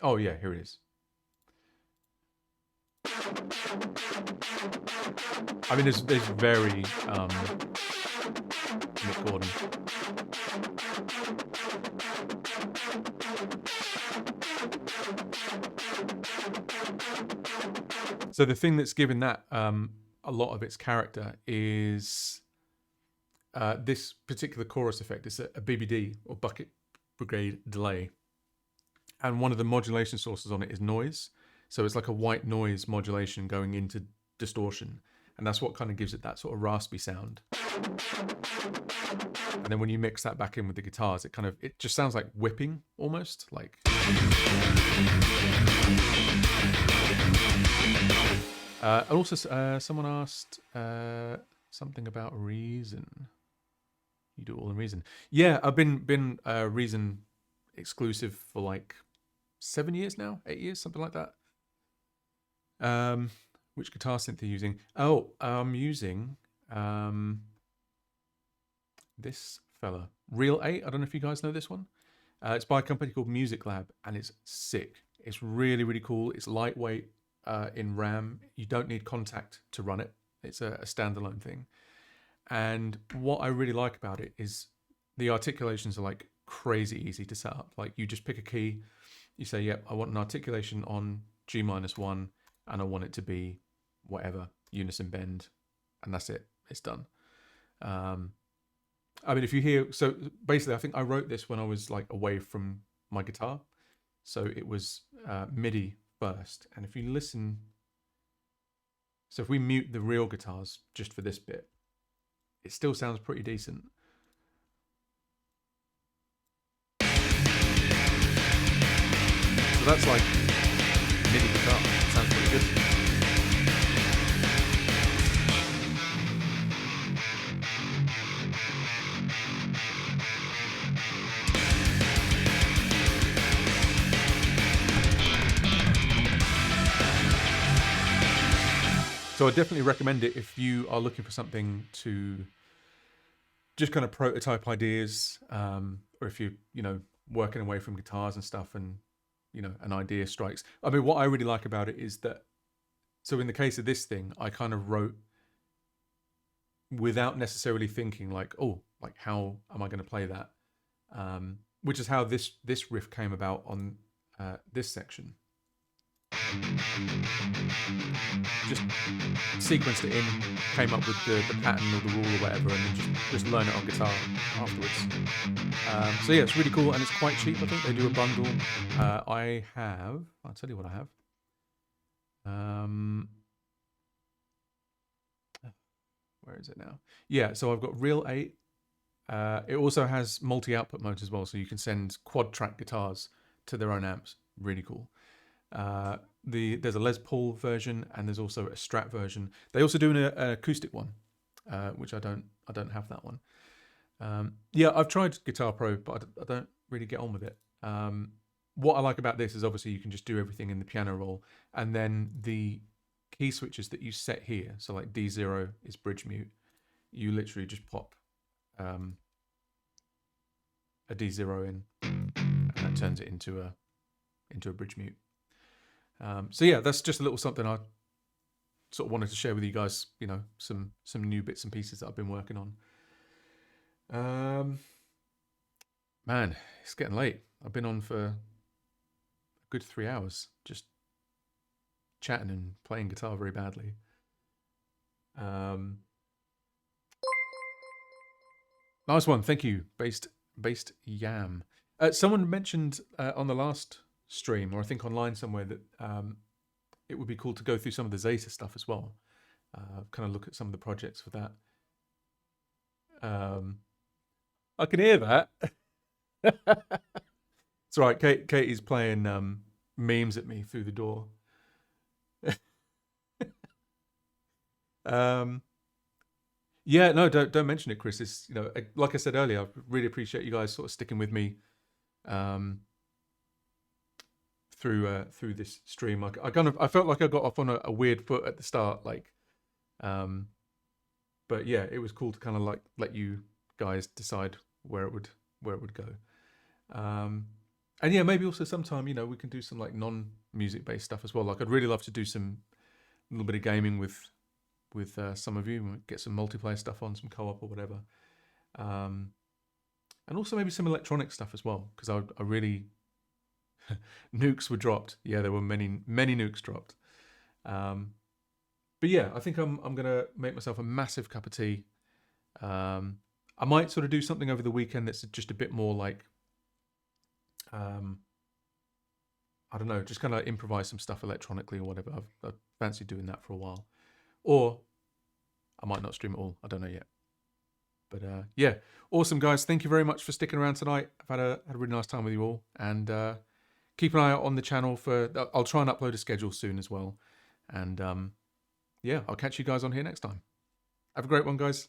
Oh yeah, here it is. I mean, there's very Mick Gordon. So the thing that's given that a lot of its character is this particular chorus effect. It's a BBD, or bucket brigade delay, and one of the modulation sources on it is noise. So it's like a white noise modulation going into distortion, and that's what kind of gives it that sort of raspy sound. And then when you mix that back in with the guitars, it just sounds like whipping almost, like. Also, someone asked something about Reason. You do it all in Reason. Yeah, I've been Reason exclusive for like 7 years now, 8 years, something like that. Which guitar synth are you using? Oh, I'm using this fella, Real 8. I don't know if you guys know this one. It's by a company called Music Lab, and it's sick. It's really, really cool. It's lightweight in RAM. You don't need Contact to run it. It's a standalone thing. And what I really like about it is the articulations are like crazy easy to set up. Like you just pick a key, you say, yep, I want an articulation on G-1, and I want it to be whatever, unison bend, and that's it. It's done. I mean, if you hear, so basically, I think I wrote this when I was like away from my guitar. So it was MIDI first. And if you listen, so if we mute the real guitars just for this bit, it still sounds pretty decent. So that's like MIDI guitar. It sounds pretty good. So I definitely recommend it if you are looking for something to just kind of prototype ideas, or if you're, working away from guitars and stuff and, an idea strikes. I mean, what I really like about it is that, so in the case of this thing, I kind of wrote without necessarily thinking like, oh, like how am I going to play that? Which is how this riff came about on this section. Just sequenced it in, came up with the pattern or the rule or whatever, and then just learn it on guitar afterwards. So yeah, it's really cool, and it's quite cheap. I think they do a bundle. I'll tell you what I have. Where is it now? Yeah, so I've got Real 8. It also has multi-output modes as well, so you can send quad track guitars to their own amps. Really cool. There's a Les Paul version, and there's also a Strat version. They also do an acoustic one, which I don't have that one. Yeah, I've tried Guitar Pro, but I don't really get on with it. What I like about this is obviously you can just do everything in the piano roll, and then the key switches that you set here, so like D0 is bridge mute, you literally just pop a D0 in, and that turns it into a bridge mute. So yeah, that's just a little something I sort of wanted to share with you guys, some new bits and pieces that I've been working on. Man, it's getting late. I've been on for a good 3 hours, just chatting and playing guitar very badly. Nice one, thank you, based Yam. Someone mentioned on the last stream, or I think online somewhere, that it would be cool to go through some of the Zeta stuff as well. Kind of look at some of the projects for that. I can hear that. It's all right. Katie's playing memes at me through the door. Yeah, no, don't mention it, Chris. It's, like I said earlier, I really appreciate you guys sort of sticking with me through this stream. I felt like I got off on a weird foot at the start, but yeah, it was cool to kind of like let you guys decide where it would go. And yeah, maybe also sometime, we can do some like non-music based stuff as well. Like I'd really love to do a little bit of gaming with some of you, get some multiplayer stuff on, some co-op or whatever. And also maybe some electronic stuff as well, because I really nukes were dropped. Yeah, there were many nukes dropped. But yeah, I think I'm gonna make myself a massive cup of tea. I might sort of do something over the weekend that's just a bit more like, I don't know, just kind of improvise some stuff electronically or whatever. I've fancied doing that for a while. Or I might not stream it all. I don't know yet. But yeah, awesome, guys. Thank you very much for sticking around tonight. I've had a really nice time with you all. And keep an eye out on the channel I'll try and upload a schedule soon as well. And yeah, I'll catch you guys on here next time. Have a great one, guys.